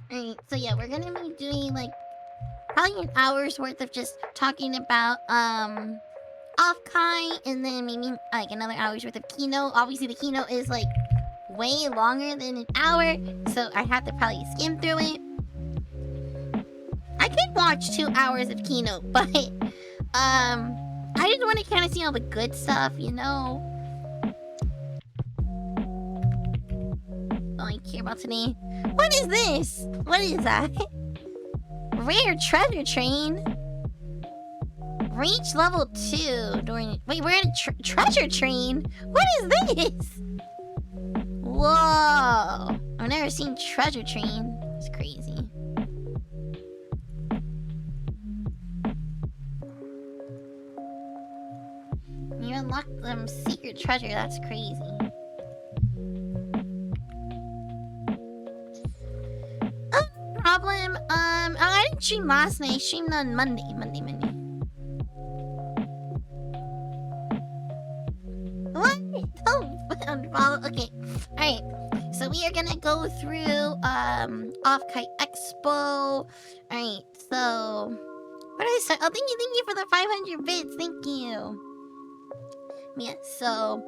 Alright, so yeah, we're gonna be doing like probably an hour's worth of just talking about Offkai, and then maybe like another hour's worth of keynote. Obviously the keynote is like way longer than an hour, so I have to probably skim through it. I could watch 2 hours of keynote, but I just want to kind of see all the good stuff, you know. All I care about today. What is this? What is that? Rare treasure train. Reach level 2 during. Wait, we're in a treasure train. What is this? Whoa! I've never seen treasure train. It's crazy. You unlocked secret treasure. That's crazy. Problem. I didn't stream last night. I streamed on Monday. What? Don't unfollow. Okay. Alright. So we are gonna go through Offkai Expo. Alright, so what did I say? Oh, thank you for the 500 bits. Thank you. Yeah, so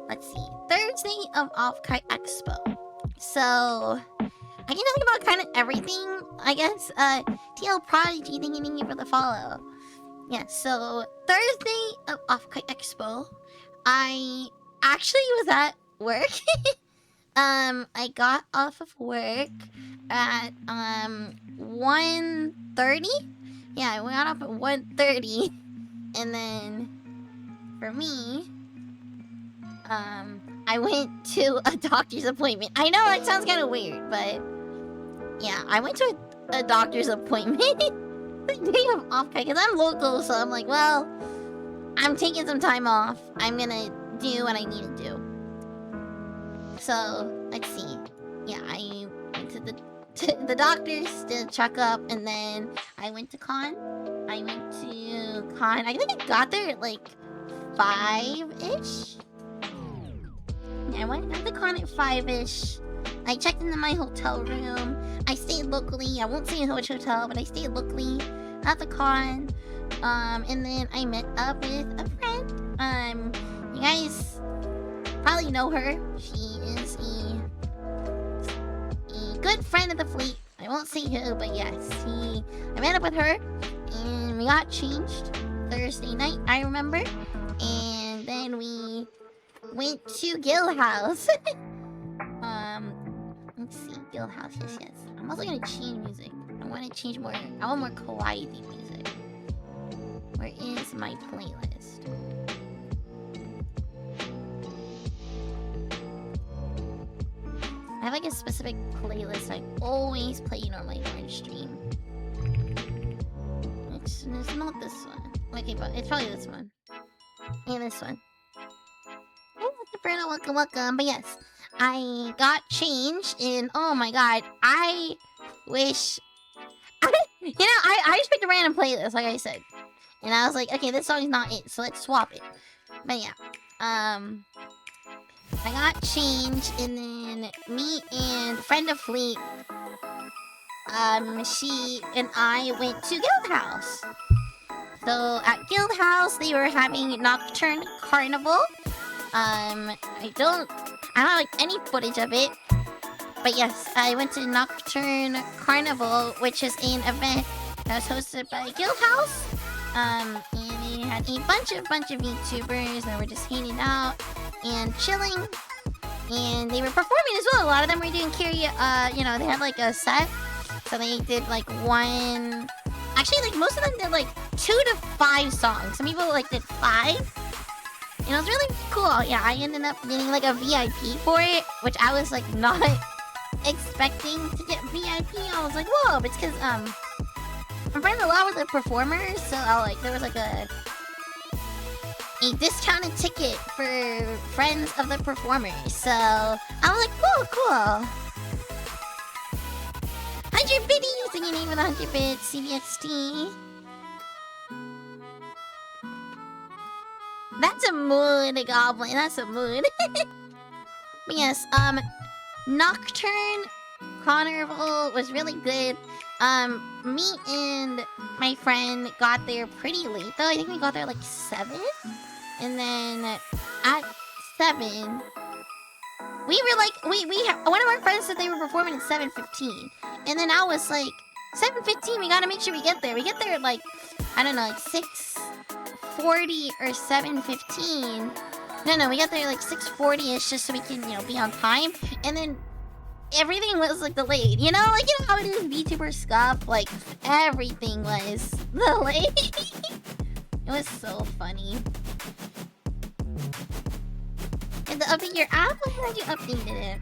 let's see. Thursday of Offkai Expo. So I can talk about kind of everything, I guess. TL Prodigy, thank you for the follow. Yeah, so Thursday of Offkai Expo, I actually was at work. I got off of work at 1:30. Yeah, I went off at 1:30, and then for me, I went to a doctor's appointment. I know it sounds kind of weird, but yeah, I went to a doctor's appointment the day of Offkai because I'm local, so I'm like, well, I'm taking some time off. I'm gonna do what I need to do. So let's see. Yeah, I went to the doctor's to check up, and then I went to con. I think I got there at like 5-ish. Yeah, I went to con at 5-ish. I checked into my hotel room. I stayed locally. I won't say in which hotel, but I stayed locally at the con. And then I met up with a friend. You guys probably know her. She is a good friend of the fleet. I won't say who, but yes, I met up with her, and we got changed Thursday night, I remember. And then we went to Guild House. Let's see, Guild House, yes. I'm also gonna change music. I want to change more. I want more kawaii music. Where is my playlist? I have like a specific playlist I always play normally during stream. It's not this one. Okay, but it's probably this one. Yeah, this one. Oh, welcome. But yes, I got changed, and oh my god, I wish... I just picked a random playlist, like I said. And I was like, okay, this song's not it, so let's swap it. But yeah, I got changed, and then me and friend of Fleet, she and I went to Guild House. So at Guild House, they were having Nocturne Carnival. I don't have like any footage of it, but yes, I went to Nocturne Carnival, which is an event that was hosted by Guild House. And they had a bunch of YouTubers that were just hanging out and chilling, and they were performing as well. A lot of them were doing karaoke. You know, they had like a set, so they did like one. Actually, like most of them did like 2 to 5 songs. Some people like did 5. And it was really cool. Yeah, I ended up getting like a VIP for it, which I was like not expecting to get VIP. I was like, whoa, but it's because I'm friends a lot with the performers, so there was like a discounted ticket for friends of the performers. So I was like, cool. 100 biddies, sing your name with 100 bits, CBXT. That's a mood, Goblin. That's a mood. But yes, Nocturne carnival was really good. Me and my friend got there pretty late though. I think we got there like 7. And then at 7, we were like, one of our friends said they were performing at 7:15. And then I was like, 7:15, we gotta make sure we get there. We get there at like, I don't know, like 6:40 or 7:15. No, we got there like 6:40ish just so we can, be on time. And then everything was like delayed. You know how it is VTuber stuff? Like, everything was delayed. It was so funny. And to update your app, I'm glad you updated it.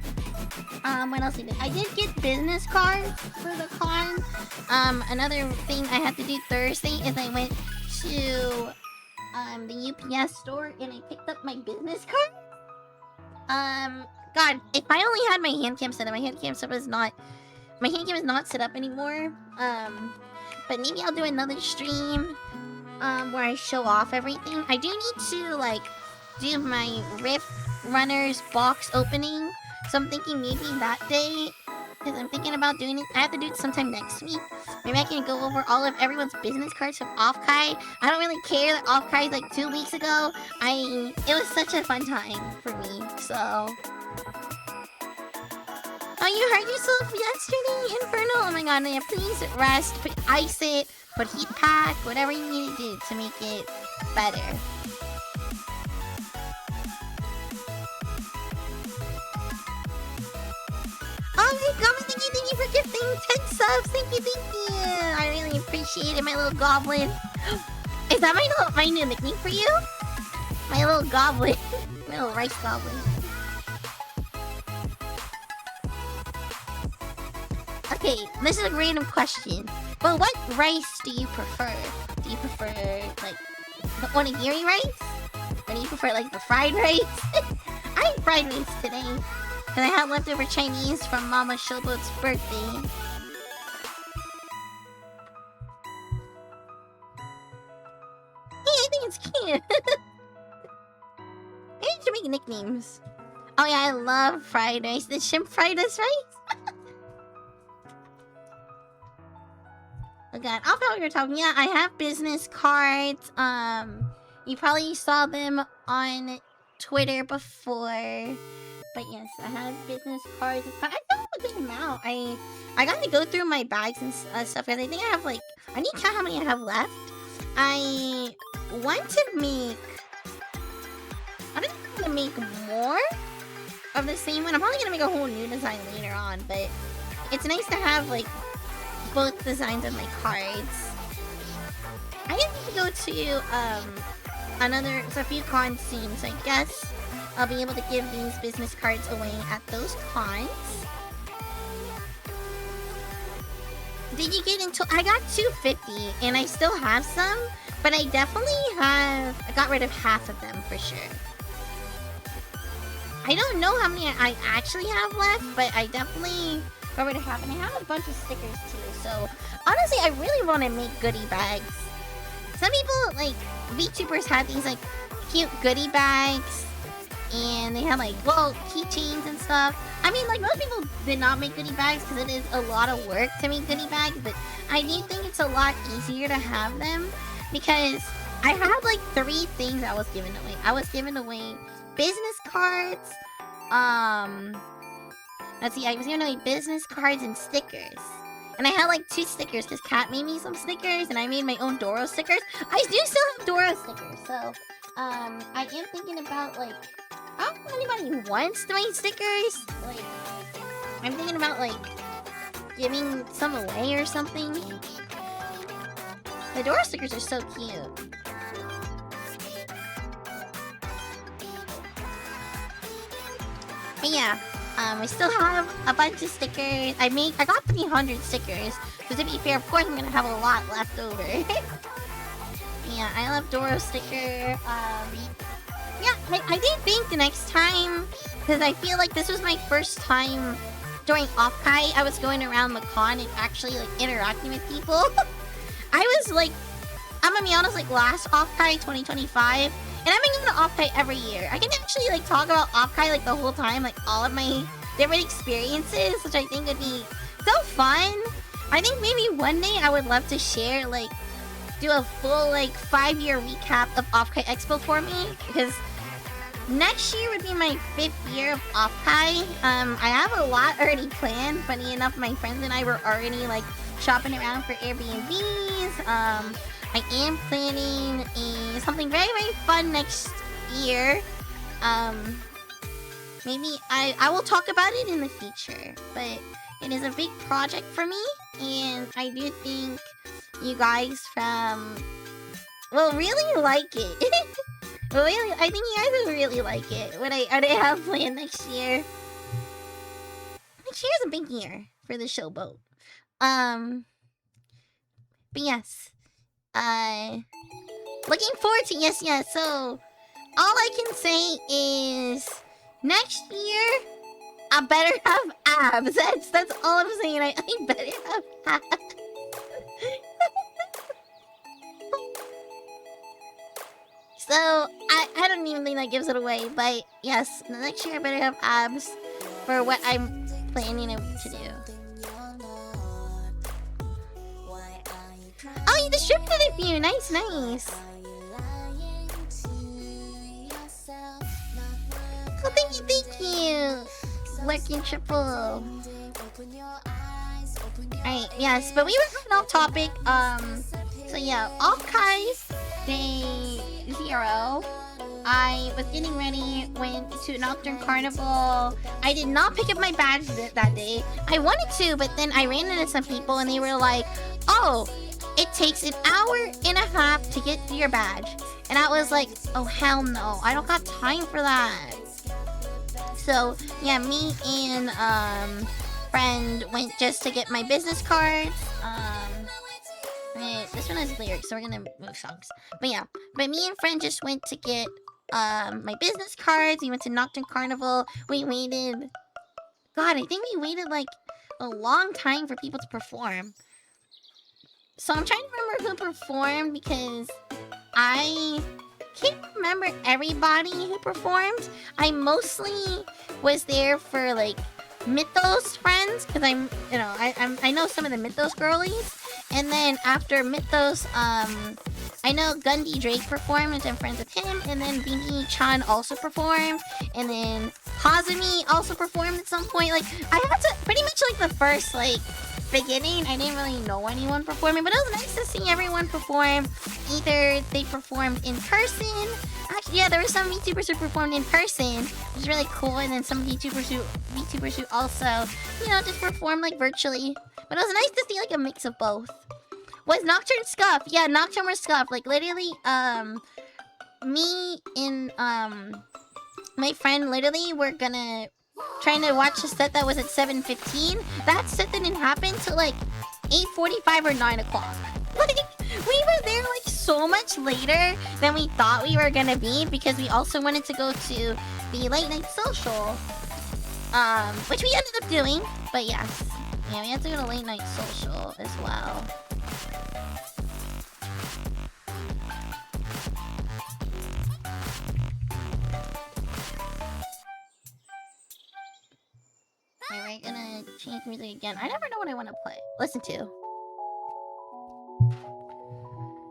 What else did I did get business cards for the con. Another thing I had to do Thursday is I went to the UPS store and I picked up my business card. God, if I only had my hand cam set up. My hand cam is not set up anymore. But maybe I'll do another stream where I show off everything. I do need to like do my Rift Runners box opening. So I'm thinking maybe that day, because I'm thinking about doing it. I have to do it sometime next week. Maybe I can go over all of everyone's business cards from Offkai. I don't really care that Offkai is like 2 weeks ago. It was such a fun time for me, so. Oh, you hurt yourself yesterday, Inferno? Oh my god, yeah, please rest, ice it, put heat pack, whatever you need to do to make it better. Oh my god, thank you for gifting 10 subs. Thank you. I really appreciate it, my little goblin. Is that my new nickname for you? My little goblin. My little rice goblin. Okay, this is a random question. But what rice do you prefer? Do you prefer, like, the onigiri rice? Or do you prefer, like, the fried rice? I ate fried rice today. Because I had leftover Chinese from Mama Showboat's birthday. Hey, I think it's cute. Maybe you should make nicknames. Oh yeah, I love fried rice. The shrimp fried rice, right? Oh god, I'll probably you're talking. Yeah, I have business cards. You probably saw them on Twitter before. But yes, I have business cards. I don't know a good amount. I got to go through my bags and stuff because I think I have like, I need to count how many I have left. I want to make, I don't think I'm going to make more of the same one. I'm probably going to make a whole new design later on, but it's nice to have like both designs of my cards. I need to go to a few cons soon, so I guess I'll be able to give these business cards away at those cons. Did you get into... I got 250 and I still have some, but I got rid of half of them for sure. I don't know how many I actually have left, but I definitely got rid of half, and I have a bunch of stickers too. So honestly, I really want to make goodie bags. Some people, like, VTubers had these like cute goodie bags. And they had like, well, keychains and stuff. I mean, like, most people did not make goodie bags because it is a lot of work to make goodie bags. But I do think it's a lot easier to have them because I had like 3 things I was giving away. I was giving away business cards. Let's see, I was giving away business cards and stickers. And I had like 2 stickers because Kat made me some stickers and I made my own Doro stickers. I do still have Doro stickers, so I am thinking about like, I don't know if anybody wants my stickers. Like, I'm thinking about like giving some away or something. The Dora stickers are so cute. But yeah, I still have a bunch of stickers. I got 300 stickers. So to be fair, of course I'm gonna have a lot left over. Yeah, I love Doro sticker. Yeah, I did think the next time, because I feel like this was my first time during Offkai, I was going around the con and actually like interacting with people. I was like, I'm gonna be honest, like last Offkai 2025, and I've been going to Offkai every year. I can actually like talk about Offkai like the whole time, like all of my different experiences, which I think would be so fun. I think maybe one day I would love to share, like, do a full, like, 5-year recap of Offkai Expo for me, because next year would be my 5th year of Offkai. I have a lot already planned. Funny enough, my friends and I were already, like, shopping around for Airbnbs. I am planning something very, very fun next year. Maybe I will talk about it in the future, but it is a big project for me, and I do think you guys will really like it. Really, I think you guys will really like it. What I have planned next year. Next year is a big year for the showboat. But yes, looking forward to yes. So all I can say is next year I better have abs. That's all I'm saying. I better have abs. So I don't even think that gives it away. But yes, next year I better have abs for what I'm planning to do. Oh, you distributed it for you. Nice. Oh, thank you. Lurking triple. Alright, yes, but we were going off topic. So yeah, Offkai Day 0. I was getting ready, went to Nocturne Carnival. I did not pick up my badge that day. I wanted to, but then I ran into some people and they were like, oh, it takes an hour and a half to get to your badge. And I was like, oh hell no, I don't got time for that. So yeah, me and friend went just to get my business cards. This one has lyrics, so we're gonna move songs. But yeah, me and friend just went to get my business cards. We went to Nocturne Carnival. We waited. God, I think we waited like a long time for people to perform. So I'm trying to remember who performed because I can't remember everybody who performed. I mostly was there for like Mythos friends because I know some of the Mythos girlies. And then after Mythos, I know Gundy Drake performed, which I'm friends with him. And then Bingy Chan also performed. And then Hazumi also performed at some point. Like, I had to pretty much like the first like beginning, I didn't really know anyone performing, but it was nice to see everyone perform. Either they performed in person. Actually, yeah, there were some VTubers who performed in person, which was really cool. And then some VTubers who also, just performed like virtually. But it was nice to see like a mix of both. Was Nocturne scuffed? Yeah, Nocturne was scuffed. Like literally, me and my friend literally were trying to watch a set that was at 7:15. That set didn't happen till like 8:45 or 9 o'clock. Like, we were there like so much later than we thought we were gonna be because we also wanted to go to the late night social, which we ended up doing. But yes, yeah, we had to go to late night social as well. Alright, gonna change music again. I never know what I want to listen to.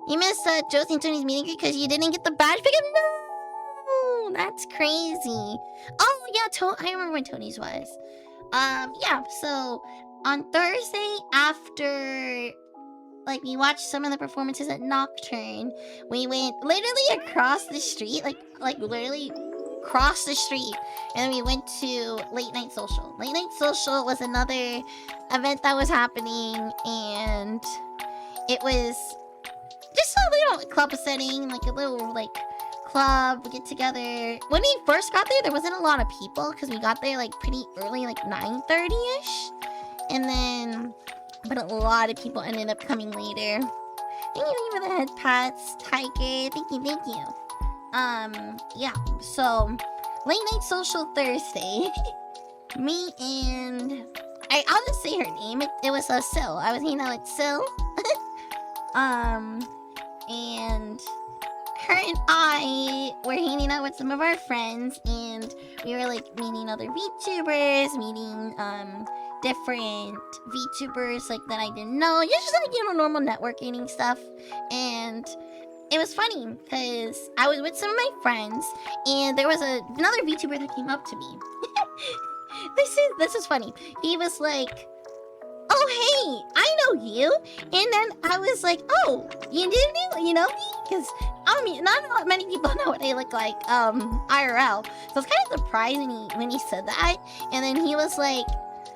You missed Josie and Tony's meeting because you didn't get the badge pickup? No! That's crazy. Oh, yeah, I remember when Tony's was. Yeah, so on Thursday after, like, we watched some of the performances at Nocturne, we went literally across the street, like literally across the street, and then we went to Late Night Social. Late Night Social was another event that was happening, and it was just a little club setting, like a little like club get together. When we first got there wasn't a lot of people because we got there like pretty early, like 9:30ish, and then but a lot of people ended up coming later. Thank you for the head pats, Tiger. Thank you. Yeah, so Late Night Social Thursday. Me and I'll just say her name. It was Sil. I was hanging out with Sil. And her and I were hanging out with some of our friends, and we were like meeting other VTubers, meeting different VTubers like that I didn't know. Just like, you know, normal networking stuff. And it was funny because I was with some of my friends and there was another VTuber that came up to me. This is funny. He was like, "Oh hey, I know you," and then I was like, "Oh, you know me?" Because I mean, not many people know what I look like IRL, so I was kind of surprised when he said that. And then he was like,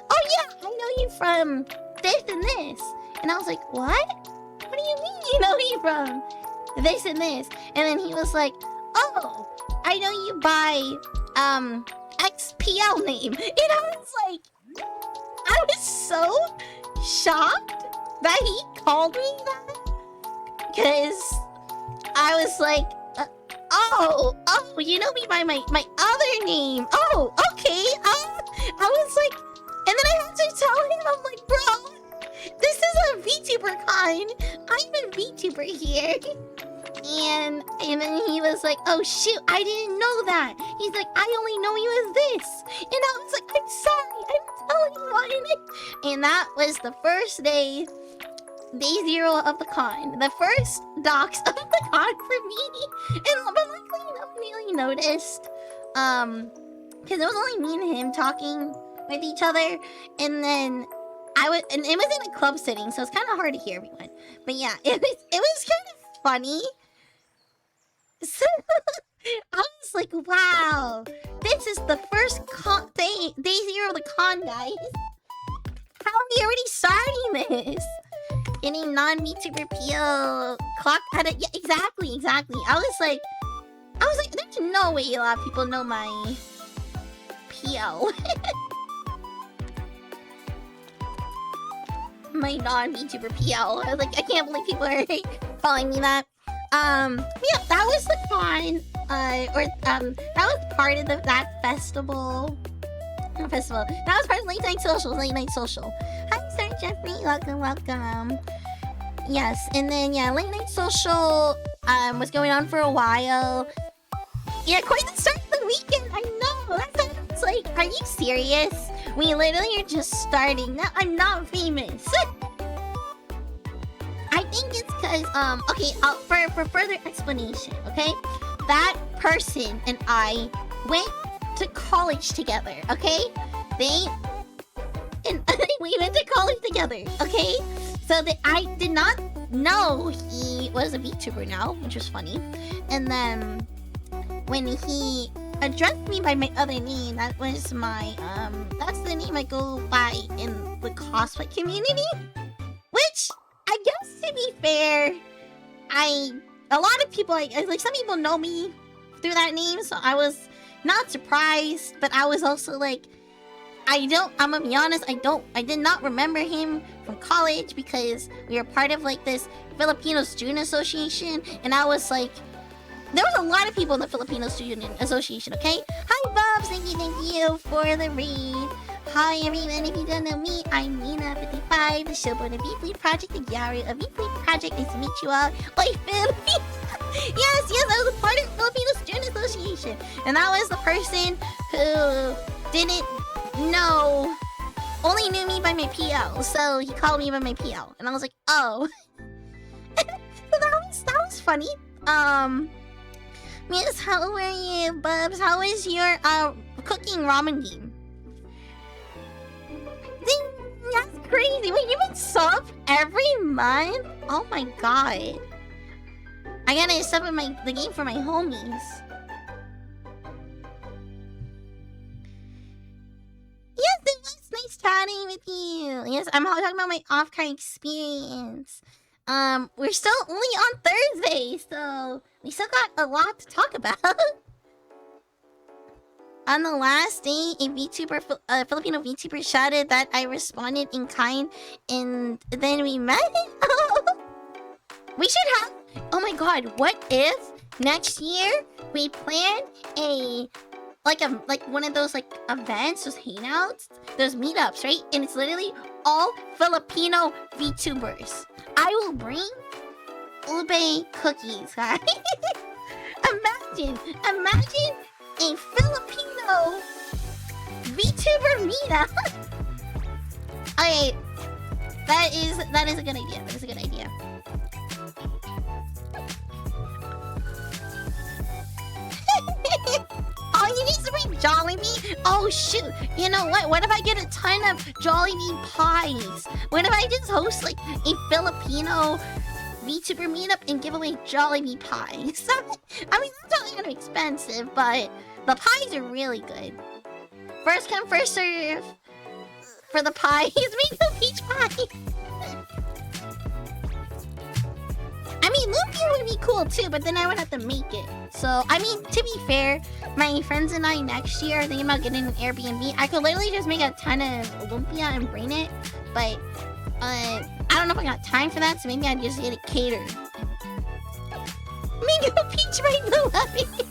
"Oh yeah, I know you from this and this," and I was like, "What? What do you mean you know me from this and this?" And then he was like, "Oh, I know you by XPL name," and I was like, I was so shocked that he called me that, because I was like, oh, you know me by my other name. Oh, okay. I was like, and then I had to tell him, I'm like, bro, this is a VTuber con. I'm a VTuber here. And then he was like, "Oh shoot, I didn't know that." He's like, "I only know you as this." And I was like, "I'm sorry, I'm telling you." And that was the first day 0 of the con. The first docs of the con for me. But luckily nobody really noticed. Because it was only me and him talking with each other. And then and it was in a club setting, so it's kind of hard to hear everyone. But yeah, it was kind of funny. So I was like, wow, this is the first day 0 of the con, guys. How are we already starting this? Getting non-VTuber PO clock at it. Yeah, exactly. I was like, there's no way a lot of people know my PO. My non-VTuber PO. I was like, I can't believe people are calling me that. Yeah, that was the con, that was part of that festival. That was part of Late Night Social. Hi, Sir Jeffrey, welcome. Yes, and then yeah, Late Night Social was going on for a while. Yeah, quite the start of the weekend. I know. That's like, are you serious? We literally are just starting. No, I'm not famous. I think it's because, okay, for further explanation, okay? That person and I went to college together, okay? We went to college together, okay? So I did not know he was a VTuber now, which was funny. And then when he addressed me by my other name, that was my, that's the name I go by in the cosplay community. Which, I guess to be fair, a lot of people, like some people know me through that name, so I was not surprised, but I was also like, I'm gonna be honest, I did not remember him from college because we were part of like this Filipino Student Association, and I was like, there was a lot of people in the Filipino Student Association, okay? Hi, Bobs, thank you for the read. Hi, everyone, if you don't know me, I'm Mina55, the showboat of VFLEET Project, the Yaru of VFLEET Project. Nice to meet you all. Oi, Philippines! Yes, I was a part of the Filipino Student Association. And that was the person who didn't know, only knew me by my PL. So he called me by my PL. And I was like, oh. So that was funny. Miss, how are you, Bubs? How is your cooking ramen game? That's crazy. Wait, you've been subbed every month? Oh my god. I gotta sub in the game for my homies. Yes, it was nice chatting with you. Yes, I'm talking about my Offkai experience. We're still only on Thursday, so we still got a lot to talk about. On the last day, a Filipino VTuber shouted that I responded in kind, and then we met. We should have. Oh my god! What if next year we plan like one of those like events, those hangouts, those meetups, right? And it's literally all Filipino VTubers. I will bring ube cookies, guys. Imagine a Filipino VTuber meetup. Okay, that is a good idea. That is a good idea. Oh, you need to bring Jollibee? Oh shoot! You know what? What if I get a ton of Jollibee pies? What if I just host like a Filipino VTuber meetup and give away Jollibee pies? I mean, that's not kind of expensive, but the pies are really good. First come, first serve for the pies. Mango peach pie. I mean, Lumpia would be cool too, but then I would have to make it. So, I mean, to be fair, my friends and I next year are thinking about getting an Airbnb. I could literally just make a ton of Lumpia and bring it, but I don't know if I got time for that, so maybe I'd just get it catered. Mango peach beloved.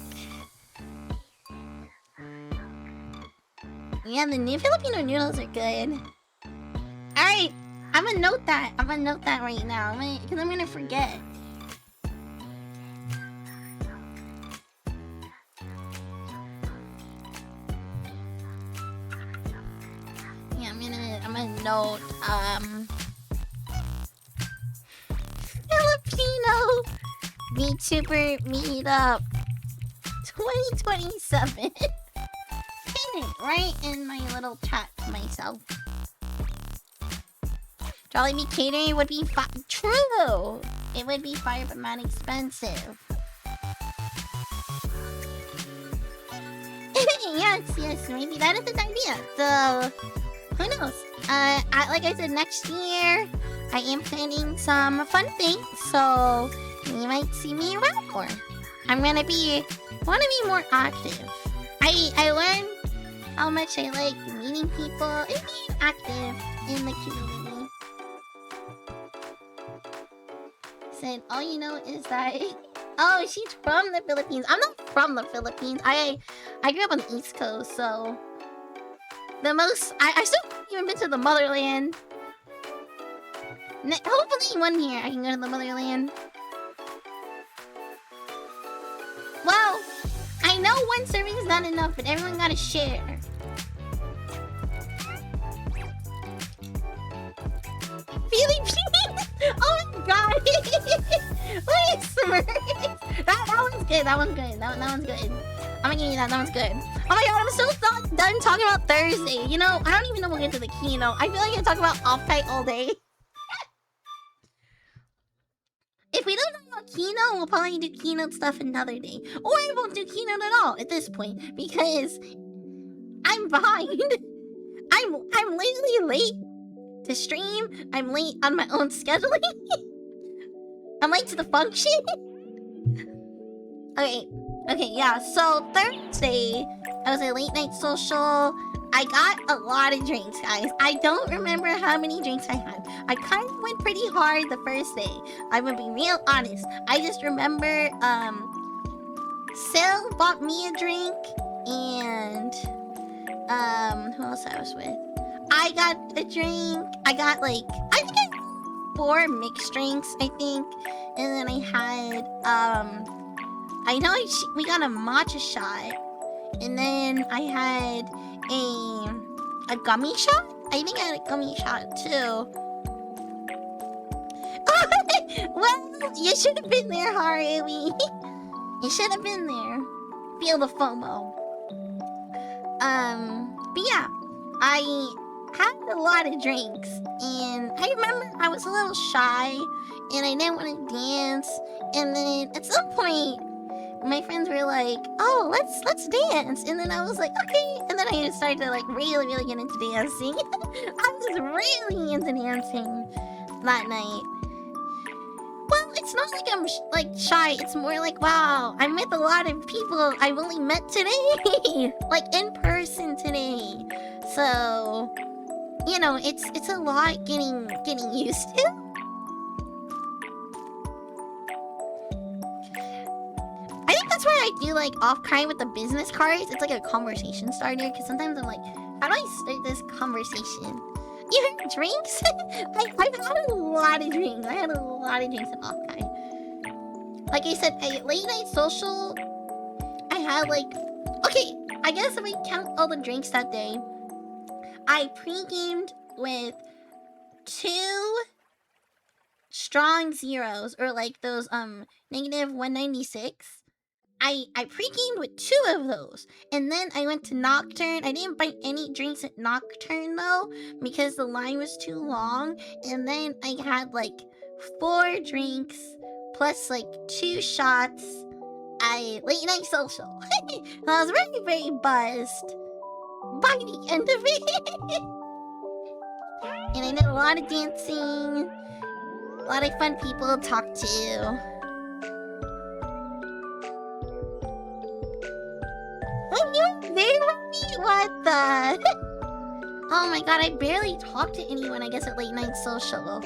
Yeah, the new Filipino noodles are good. Alright, I'm gonna note that. I'm gonna note that right now, because I'm gonna forget. Yeah, I'm gonna note, Filipino VTuber Meetup 2027. Right in my little chat to myself. Jollibee catering would be true. It would be fire, but not expensive. yes, maybe that is a good idea. So, who knows? Like I said, next year I am planning some fun things, so you might see me around more. I'm gonna want to be more active. I learned how much I like meeting people and being active in the community. Said, all you know is that... Oh, she's from the Philippines. I'm not from the Philippines. I grew up on the East Coast, so... The most... I still haven't even been to the motherland. Hopefully one year I can go to the motherland. Well, I know one serving is not enough, but everyone gotta share. Philippines! Oh my god! What is smirk? That one's good. That one's good. That one's good. I'm gonna give you that. That one's good. Oh my god, I'm so done talking about Thursday. You know, I don't even know we'll get to the keynote. I feel like I can talk about Offkai all day. If we don't talk about keynote, we'll probably do keynote stuff another day. Or I won't do keynote at all at this point because I'm behind. I'm literally late to stream. I'm late on my own scheduling. I'm late to the function. Okay, yeah. So Thursday, I was a late night social. I got a lot of drinks, guys. I don't remember how many drinks I had. I kind of went pretty hard the first day. I'm gonna be real honest. I just remember, Sil bought me a drink, and, who else I was with? I got a drink. I got, like, I think I got 4 mixed drinks, I think. And then I had, I know we got a matcha shot. And then I had a gummy shot? I think I had a gummy shot too. Well, you should have been there, Harry. You should have been there. Feel the FOMO. But yeah, I had a lot of drinks, and I remember I was a little shy, and I didn't want to dance. And then at some point, my friends were like, "Oh, let's dance," and then I was like, "Okay," and then I started to like really get into dancing. I was really into dancing that night. Well, it's not like I'm like shy. It's more like, wow, I met a lot of people I've only met today, like in person today. So, you know, it's a lot getting used to. I think that's why I do like Offkai with the business cards. It's like a conversation starter, because sometimes I'm like, how do I start this conversation? You heard drinks? I've had a lot of drinks. I had a lot of drinks at Offkai. Like I said, a late night social, I had like Okay, I guess if we count all the drinks that day, I pre-gamed with 2 strong zeros, or like those negative 196. I pre-gamed with 2 of those, and then I went to Nocturne. I didn't buy any drinks at Nocturne though, because the line was too long. And then I had like 4 drinks plus like 2 shots at late night social. I was very, very buzzed by the end of it. And I did a lot of dancing, a lot of fun people to talk to. Oh, you were there with me? What the? Oh my god, I barely talked to anyone, I guess, at late night social.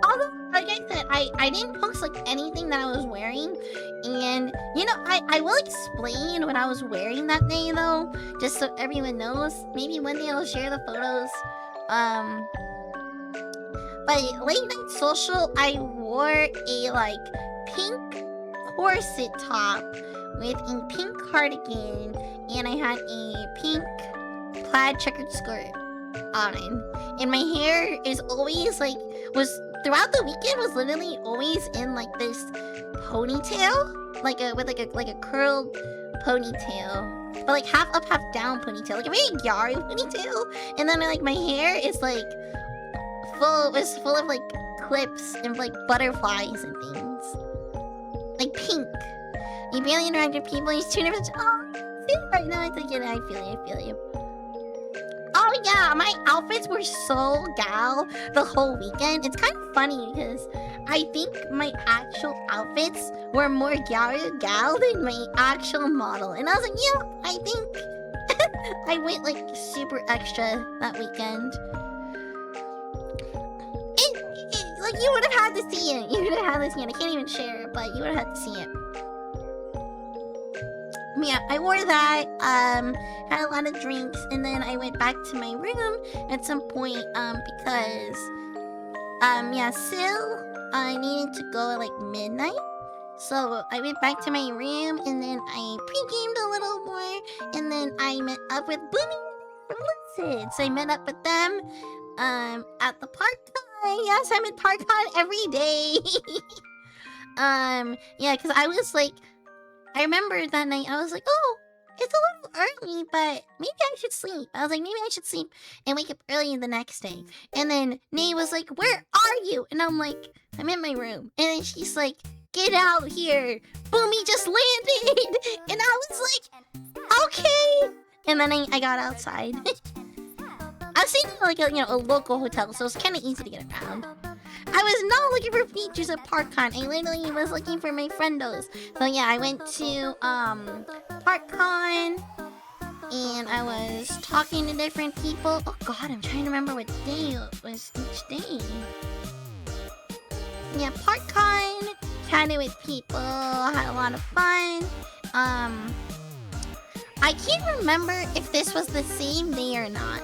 Although, like I said, I didn't post like anything that I was wearing. And, you know, I will explain what I was wearing that day though, just so everyone knows. Maybe one day I'll share the photos. But late night social, I wore a like pink corset top with a pink cardigan, and I had a pink plaid checkered skirt on. And my hair is always like, throughout the weekend was literally always in like this ponytail, with a curled ponytail, but like half up, half down ponytail, like a very Gyaru ponytail. And then like my hair is like full of like clips and like butterflies and things, like pink. You barely interact with people. He's too nervous. Oh, see right now I think it. I feel you. Oh yeah, my outfits were so gal the whole weekend. It's kind of funny because I think my actual outfits were more gal than my actual model. And I was like, yeah, I think I went like super extra that weekend. Like you would have had to see it. I can't even share it, but you would have had to see it. Yeah, I wore that, had a lot of drinks, and then I went back to my room at some point, because, yeah, Sil, I needed to go at, like, midnight. So I went back to my room, and then I pre-gamed a little more, and then I met up with Boomy from Lucid. So I met up with them, at the ParkCon. Yes, I'm at ParkCon every day. Yeah, because I was, like, I remember that night, I was like, oh, it's a little early, but maybe I should sleep. I was like, maybe I should sleep and wake up early the next day. And then Nay was like, where are you? And I'm like, I'm in my room. And then she's like, get out here. Boomy just landed. And I was like, okay. And then I got outside. I was staying in like a local hotel, so it's kind of easy to get around. I was not looking for features at ParkCon. I literally was looking for my friendos. So yeah, I went to ParkCon, and I was talking to different people. Oh god, I'm trying to remember what day it was each day. Yeah, ParkCon, chatted with people, had a lot of fun. I can't remember if this was the same day or not,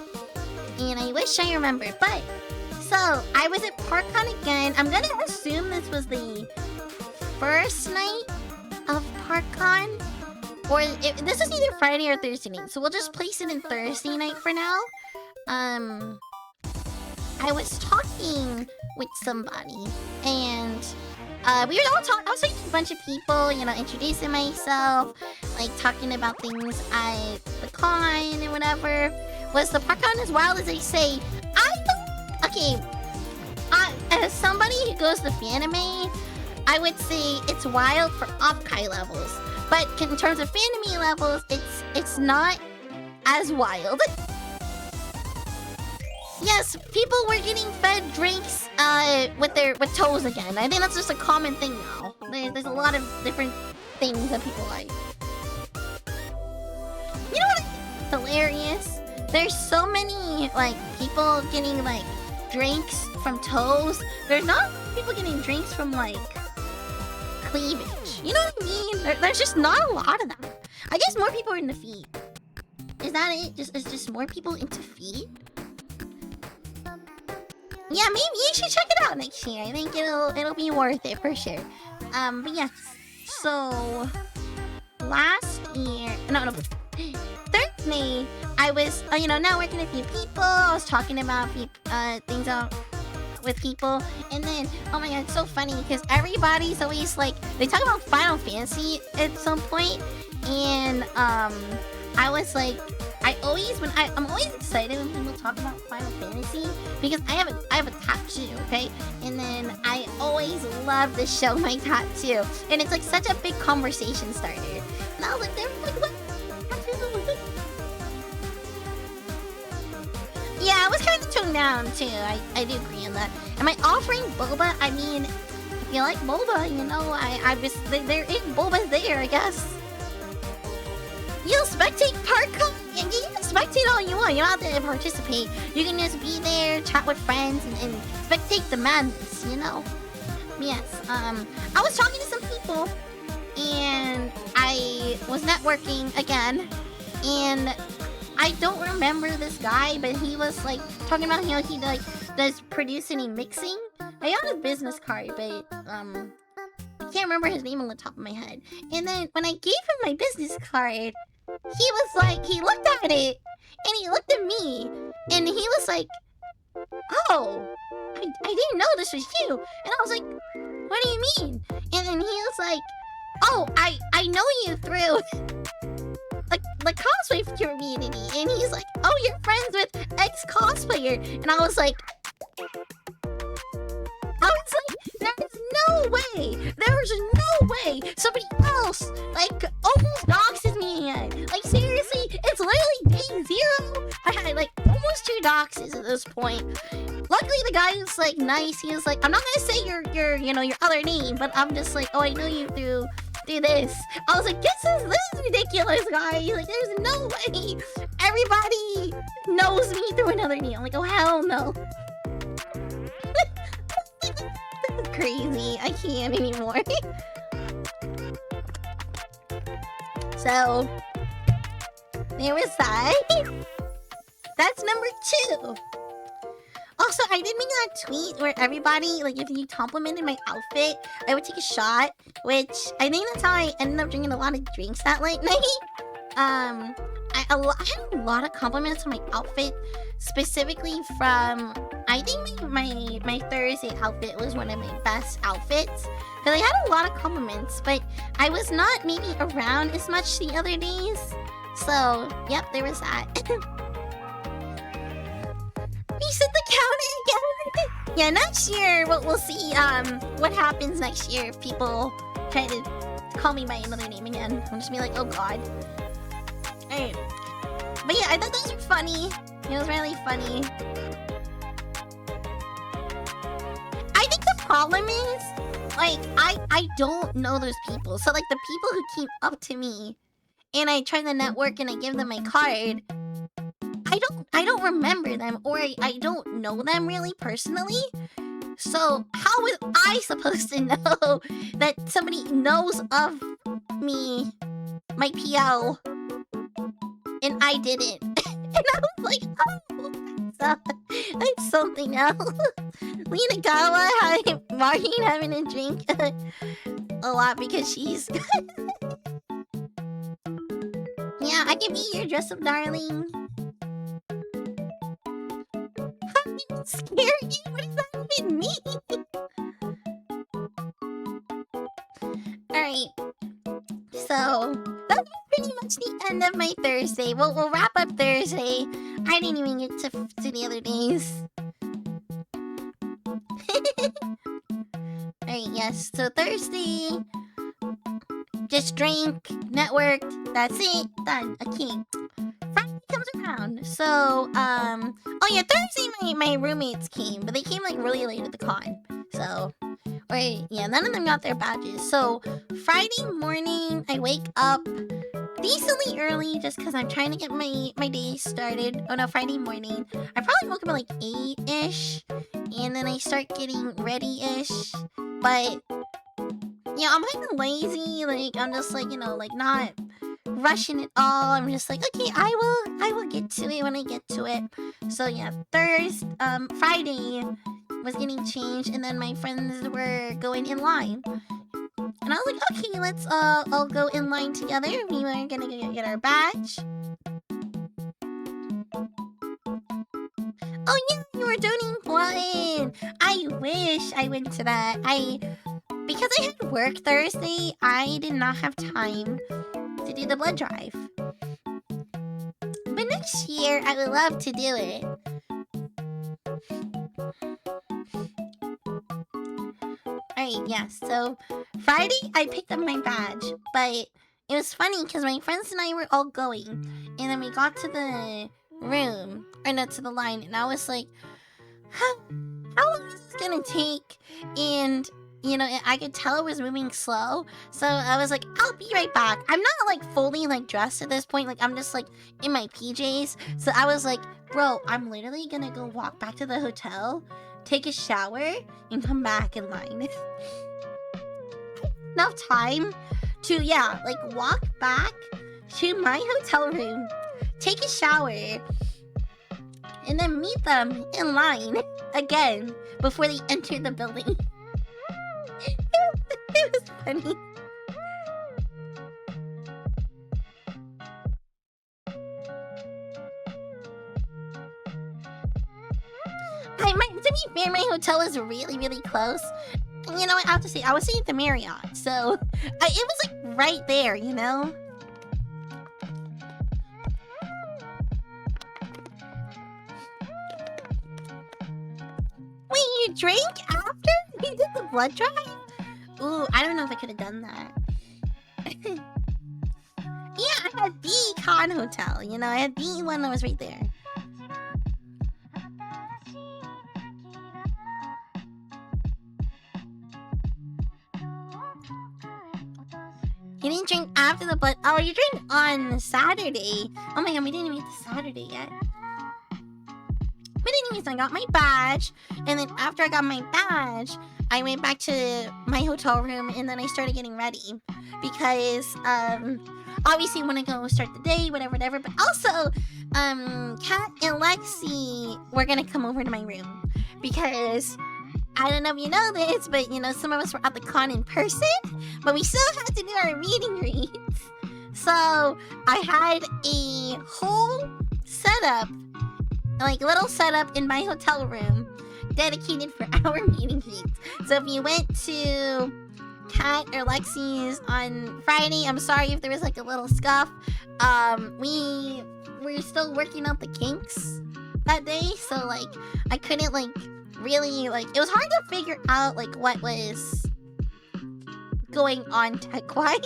and I wish I remembered, but. So, I was at ParkCon again. I'm gonna assume this was the first night of ParkCon. Or this is either Friday or Thursday night. So we'll just place it in Thursday night for now. I was talking with somebody. And we were all talking. I was talking to a bunch of people, introducing myself. Like, talking about things at the con and whatever. Was the ParkCon as wild as they say? Okay, as somebody who goes to fanime, I would say it's wild for Offkai levels. But in terms of fanime levels, it's not as wild. Yes, people were getting fed drinks with toes again. I think that's just a common thing now. There's a lot of different things that people like. You know what? Hilarious. There's so many like people getting like drinks from toes. There's not people getting drinks from like cleavage. You know what I mean? There's just not a lot of them. I guess more people are into feet. Is that it? Is just more people into feet? Yeah, maybe you should check it out next year. I think it'll be worth it for sure. But yes. So last year, no, Thursday, I was, networking with a few people. I was talking about things out with people, and then, oh my god, it's so funny because everybody's always like, they talk about Final Fantasy at some point, and I was like, I'm always excited when people talk about Final Fantasy because I have a tattoo, okay? And then I always love to show my tattoo, and it's like such a big conversation starter. And I was like, they're like, what? Yeah, I was kind of toned down too. I do agree on that. Am I offering boba? I mean, if you like boba, there is boba there, I guess. You'll spectate parkour. You can spectate all you want. You don't have to participate. You can just be there, chat with friends, and spectate the madness, Yes. I was talking to some people, and I was networking again, and I don't remember this guy, but he was like talking about how he like does producing and mixing. I got his business card, but I can't remember his name on the top of my head. And then when I gave him my business card, he was like, he looked at it, and he looked at me, and he was like, oh, I didn't know this was you. And I was like, what do you mean? And then he was like, oh, I know you through like the cosplay community. And he's like, oh, you're friends with X cosplayer. And I was like, there's no way somebody else like almost doxes me again. Like seriously, it's literally day 0. I had like almost 2 doxes at this point. Luckily the guy was like nice. He was like, I'm not gonna say your other name, but I'm just like, oh, I know you through this. I was like, this is ridiculous, guys. Like there's no way everybody knows me through another name. I'm like, oh hell no. Crazy. I can't anymore. So there was that. That's number 2. Also, I did make that tweet where everybody, like, if you complimented my outfit, I would take a shot, which I think that's how I ended up drinking a lot of drinks that late night. I had a lot of compliments on my outfit, specifically from, I think my Thursday outfit was one of my best outfits, because I had a lot of compliments, but I was not maybe around as much the other days. So, yep, there was that. Reset the counter again. Yeah, next year we'll see what happens next year if people try to call me by another name again. I'll just be like, oh god. Alright. But yeah, I thought those were funny. It was really funny. I think the problem is, like, I don't know those people. So like the people who came up to me and I try to network and I give them my card, I don't remember them, or I don't know them really personally. So how was I supposed to know that somebody knows of me, my PO, and I didn't? And I was like, oh, that's something else. Lena Gawa Marine having a drink a lot because she's yeah, I can be your dress up darling. Scare you? What does that even mean? Alright. So, that's pretty much the end of my Thursday. We'll wrap up Thursday. I didn't even get to the other days. Alright, yes. So, Thursday, just drank, networked, that's it, done. Okay. Friday comes around. So, oh yeah, Thursday my roommates came, but they came like really late at the con. So, yeah, none of them got their badges. So, Friday morning, I wake up decently early just because I'm trying to get my day started. Oh no, Friday morning. I probably woke up at like 8-ish, and then I start getting ready-ish. But, yeah, I'm kind of lazy. Like, I'm just like, like not rushing it all. I'm just like, okay, I will get to it when I get to it. So yeah, Friday was getting changed, and then my friends were going in line. And I was like, okay, let's all go in line together. We were gonna get our badge. Oh yeah, you were donating blood. I wish I went to that. Because I had work Thursday, I did not have time to do the blood drive. But next year, I would love to do it. Alright, yeah, so Friday, I picked up my badge, but it was funny because my friends and I were all going, and then we got to the room, or no, to the line, and I was like, how long is this gonna take? And you know, I could tell it was moving slow, so I was like, I'll be right back. I'm not like fully like dressed at this point, like I'm just like in my PJs. So I was like, bro, I'm literally gonna go walk back to the hotel, take a shower, and come back in line. Enough time to, yeah, like walk back to my hotel room, take a shower, and then meet them in line again before they enter the building. It was funny. To be fair, my hotel was really, really close. And you know what, I have to say, I was staying at the Marriott, so it was like right there, you know? Wait, you drank after you did the blood drive? Ooh, I don't know if I could have done that. Yeah, I had the Con Hotel, you know, I had the one that was right there. You didn't drink after the blood. Oh, you drank on Saturday. Oh my god, we didn't even get to Saturday yet. But anyways, I got my badge, and then after I got my badge, I went back to my hotel room, and then I started getting ready because obviously when I go start the day, whatever. But also, Kat and Lexi were gonna come over to my room because I don't know if you know this, but you know, some of us were at the con in person, but we still had to do our meet and greets. So I had a whole setup, like little setup in my hotel room dedicated for our meet and greets. So if you went to Kat or Lexi's on Friday, I'm sorry if there was like a little scuff. We were still working out the kinks that day, so like I couldn't like really, like, it was hard to figure out like what was going on tech-wise.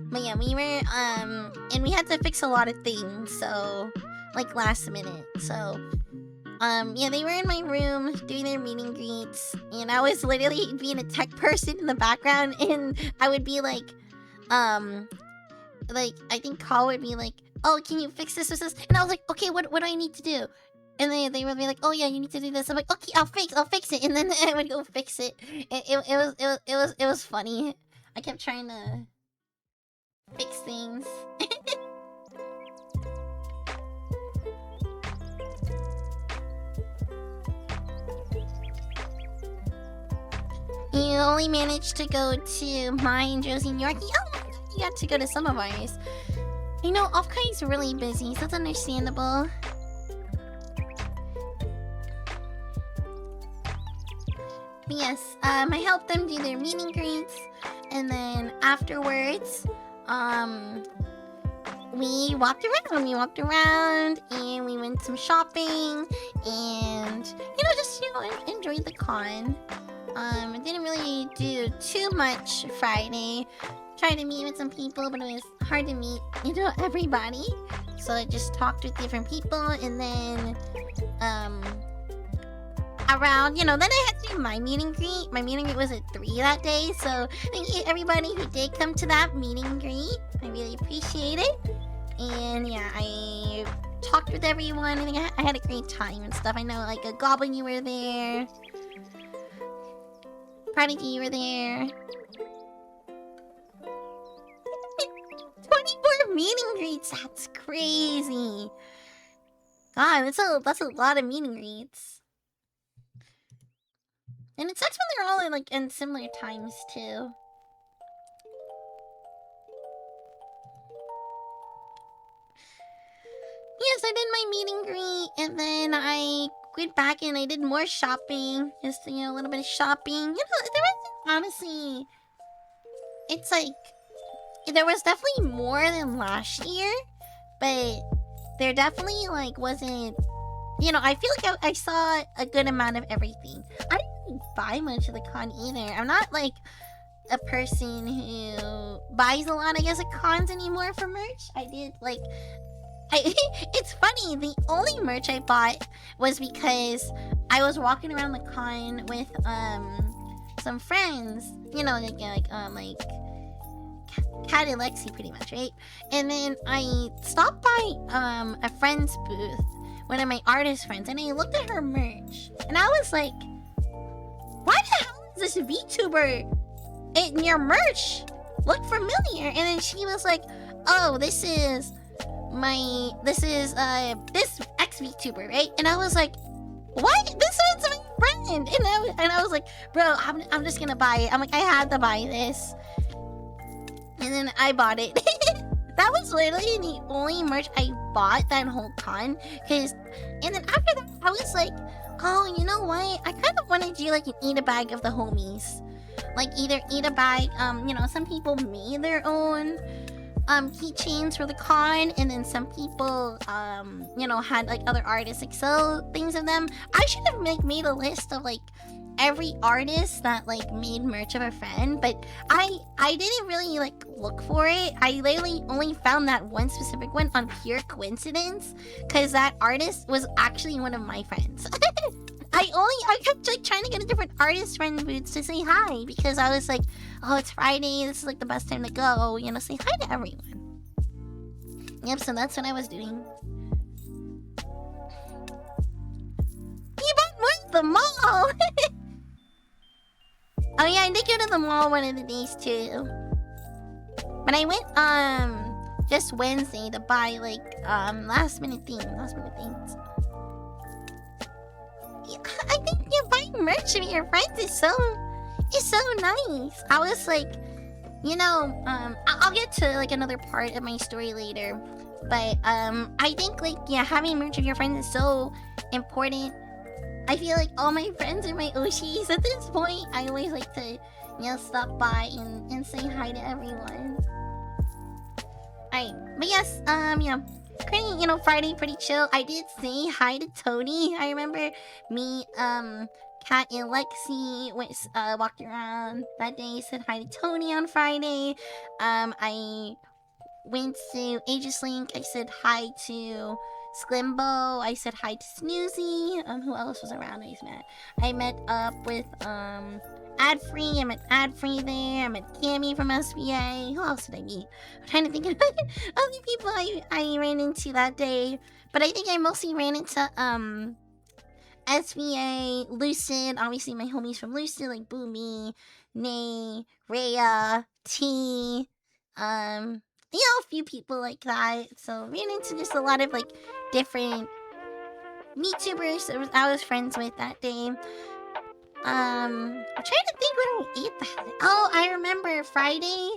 But yeah, we were and we had to fix a lot of things, so like last minute. So yeah, they were in my room doing their meet and greets, and I was literally being a tech person in the background, and I would be like I think Carl would be like, oh, can you fix this? And I was like, okay, what do I need to do? And they would be like, oh yeah, you need to do this. I'm like, okay, I'll fix it. And then I would go fix it. It was funny. I kept trying to fix things. You only managed to go to mine, Josie, and Yorkie. Oh, you got to go to some of ours. You know, Offkai's really busy, so it's understandable. But yes, I helped them do their meet and greets, and then afterwards, we walked around, and we went some shopping, and you know, just enjoyed the con. I didn't really do too much Friday. Tried to meet with some people, but it was hard to meet, you know, everybody. So I just talked with different people, and then around, you know, then I had to do my meet and greet. My meet and greet was at 3 that day, so thank you everybody who did come to that meet and greet. I really appreciate it. And yeah, I talked with everyone. I think I had a great time and stuff. I know, like, a Goblin, you were there. Prodigy, you were there. 24 meet and greets, that's crazy. God, that's a lot of meet and greets. And it sucks when they're all in similar times too. Yes, I did my meet and greet, and then I went back and I did more shopping. Just, a little bit of shopping. There was, honestly, it's like, there was definitely more than last year, but there definitely, wasn't, I feel like I saw a good amount of everything. I didn't really buy much of the con either. I'm not, a person who buys a lot, I guess, at cons anymore for merch. I did, it's funny, the only merch I bought was because I was walking around the con with some friends, Kat and Lexi pretty much, right? And then I stopped by a friend's booth, one of my artist friends, and I looked at her merch and I was like, why the hell is this VTuber in your merch? Look familiar. And then she was like, oh, this is this ex-VTuber, right? And I was like, what? This one's my friend. And I was like, bro, I'm just gonna buy it. I'm like, I had to buy this. And then I bought it. That was literally the only merch I bought that whole con. And then after that, I was like, oh, you know what? I kind of want to do an eat a bag of the homies. Either eat a bag, some people made their own keychains for the con, and then some people had other artists sell things of them. I should have made a list of every artist that made merch of a friend, but I didn't really look for it. I literally only found that one specific one on pure coincidence, because that artist was actually one of my friends. I kept trying to get a different artist friend booths to say hi, because I was like, oh, it's Friday, this is the best time to go, say hi to everyone. Yep, so that's what I was doing. You bought more at the mall! Oh yeah, I did go to the mall one of the days too. But I went just Wednesday to buy last minute things. I think buying merch of your friends is so nice. I was like, I'll get to another part of my story later, but I think having merch of your friends is so important. I feel like all my friends are my Oshis at this point. I always like to stop by and say hi to everyone. Alright, but yes, pretty, Friday, pretty chill. I did say hi to Tony. I remember me, Kat and Lexi walked around that day, said hi to Tony on Friday. I went to Aegis Link. I said hi to Sklimbo. I said hi to Snoozy. Who else was around? I met up with Adfree. I met Adfree there. I met Cammy from SBA. Who else did I meet? I'm trying to think of other people I ran into that day. But I think I mostly ran into SBA, Lucid, obviously my homies from Lucid, like Boomy, Nay, Rhea, T, a few people like that. So ran into just a lot of different VTubers that I was friends with that day. I'm trying to think what I ate that. Oh, I remember Friday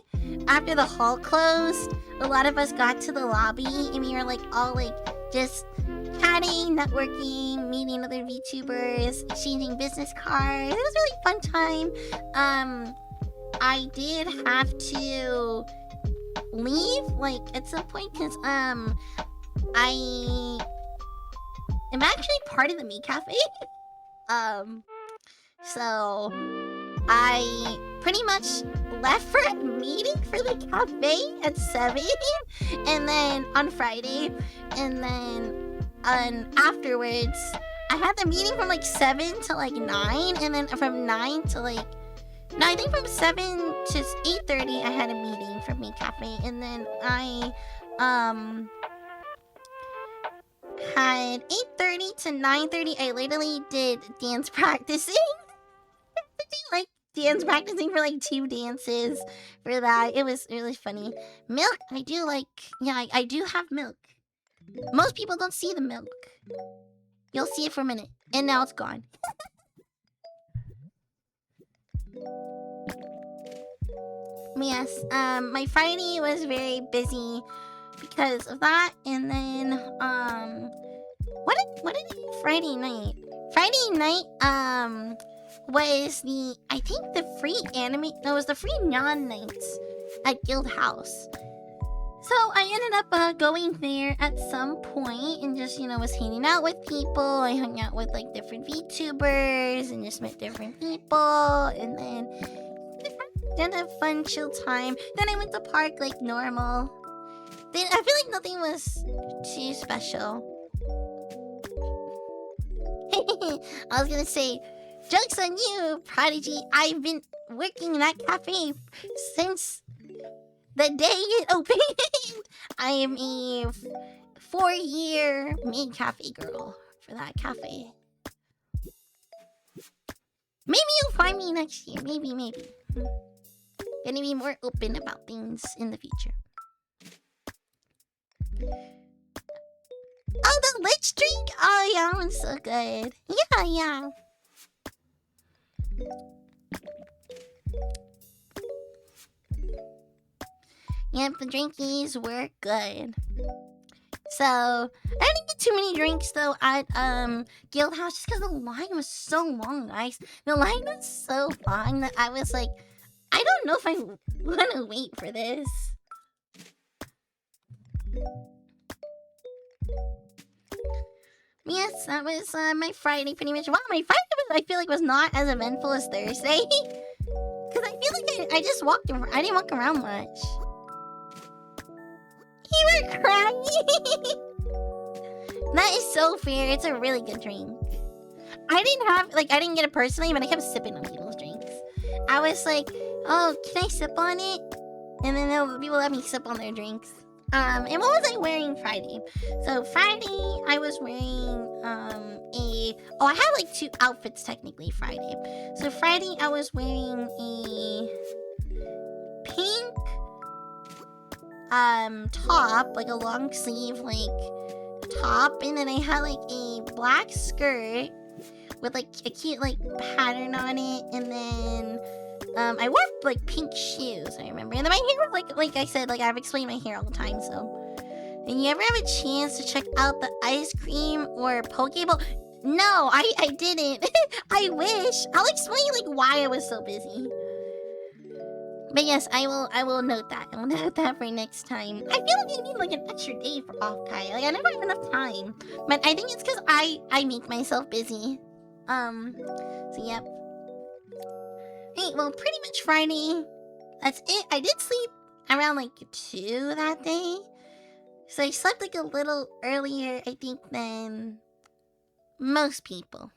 after the hall closed, a lot of us got to the lobby and we were all just chatting, networking, meeting other VTubers, exchanging business cards. It was a really fun time. I did have to leave at some point because I am actually part of the Meat Cafe. So I pretty much left for a meeting for the cafe at 7 and then on Friday, and then afterwards I had the meeting from 7 to 9, and then from 9 to no, I think from 7 to 8:30 I had a meeting for Meat Cafe, and then I had 8:30 to 9:30 I literally did dance practicing. Dance practicing for 2 dances for that. It was really funny. Milk, I do I do have milk. Most people don't see the milk. You'll see it for a minute, and now it's gone. Yes, my Friday was very busy because of that, and then what did I do Friday night? Friday night was I think the free anime, no, it was the free neon nights at Guild House. So I ended up going there at some point and just, you know, was hanging out with people. I hung out with like different VTubers and just met different people, and then had a fun chill time. Then I went to park like normal. Then I feel like nothing was too special. I was gonna say, joke's on you, Prodigy. I've been working in that cafe since the day it opened. I am a 4-year main cafe girl for that cafe. Maybe you'll find me next year. Maybe. Gonna be more open about things in the future. Oh, the Lich drink? Oh, yeah, that one's so good. Yeah. Yep, the drinkies were good. So, I didn't get too many drinks, though, at Guild House, just because the line was so long, guys. The line was so long that I was like, I don't know if I want to wait for this. Yes, that was my Friday pretty much. Wow, my Friday I feel like was not as eventful as Thursday. Because I feel like I just walked around. I didn't walk around much. You were crying. That is so fair. It's a really good drink. I didn't get it personally, but I kept sipping on people's drinks. I was like, oh, can I sip on it? And then people let me sip on their drinks. And what was I wearing Friday? So Friday, I was wearing I had like 2 outfits technically Friday. So Friday, I was wearing a pink top, like a long sleeve like top, and then I had like a black skirt with like a cute like pattern on it, and then I wore like pink shoes, I remember. And then my hair was like I said, like I've explained my hair all the time, so. And you ever have a chance to check out the ice cream or Pokeball? No, I didn't. I wish. I'll explain like why I was so busy. But yes, I will note that. I will note that for next time. I feel like I need like an extra day for Offkai. Like I never have enough time. But I think it's because I make myself busy. So yep. Hey, well, pretty much Friday. That's it. I did sleep around like 2 that day. So I slept like a little earlier, I think, than most people.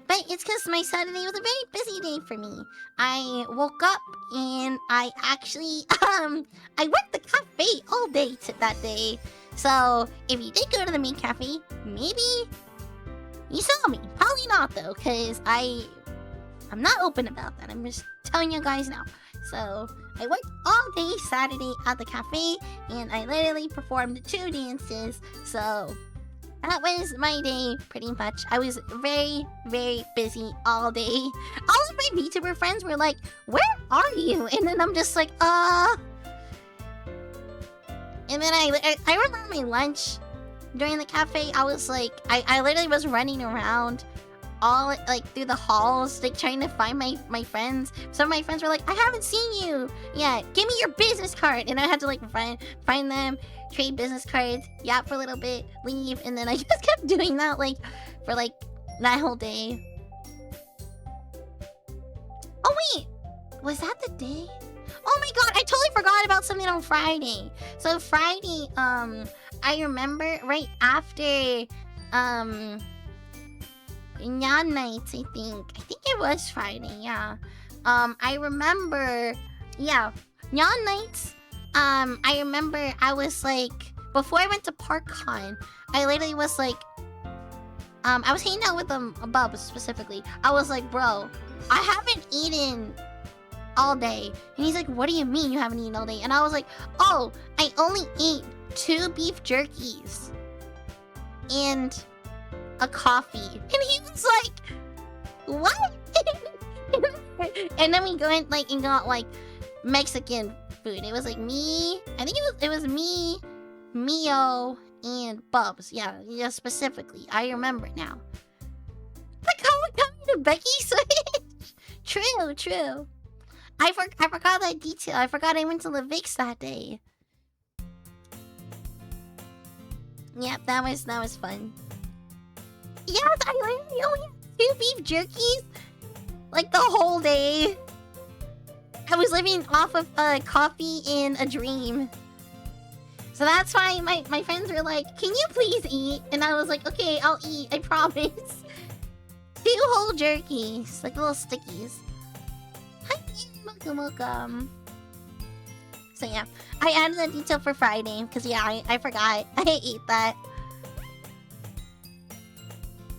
But it's because my Saturday was a very busy day for me. I woke up and I actually, I worked the cafe all day that day. So if you did go to the main cafe, maybe you saw me. Probably not though, because I'm not open about that. I'm just telling you guys now. So I worked all day Saturday at the cafe, and I literally performed 2 dances. So that was my day, pretty much. I was very, very busy all day. All of my VTuber friends were like, "Where are you?" And then I'm just like, And then I remember my lunch during the cafe. I was like, I literally was running around all like through the halls, like trying to find my friends. Some of my friends were like, "I haven't seen you yet. Give me your business card." And I had to like find them, trade business cards, yap for a little bit, leave, and then I just kept doing that like for like that whole day. Oh wait, was that the day? Oh my god, I totally forgot about something on Friday. So Friday, I remember right after Neon Nights, I think it was Friday, yeah. I remember, yeah, Neon Nights. I remember I was like, before I went to ParkCon, I literally was like, I was hanging out with Bub specifically. I was like, bro, I haven't eaten all day. And he's like, what do you mean you haven't eaten all day? And I was like, oh, I only ate 2 beef jerkies and a coffee. And he was like, what? And then we went like and got like Mexican food. It was like me. I think it was me, Mio, and Bubs. Yeah, specifically. I remember now. Like how it coming to Becky Switch. True. I forgot that detail. I forgot I went to Levix that day. Yep, that was fun. Yes, I literally only had 2 beef jerkies. Like the whole day. I was living off of coffee in a dream. So that's why my friends were like, can you please eat? And I was like, okay, I'll eat, I promise. 2 whole jerkies, like little stickies. Hi, welcome. So yeah, I added that detail for Friday, because yeah, I forgot. I ate that.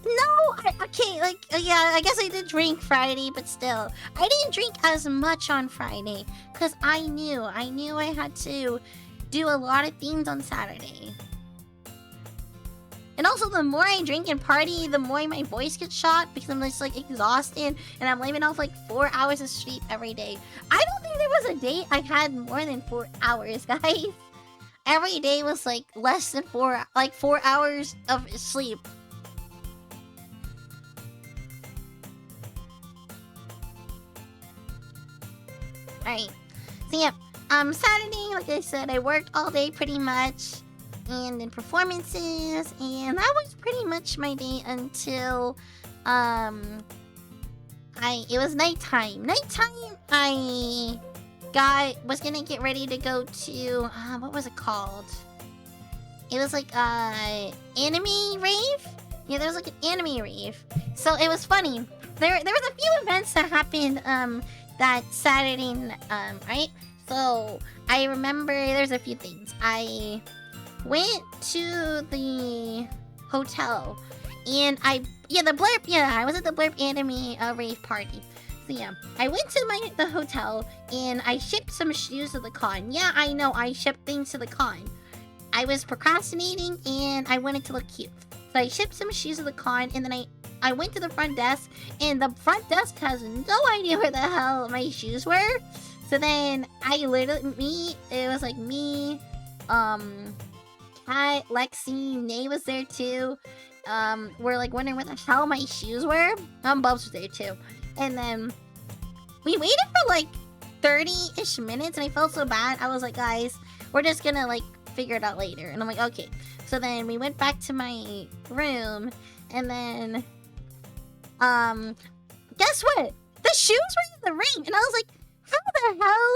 No, okay, like, yeah, I guess I did drink Friday, but still. I didn't drink as much on Friday, because I knew I had to do a lot of things on Saturday. And also, the more I drink and party, the more my voice gets shot, because I'm just, like, exhausted, and I'm living off, like, 4 hours of sleep every day. I don't think there was a day I had more than 4 hours, guys. Every day was, like, less than 4 hours of sleep. Alright, so yeah, Saturday, like I said, I worked all day pretty much, and in performances, and that was pretty much my day until, it was nighttime. I was gonna get ready to go to, what was it called? It was like, anime rave? Yeah, there was like an anime rave. So it was funny. There was a few events that happened, that Saturday, right? So I remember there's a few things. I went to the hotel, and I was at the Blurb anime rave party. So yeah, I went to the hotel, and I shipped some shoes to the con. Yeah, I know, I shipped things to the con. I was procrastinating, and I wanted to look cute. So I shipped some shoes to the con, and then I went to the front desk, and the front desk has no idea where the hell my shoes were. So then it was like me, Kat, Lexi, Nay was there too. We're like wondering where the hell my shoes were. Bubs was there too. And then we waited for like 30-ish minutes, and I felt so bad. I was like, guys, we're just gonna like figure it out later. And I'm like, okay. So then we went back to my room, and then guess what? The shoes were in the room, and I was like, how the hell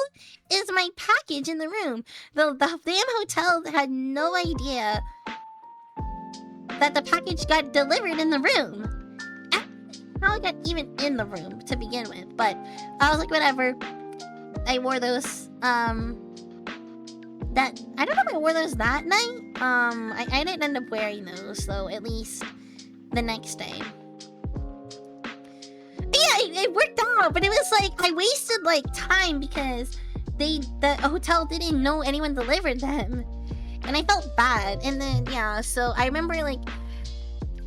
is my package in the room? The damn hotel had no idea that the package got delivered in the room. How it got even in the room to begin with, but I was like, whatever. I wore those, I don't know if I wore those that night. I didn't end up wearing those, though, at least the next day. Yeah, it worked out, but it was like, I wasted, like, time because the hotel didn't know anyone delivered them. And I felt bad. And then, yeah, so I remember, like,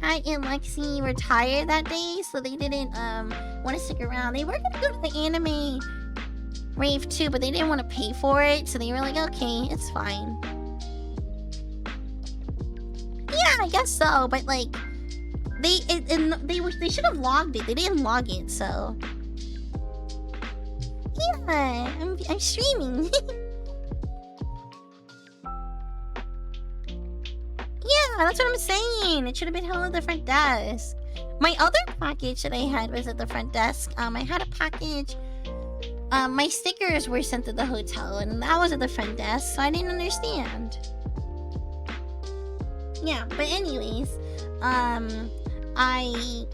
I and Lexi were tired that day, so they didn't, want to stick around. They were gonna go to the anime rave too, but they didn't want to pay for it, so they were like, okay, it's fine. Yeah, I guess so, but, like, they should have logged it. They didn't log it, so yeah, I'm streaming. Yeah, that's what I'm saying. It should have been held at the front desk. My other package that I had was at the front desk. I had a package. My stickers were sent to the hotel, and that was at the front desk, so I didn't understand. Yeah, but anyways, I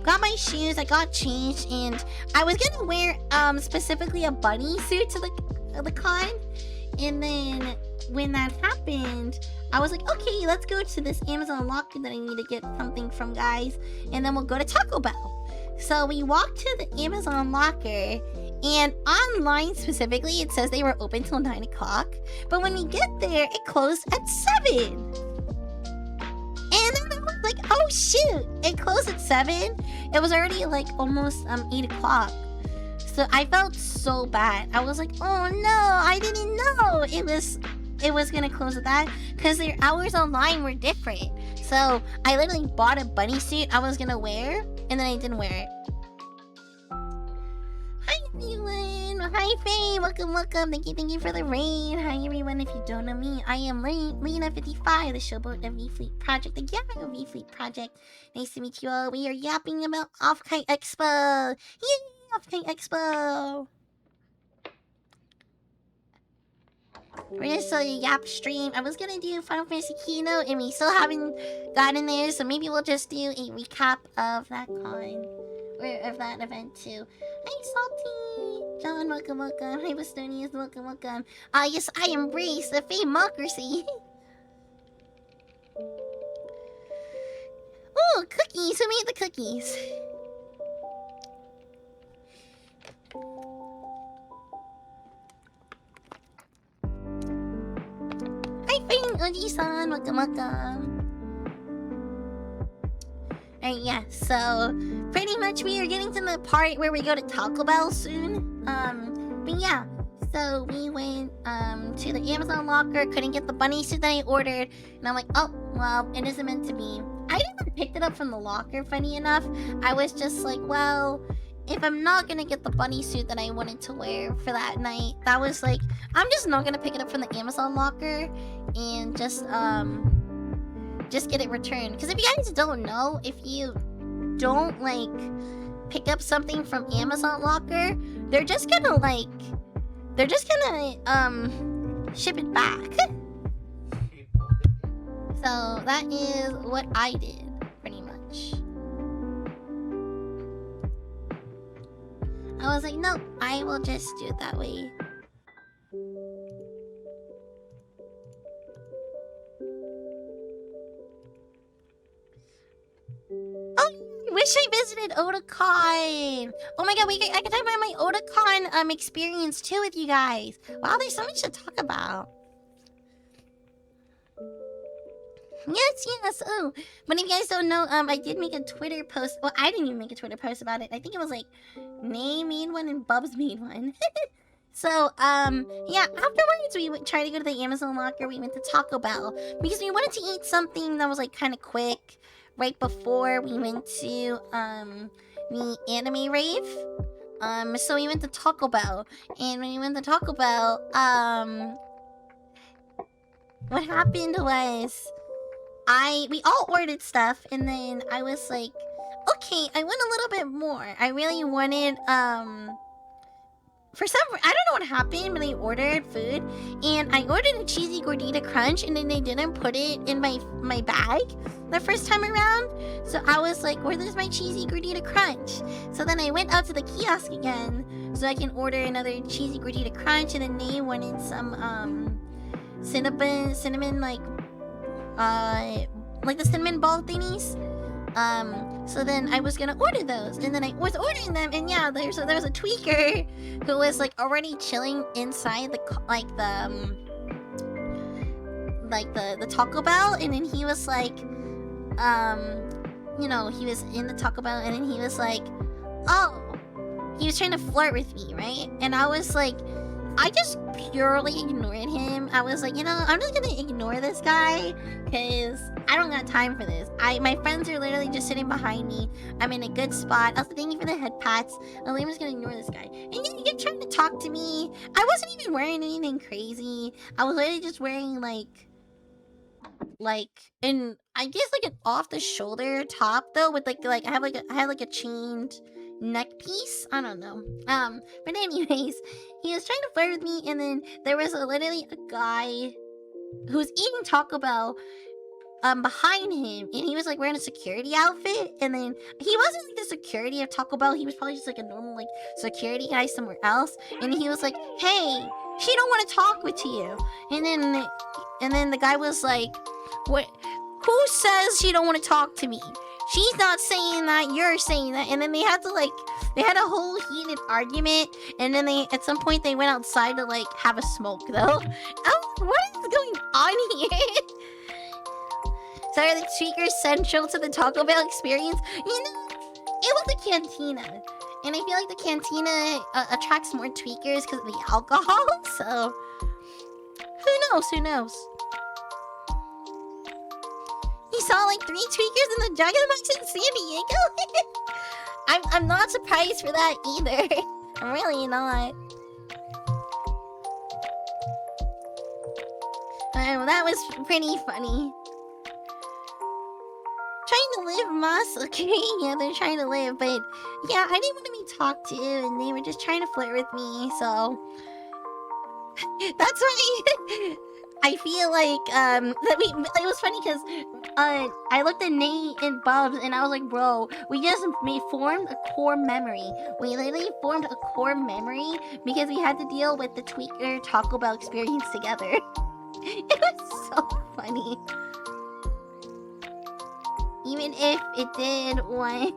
got my shoes, I got changed, and I was gonna wear specifically a bunny suit to the con. And then when that happened, I was like, okay, let's go to this Amazon locker that I need to get something from, guys, and then we'll go to Taco Bell. So we walked to the Amazon locker, and online specifically, it says they were open till 9 o'clock. But when we get there, it closed at 7. And then I was like, oh shoot, it closed at 7. It was already like almost 8 o'clock. So I felt so bad. I was like, oh no, I didn't know it was gonna close with that, because their hours online were different. So I literally bought a bunny suit I was gonna wear, and then I didn't wear it. Hi everyone! Hi Faye! Welcome, welcome! Thank you for the raid! Hi everyone, if you don't know me, I am Lena55, the showboat of VFLEET Project, the Yapping of VFLEET Project. Nice to meet you all. We are yapping about Offkai Expo! Yay! Offkai Expo! We're gonna still yap stream. I was gonna do Final Fantasy Keynote, and we still haven't gotten there, so maybe we'll just do a recap of that con. Or of that event too. Hi Salty! John, welcome, welcome. Hi Bostonians, welcome, welcome. Yes, I embrace the famocracy. Ooh, cookies! Who made the cookies? Hi Fang Oji-san, welcome, welcome. Alright, yeah, so pretty much we are getting to the part where we go to Taco Bell soon. But yeah, so we went to the Amazon locker, couldn't get the bunny suit that I ordered, and I'm like, oh, well, it isn't meant to be. I didn't pick it up from the locker, funny enough. I was just like, well, if I'm not gonna get the bunny suit that I wanted to wear for that night, that was like, I'm just not gonna pick it up from the Amazon locker and just get it returned. Because if you guys don't know, if you don't like pick up something from Amazon locker, they're just gonna ship it back. So that is what I did, pretty much. I was like, no, I will just do it that way. Oh, I wish I visited Otakon. Oh my god, I can talk about my Otakon experience too with you guys. Wow, there's so much to talk about. Yes. Oh, but if you guys don't know, I did make a Twitter post. Well, I didn't even make a Twitter post about it. I think it was like Nay made one and Bubs made one. So, yeah, afterwards we tried to go to the Amazon locker. We went to Taco Bell because we wanted to eat something that was like kind of quick. Right before we went to the anime rave, so we went to Taco Bell, and when we went to Taco Bell, what happened was we all ordered stuff, and then I was like, okay, I want a little bit more. I really wanted for some, I don't know what happened, but I ordered food, and I ordered a cheesy gordita crunch, and then they didn't put it in my bag the first time around. So I was like, where's my cheesy gordita crunch? So then I went up to the kiosk again, so I can order another cheesy gordita crunch, and then they wanted some cinnamon like the cinnamon ball thingies. So then I was gonna order those, and then I was ordering them, and yeah, there was a tweaker who was like already chilling inside the Taco Bell, and then he was like, you know, he was in the Taco Bell, and then he was like, oh, he was trying to flirt with me, right? And I was like, I just purely ignored him. I was like, you know, I'm just gonna ignore this guy because I don't got time for this. My friends are literally just sitting behind me. I'm in a good spot. Also, thank you for the head pats. I'm just gonna ignore this guy. And he kept trying to talk to me. I wasn't even wearing anything crazy. I was literally just wearing and I guess like an off the shoulder top though, with I had like a chained neck piece. I don't know. But anyways, he was trying to flirt with me, and then there was literally a guy who was eating Taco Bell behind him, and he was like wearing a security outfit, and then he wasn't like the security of Taco Bell. He was probably just like a normal like security guy somewhere else, and he was like, hey, she don't want to talk with you. And then the guy was like, what? Who says she don't want to talk to me? She's not saying that, you're saying that. And then they had a whole heated argument, and then at some point they went outside to like have a smoke though. What is going on here? So are the tweakers central to the Taco Bell experience? You know, it was a cantina. And I feel like the cantina attracts more tweakers because of the alcohol, so... Who knows? Who knows? You saw like 3 tweakers in the Dragon Box in San Diego? I'm not surprised for that either. I'm really not. That was pretty funny. Trying to live, Moss. Okay, yeah, they're trying to live, but yeah, I didn't want to be talked to, and they were just trying to flirt with me, so that's why I feel like that it was funny because I looked at Nate and Bubs and I was like, bro, we just formed a core memory. We literally formed a core memory because we had to deal with the Tweaker Taco Bell experience together. It was so funny. Even if it did one.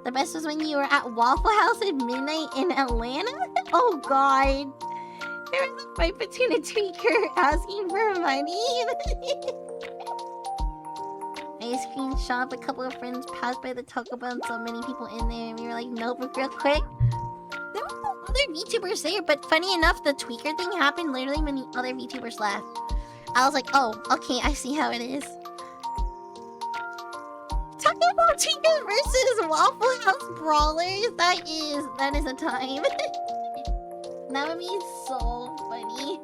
The best was when you were at Waffle House at midnight in Atlanta? Oh god. There was a fight between a tweaker asking for money. I screenshot a couple of friends passed by the Taco Bell and so many people in there and we were like, nope, real quick. There were no other VTubers there, but funny enough, the tweaker thing happened literally when the other VTubers left. I was like, oh, okay, I see how it is. Talking about Tweaker versus Waffle House Brawlers, that is a time. That would be so funny.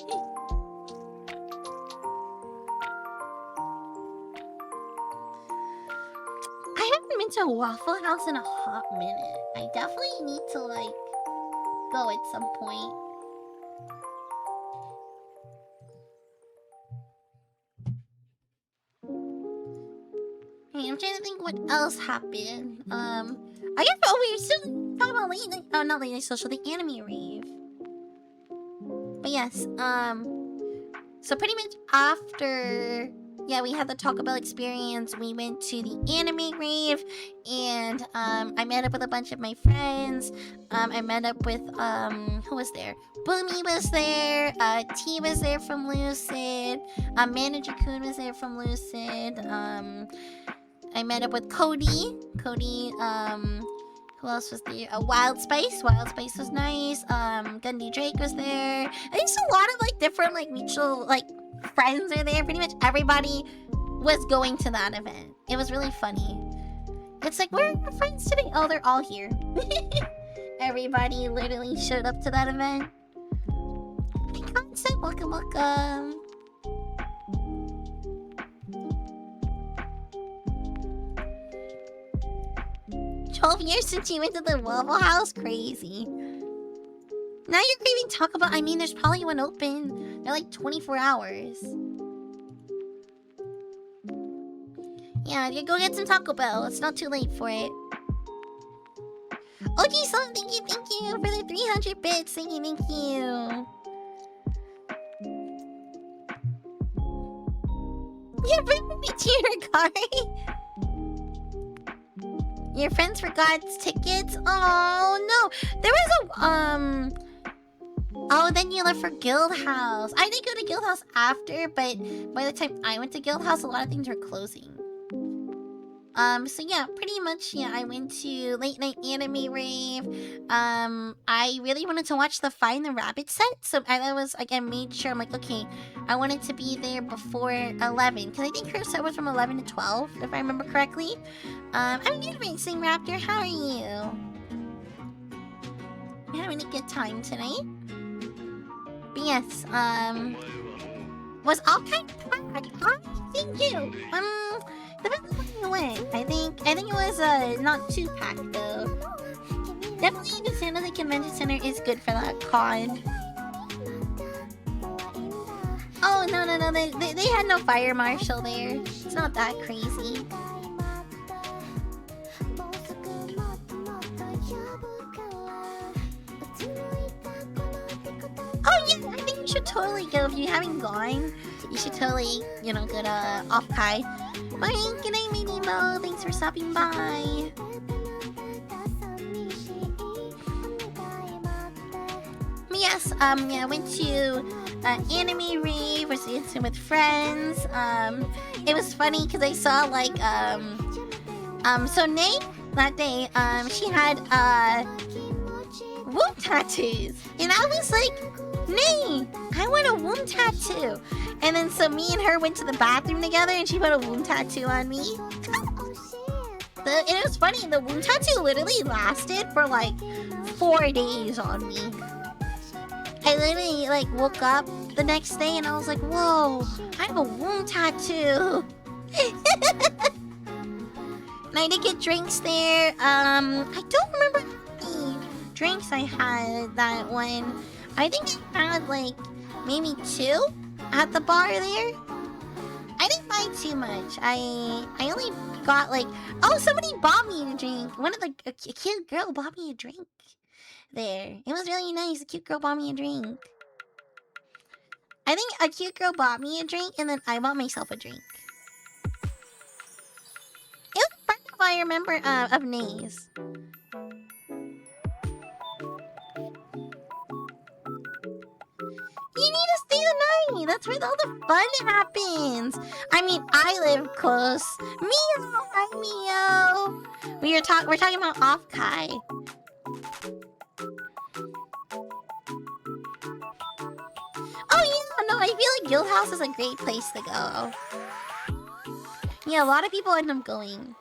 I haven't been to a Waffle House in a hot minute. I definitely need to, like, go at some point. Hey, I'm trying to think what else happened. I guess, oh, we were still talking about late night, oh, not late night social, the anime rave. But yes, so pretty much after, yeah, we had the Taco Bell experience, we went to the anime rave, and, I met up with a bunch of my friends. I met up with, who was there? Boomy was there, T was there from Lucid, Manager Kun was there from Lucid, I met up with Cody, who else was there? Wild Spice was nice. Gundy Drake was there. I think a lot of like different like mutual like friends are there. Pretty much everybody was going to that event. It was really funny. It's like, where are our friends today? Oh, they're all here. Everybody literally showed up to that event. Hey, Concept, welcome. 12 years since you went to the Waffle House? Crazy. Now you're craving Taco Bell. I mean, there's probably one open. They're like 24 hours. Yeah, you go get some Taco Bell. It's not too late for it. OG-san, thank you for the 300 bits. Thank you. Yeah, bring me to your car. Your friends forgot tickets? Oh no. There was a oh, then you left for Guild House. I did go to Guild House after, but by the time I went to Guild House, a lot of things were closing. So yeah, pretty much, yeah, I went to late night anime rave. I really wanted to watch the Find the Rabbit set, so I was like, I made sure, I'm like, okay, I wanted to be there before 11, because I think her set was from 11 to 12, if I remember correctly. I'm good, Racing Raptor, how are you? You having a good time tonight? But yes, was Offkai packed? Thank you. Depends on where you went. I think it was not too packed though. Definitely the San Jose Convention Center is good for that con. Oh no, they had no fire marshal there. It's not that crazy. Oh yeah, I think you should totally go. If you haven't gone, you should totally, you know, go to Offkai. Bye, good night, my Nemo. Thanks for stopping by. But yes, yeah, I went to anime rave, was dancing with friends. It was funny because I saw like, so Nate that day, she had womb tattoos, and I was like, "Nay, I want a womb tattoo." And then so me and her went to the bathroom together, and she put a womb tattoo on me. And it was funny. The womb tattoo literally lasted for like 4 days on me. I literally like woke up the next day and I was like, "Whoa, I have a womb tattoo." And I did get drinks there. I don't remember how many drinks I had that one. I think I had like maybe 2 at the bar there. I didn't buy too much. I only got like, oh, somebody bought me a drink. A cute girl bought me a drink there. It was really nice. A cute girl bought me a drink. I think a cute girl bought me a drink and then I bought myself a drink. It was a friend of I remember of Nay's. You need to stay the night. That's where all the fun happens. I mean, I live close. Mio, hi Mio. We're talking about Offkai. Oh yeah, no, I feel like Guild House is a great place to go. Yeah, a lot of people end up going.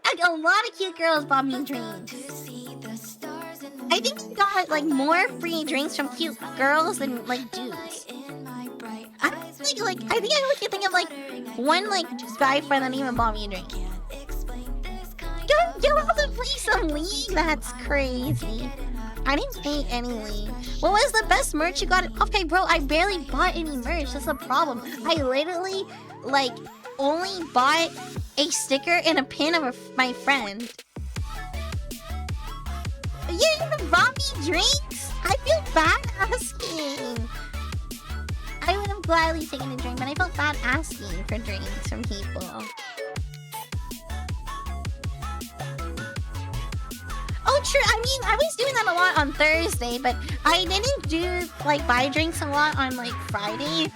Like, a lot of cute girls bought me drinks. I think we got like more free drinks from cute girls than like dudes. I think I can think of like one like guy friend that even bought me a drink. You're about to play some League? That's crazy. I didn't pay any League. What was the best merch you got? Okay, bro, I barely bought any merch. That's the problem. I literally like only bought a sticker and a pin of my friend. You didn't even bought me drinks? I feel bad asking. I would have gladly taken a drink, but I felt bad asking for drinks from people. Oh, true. I mean, I was doing that a lot on Thursday, but I didn't do, like, buy drinks a lot on, like, Friday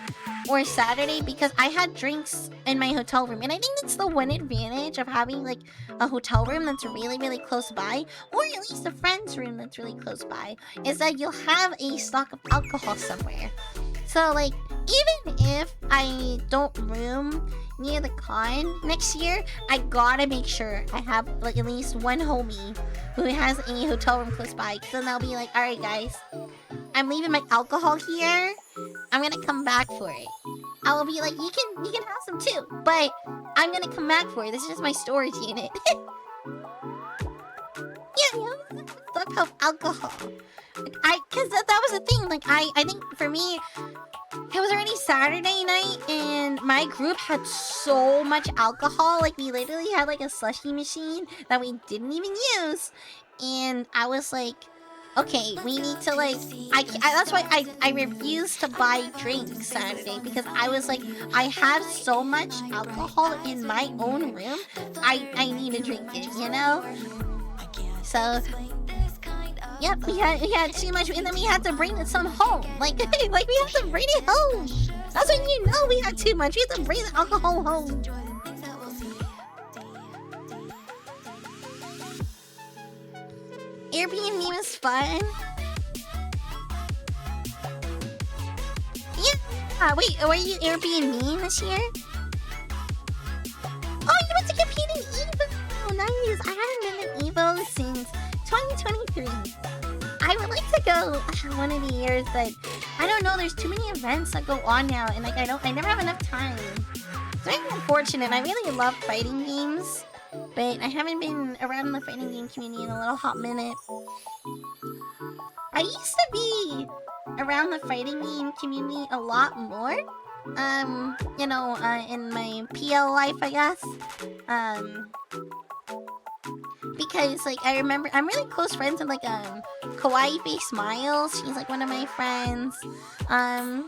or Saturday because I had drinks in my hotel room. And I think that's the one advantage of having, like, a hotel room that's really, really close by, or at least a friend's room that's really close by, is that you'll have a stock of alcohol somewhere. So, like, even if I don't room near the con next year, I gotta make sure I have, like, at least one homie who has a hotel room close by. Then they'll be like, "Alright, guys, I'm leaving my alcohol here. I'm gonna come back for it." I will be like, you can have some too, but I'm gonna come back for it. This is just my storage unit." Yeah, stock of alcohol. Cause that was the thing. Like, I think for me, it was already Saturday night, and my group had so much alcohol. Like, we literally had like a slushy machine that we didn't even use, and I was like, okay, we need to like. That's why I refused to buy drinks Saturday, because I was like, I have so much alcohol in my own room. I need to drink it, you know. So. Yep, we had too much, and then we had to bring some home. Like we had to bring it home. That's when you know we had too much. We had to bring the alcohol home. Airbnb was fun. Yeah. Wait, were you Airbnb this year? Oh, you went to compete in Evo. Oh, nice. I haven't been to Evo since 2023. I would like to go one of the years, but I don't know. There's too many events that go on now, and like I never have enough time. It's very unfortunate. I really love fighting games, but I haven't been around the fighting game community in a little hot minute. I used to be around the fighting game community a lot more. You know, in my PL life, I guess. Because like I remember, I'm really close friends with like Kawaii Face Smiles. She's like one of my friends. I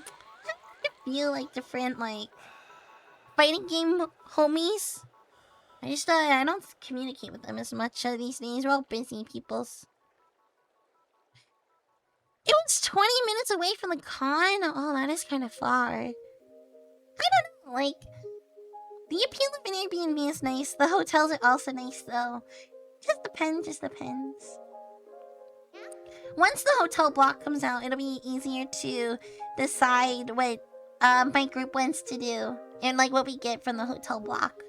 feel like different like fighting game homies. I don't communicate with them as much these days. We're all busy peoples. It was 20 minutes away from the con. Oh, that is kind of far. I don't know, like The appeal of an Airbnb is nice. The hotels are also nice though. Just depends. Once the hotel block comes out, it'll be easier to decide what my group wants to do and like what we get from the hotel block.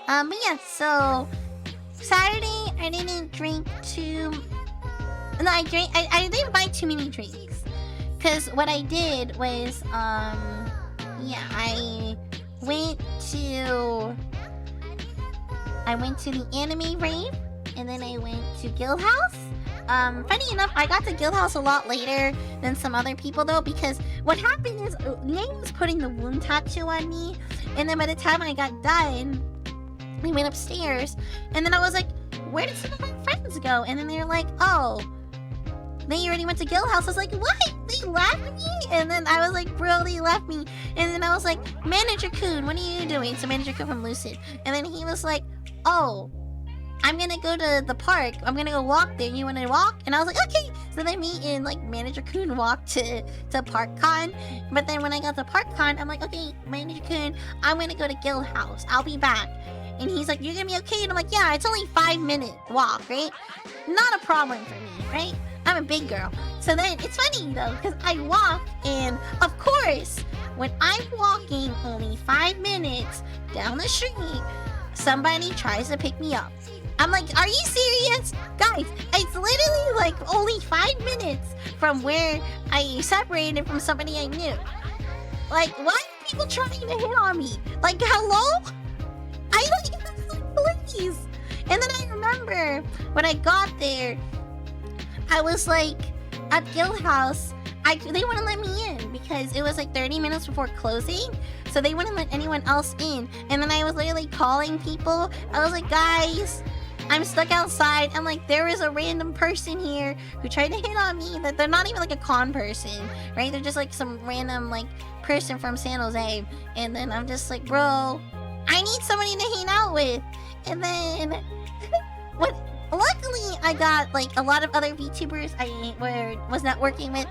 But yeah, so Saturday I didn't drink too. No, I didn't buy too many drinks, cause what I did was yeah, I went to the anime rave, and then I went to Guild House. Funny enough, I got to Guild House a lot later than some other people though, because what happened is Nate was putting the wound tattoo on me, and then by the time I got done, we went upstairs, and then I was like, where did some of my friends go? And then they were like, oh, they already went to Guild House. I was like, what? They left me? And then I was like, bro, they left me. And then I was like, Manager Kun, what are you doing? So Manager Kun from Lucid. And then he was like, oh, I'm gonna go to the park. I'm gonna go walk there. You wanna walk? And I was like, okay. So then me and like Manager Kun walked to ParkCon. But then when I got to ParkCon, I'm like, okay, Manager Kun, I'm gonna go to Guild House. I'll be back. And he's like, you're gonna be okay? And I'm like, yeah, it's only 5-minute walk, right? Not a problem for me, right? I'm a big girl. So then it's funny though, because I walk, and of course, when I'm walking only 5 minutes down the street, somebody tries to pick me up. I'm like, are you serious? Guys, it's literally like only 5 minutes from where I separated from somebody I knew. Like, why are people trying to hit on me? Like, hello? I like, please. And then I remember when I got there, I was like, at Guild House, they wouldn't let me in because it was like 30 minutes before closing. So they wouldn't let anyone else in. And then I was literally calling people. I was like, guys, I'm stuck outside. I'm like, there is a random person here who tried to hit on me. That they're not even like a con person, right? They're just like some random like person from San Jose. And then I'm just like, bro, I need somebody to hang out with. And then what? Luckily, I got like a lot of other VTubers I was not working with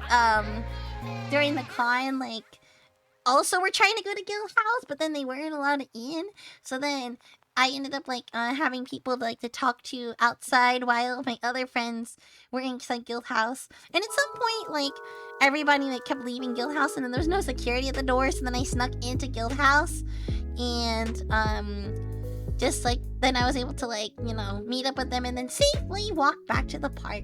during the con. Like, also were trying to go to Guild House, but then they weren't allowed in. So then I ended up like having people like to talk to outside while my other friends were inside Guild House. And at some point, like everybody like kept leaving Guild House, and then there was no security at the door. So then I snuck into Guild House, and just like then I was able to like, you know, meet up with them and then safely walk back to the park.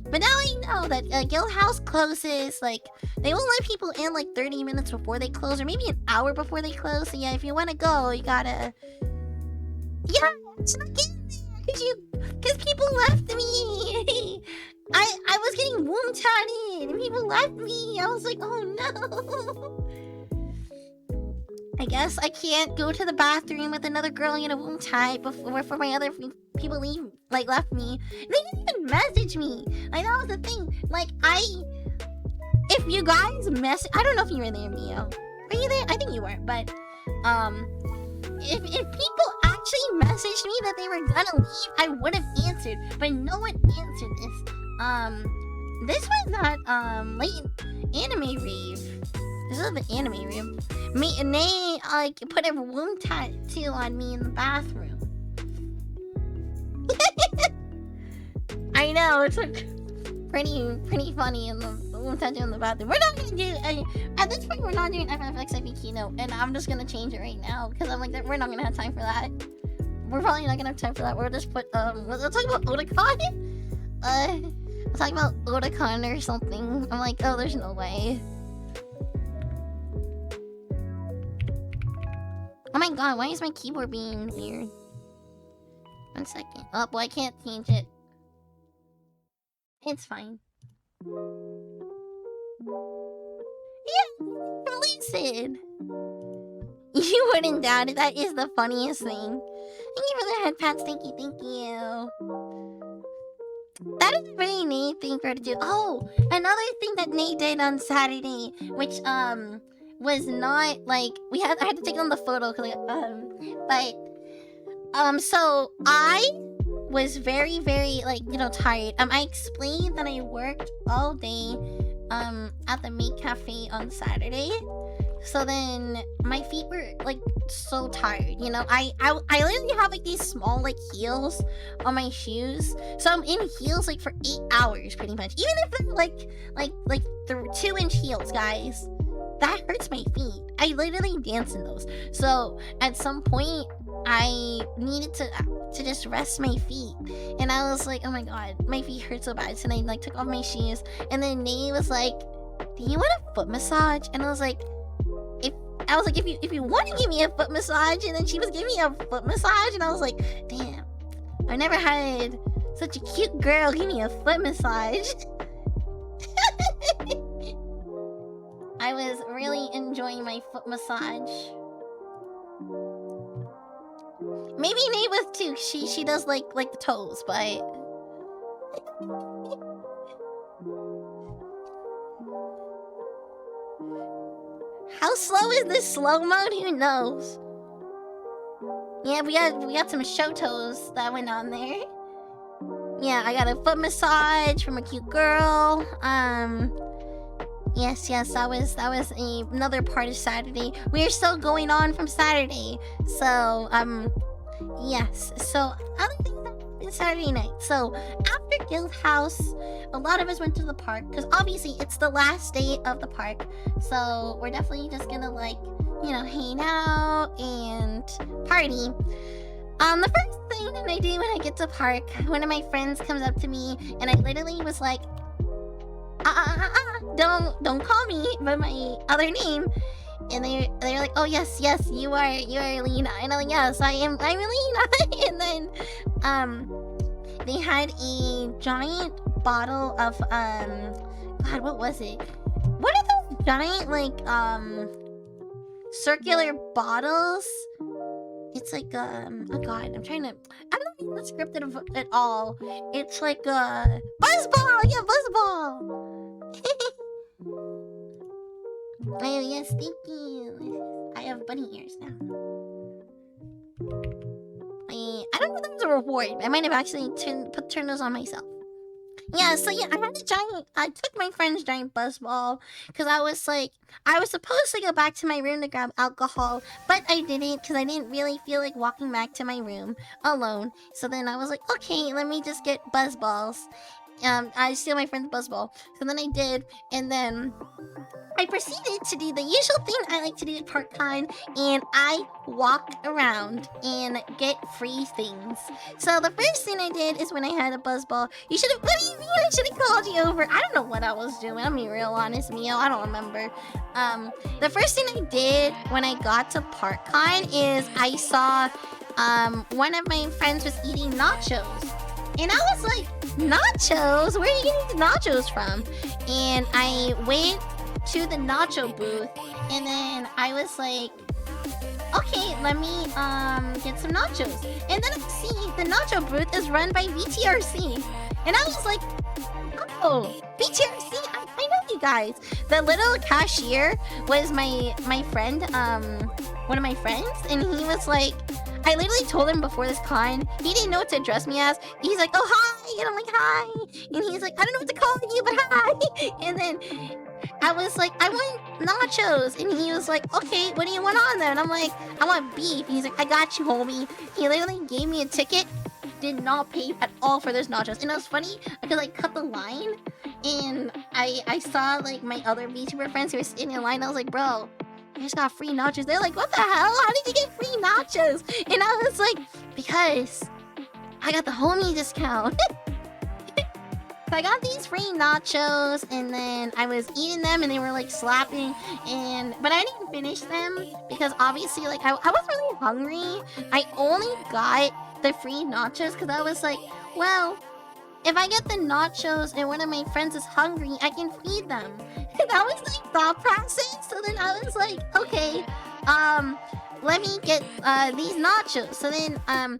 But now I know that Guild House closes, like, they will let people in like 30 minutes before they close, or maybe an hour before they close. So yeah, if you want to go, you gotta, yeah, snuck in there because people left me. I was getting wound tatted and people left me. I was like, oh no. I guess I can't go to the bathroom with another girl in a wound tie before my other people left me. They didn't even message me. Like, that was the thing. Like, if you guys I don't know if you were there, Mio. Were you there? I think you were, but if people actually messaged me that they were gonna leave, I would have answered. But no one answered this. This was that late anime rave. This is the anime room. And they like put a wound tattoo on me in the bathroom. I know, it's like pretty funny in the wound tattoo in the bathroom. We're not gonna do at this point. We're not doing FFXIV Keynote, and I'm just gonna change it right now because I'm like, we're not gonna have time for that. We're probably not gonna have time for that. We'll just put we'll talk about Otakon. We'll talk about Otakon or something. I'm like, oh, there's no way. Oh my god, why is my keyboard being weird? 1 second. Oh, boy, I can't change it. It's fine. Yeah, release it. You wouldn't doubt it. That is the funniest thing. Thank you for the head pats. Thank you. That is a very Nate thing for her to do. Oh, another thing that Nate did on Saturday, which was not like I had to take on the photo because so I was very like, you know, tired. I explained that I worked all day at the meat cafe on Saturday. So then my feet were like so tired, you know. I literally have like these small like heels on my shoes, so I'm in heels like for 8 hours pretty much. Even if they're like the 2-inch heels, guys, that hurts my feet. I literally dance in those. So at some point I needed to just rest my feet, and I was like, oh my god, my feet hurt so bad. So I like took off my shoes, and then Nate was like, do you want a foot massage? And I was like, if you want to give me a foot massage. And then she was giving me a foot massage, and I was like, damn, I never had such a cute girl give me a foot massage. I was really enjoying my foot massage. Maybe Nate was too. She does like the toes, but how slow is this slow mode? Who knows? Yeah, we got some show toes that went on there. Yeah, I got a foot massage from a cute girl. Yes, that was another part of Saturday. We are still going on from Saturday. So, yes. So, other things that happened Saturday night. So, after Guild House, a lot of us went to the park, because obviously it's the last day of the park. So, we're definitely just gonna like, you know, hang out and party. The first thing that I do when I get to park, one of my friends comes up to me, and I literally was like, don't call me by my other name. And they're like, oh yes, you are Lena. And I'm like, yes, I'm Lena. And then they had a giant bottle of god, what was it? What are those giant like circular bottles? It's like oh god, I'm not being scripted at all. It's like a buzzball. Yeah, buzzball. Oh yes, thank you. I have bunny ears now. I don't know if that was a reward. I might have actually turned those on myself. Yeah, so yeah, I took my friend's giant buzzball, because I was supposed to go back to my room to grab alcohol, but I didn't, because I didn't really feel like walking back to my room alone. So then I was like, okay, let me just get buzzballs. I steal my friend's buzzball. So then I did, and then I proceeded to do the usual thing I like to do at ParkCon, and I walk around and get free things. So the first thing I did is when I had a buzzball, what do you mean I should have called you over? I don't know what I was doing. I'm being real honest, Mio. I don't remember. The first thing I did when I got to ParkCon is I saw one of my friends was eating nachos. And I was like, nachos? Where are you getting the nachos from? And I went to the nacho booth, and then I was like, okay, let me get some nachos. And then I see the nacho booth is run by VTRC. And I was like, oh, VTRC, I know you guys. The little cashier was my friend, one of my friends, and he was like, I literally told him before this con, he didn't know what to address me as. He's like, oh, hi. And I'm like, hi. And he's like, I don't know what to call you, but hi. And then I was like, I want nachos. And he was like, okay, what do you want on there? And I'm like, I want beef. And he's like, I got you, homie. He literally gave me a ticket, did not pay at all for those nachos. And it was funny because I cut the line, and I saw like my other VTuber friends who were sitting in line. I was like, bro, I just got free nachos. They're like, what the hell? How did you get free nachos? And I was like, because I got the homie discount. So I got these free nachos, and then I was eating them, and they were like slapping, but I didn't finish them because obviously like I wasn't really hungry. I only got the free nachos because I was like, well, if I get the nachos and one of my friends is hungry, I can feed them. And that was like thought process. So then I was like, okay, let me get these nachos. So then I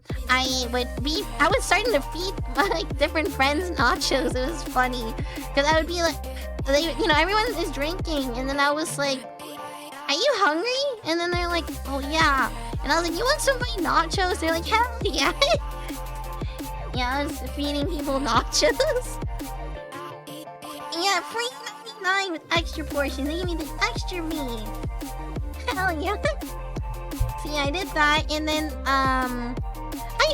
was starting to feed like different friends nachos. It was funny because I would be like, everyone is drinking, and then I was like, are you hungry? And then they're like, oh yeah. And I was like, you want some of my nachos? They're like, hell yeah. Yeah, I was feeding people nachos. Yeah, free 99 with extra portions. They give me the extra meat. Hell yeah. So yeah, I did that, and then I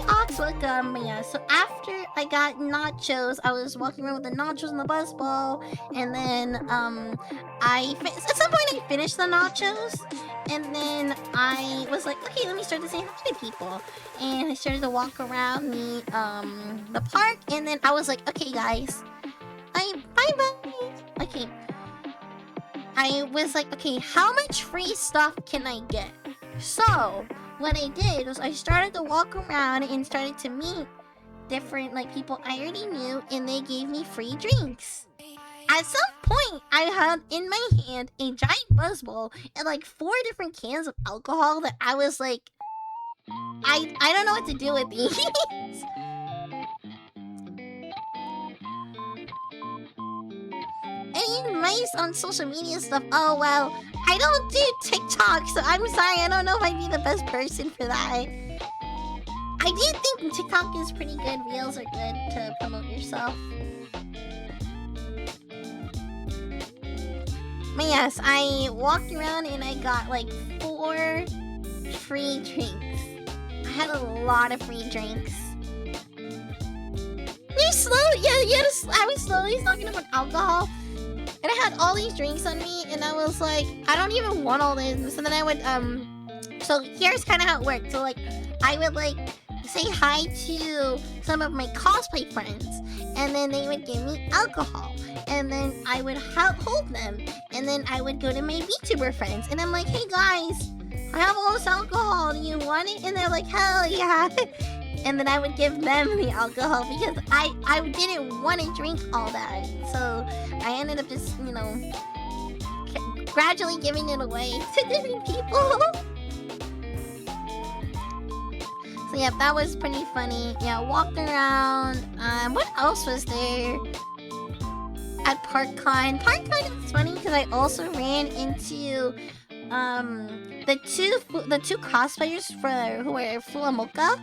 asked welcome. Yeah, so after I got nachos, I was walking around with the nachos and the buzz ball, and then at some point I finished the nachos, and then I was like, okay, let me start to say hi to people, and I started to walk around the park, and then I was like, okay guys, bye. Okay, I was like, okay, how much free stuff can I get? So what I did was I started to walk around and started to meet different people I already knew, and they gave me free drinks. At some point, I had in my hand a giant buzz ball and 4 different cans of alcohol that I was like, I don't know what to do with these. Any advice on social media stuff? Oh well, I don't do TikTok, so I'm sorry, I don't know if I'd be the best person for that. I do think TikTok is pretty good. Reels are good to promote yourself. But yes, I walked around and I got 4 free drinks. I had a lot of free drinks. You're slow? Yeah, I was slowly talking about alcohol. And I had all these drinks on me, and I was like, I don't even want all this. And then I would, so here's kind of how it worked. So, I would, say hi to some of my cosplay friends, and then they would give me alcohol. And then I would hold them, and then I would go to my VTuber friends, and I'm like, hey guys, I have all this alcohol, do you want it? And they're like, hell yeah. And then I would give them the alcohol because I didn't want to drink all that. So I ended up just, gradually giving it away to different people. So yeah, that was pretty funny. Yeah, walked around. What else was there at ParkCon? ParkCon is funny because I also ran into the two cosplayers who were Fuamoka.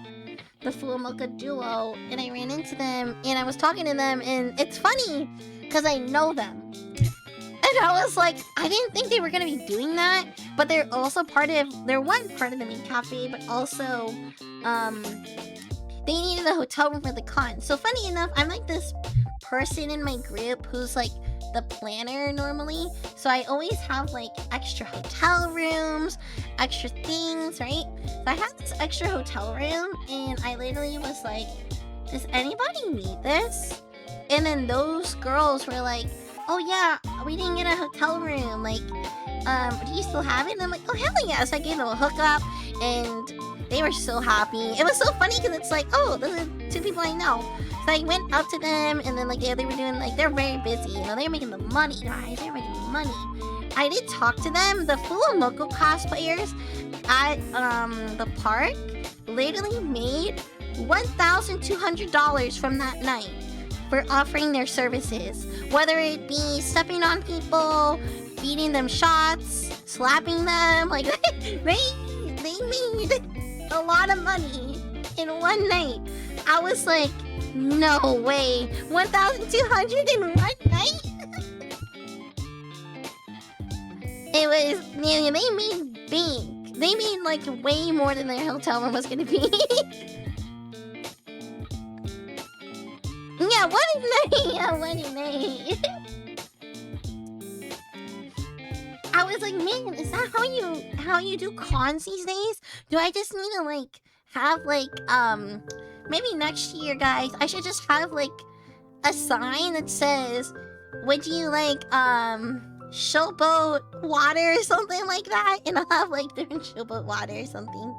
The Fuamoka duo, and I ran into them, and I was talking to them, and it's funny, because I know them. And I was like, I didn't think they were going to be doing that, but they're also they're one part of the main cafe, but also, they needed a hotel room for the con. So funny enough, I'm this person in my group who's the planner normally, so I always have extra hotel rooms, extra things, right? So I had this extra hotel room, and I literally was like, does anybody need this? And then those girls were like, oh yeah, we didn't get a hotel room, do you still have it? And I'm like, oh hell yes. So I gave them a hookup, and they were so happy. It was so funny because it's oh, those are 2 people I know. So I went up to them, and then they were doing they're very busy, they're making the money, guys. They're making the money. I did talk to them. The Fuamoko cosplayers at the park literally made $1,200 from that night for offering their services. Whether it be stepping on people, feeding them shots, slapping them, they made a lot of money in one night. I was like, no way, 1,200 in one night? It was, they made big. They made way more than their hotel room was gonna be. Yeah, what a night! Yeah, what a night! I was like, man, is that how you do cons these days? Do I just need to have maybe next year, guys, I should just have a sign that says, would you showboat water or something like that? And I'll have different showboat water or something.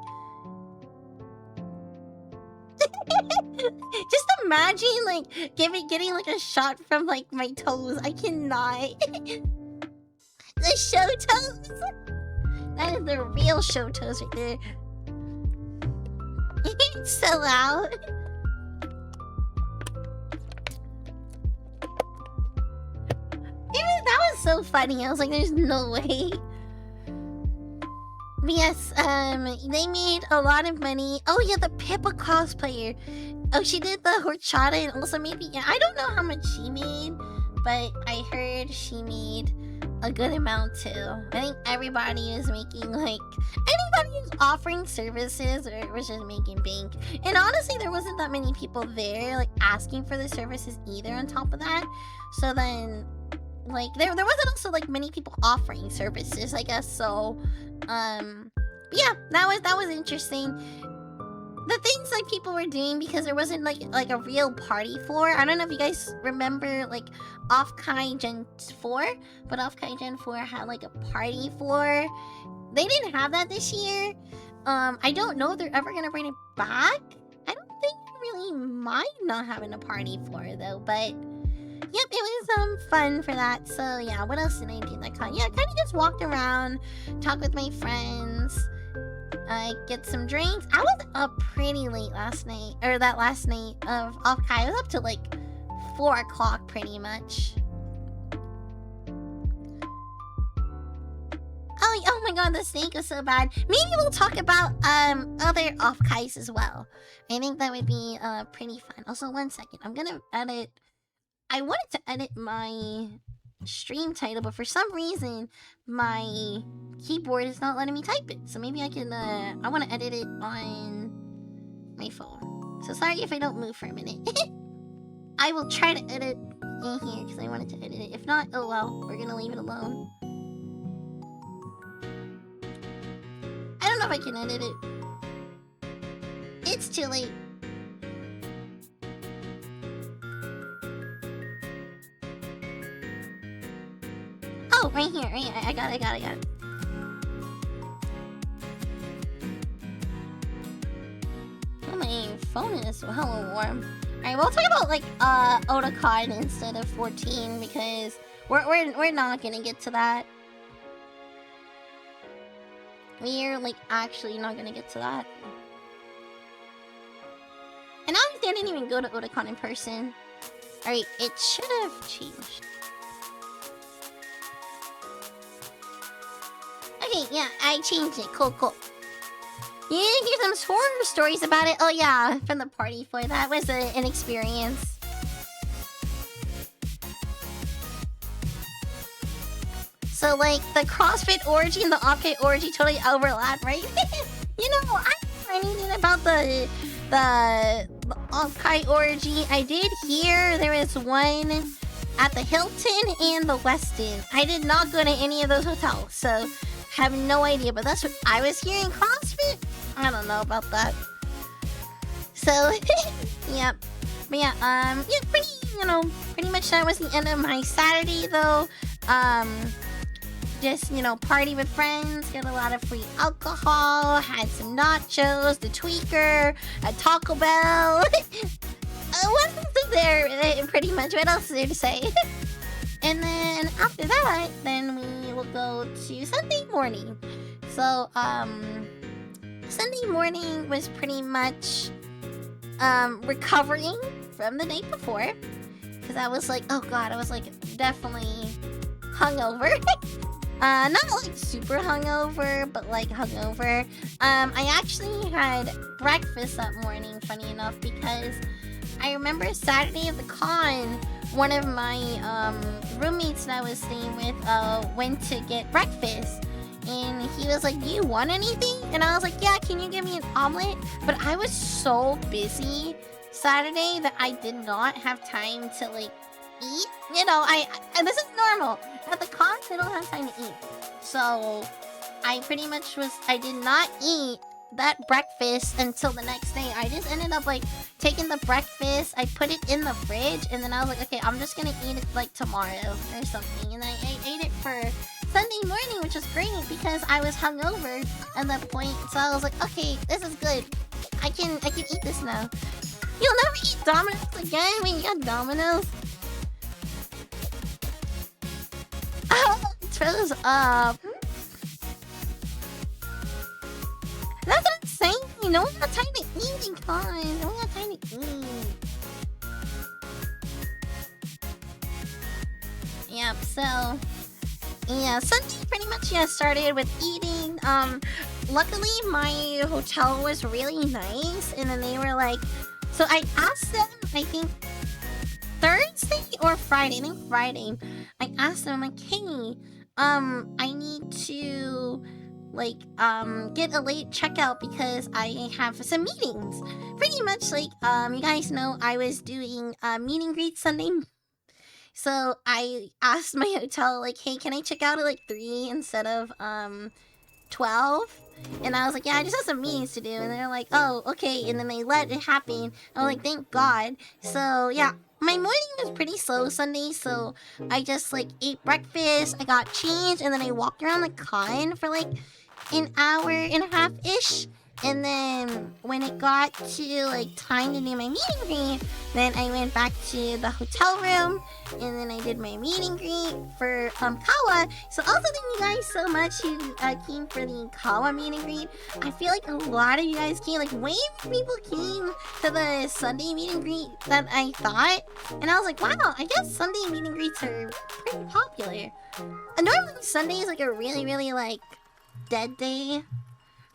Just imagine getting a shot from my toes. I cannot. The show toes. That is the real show toes right there. It's so loud. Even that was so funny. I was like, there's no way. But yes, they made a lot of money. Oh yeah, the Pippa cosplayer. Oh, she did the horchata and also maybe, I don't know how much she made, but I heard she made a good amount too. I think everybody is making like anybody who's offering services or was just making bank. And honestly, there wasn't that many people there like asking for the services either. On top of that, so then like there wasn't also like many people offering services, I guess. So yeah, that was interesting. The things like people were doing, because there wasn't like a real party floor. I don't know if you guys remember like Offkai Gen 4, but Offkai Gen 4 had like a party floor. They didn't have that this year. I don't know if they're ever gonna bring it back. I don't think I really mind not having a party floor though, but yep, it was fun for that. So yeah, what else did I do that con? Yeah, I kind of just walked around, talked with my friends, get some drinks. I was up pretty late last night, or that last night of Offkai. I was up to like 4 o'clock pretty much. Oh my god, the snake was so bad. Maybe we'll talk about other Offkais as well. I think that would be pretty fun. Also, 1 second, I'm gonna edit. I wanted to edit my stream title, but for some reason my keyboard is not letting me type it. So maybe I can I want to edit it on my phone. So sorry if I don't move for a minute. I will try to edit in here because I wanted to edit it. If not, oh well, we're gonna leave it alone. I don't know if I can edit it. It's too late. Oh, right here. I got it. Oh, my phone is hella warm. Alright, we'll talk about like Otakon instead of 14 because we're not gonna get to that. We're like actually not gonna get to that. And obviously I didn't even go to Otakon in person. Alright, it should have changed. Okay, yeah, I changed it. Cool. You hear some horror stories about it? Oh yeah, from the party floor. That was an experience. So like the CrossFit orgy and the Offkai orgy totally overlap, right? You know, I don't know anything about the Offkai orgy. I did hear there is one at the Hilton and the Westin. I did not go to any of those hotels, so have no idea, but that's what I was hearing. CrossFit? I don't know about that. So, yep. But yeah, pretty much that was the end of my Saturday though. Just, party with friends, get a lot of free alcohol, had some nachos, the tweaker, a Taco Bell. What else is there? Pretty much, what else is there to say? And then after that, then we will go to Sunday morning. So, Sunday morning was pretty much recovering from the night before. Because I was like, oh god, I was like definitely hungover. Not like super hungover, but like hungover. I actually had breakfast that morning, funny enough, because I remember Saturday of the con, one of my roommates that I was staying with went to get breakfast. And he was like, do you want anything? And I was like, yeah, can you give me an omelet? But I was so busy Saturday that I did not have time to like eat. This is normal. At the con, I don't have time to eat. So I pretty much I did not eat that breakfast until the next day. I just ended up like taking the breakfast, I put it in the fridge, and then I was like, okay, I'm just gonna eat it like tomorrow or something. And I ate it for Sunday morning, which was great because I was hungover at that point. So I was like, okay, this is good. I can eat this now. You'll never eat Domino's again when you got Domino's. Oh, it froze up. That's what I'm saying. No one got time to eat, guys. No one got time to eat. Yep, so yeah, Sunday pretty much started with eating. Luckily my hotel was really nice, and then they were like, so I asked them, I think Thursday or Friday, I think Friday, I asked them, like, hey, I need to, like, get a late checkout because I have some meetings. Pretty much, like, you guys know I was doing a meet and greet Sunday. So I asked my hotel, like, hey, can I check out at, like, 3 instead of, 12? And I was like, yeah, I just have some meetings to do. And they're like, oh, okay. And then they let it happen. I was like, thank God. So, yeah, my morning was pretty slow Sunday. So I just, like, ate breakfast. I got changed. And then I walked around the con for, like, an hour and a half-ish. And then when it got to, like, time to do my meet and greet, then I went back to the hotel room, and then I did my meet and greet for Kawa. So also thank you guys so much who came for the Kawa meet and greet. I feel like a lot of you guys came, like, way more people came to the Sunday meet and greet than I thought. And I was like, wow, I guess Sunday meet and greets are pretty popular. And normally Sunday is, like, a really, really, like, dead day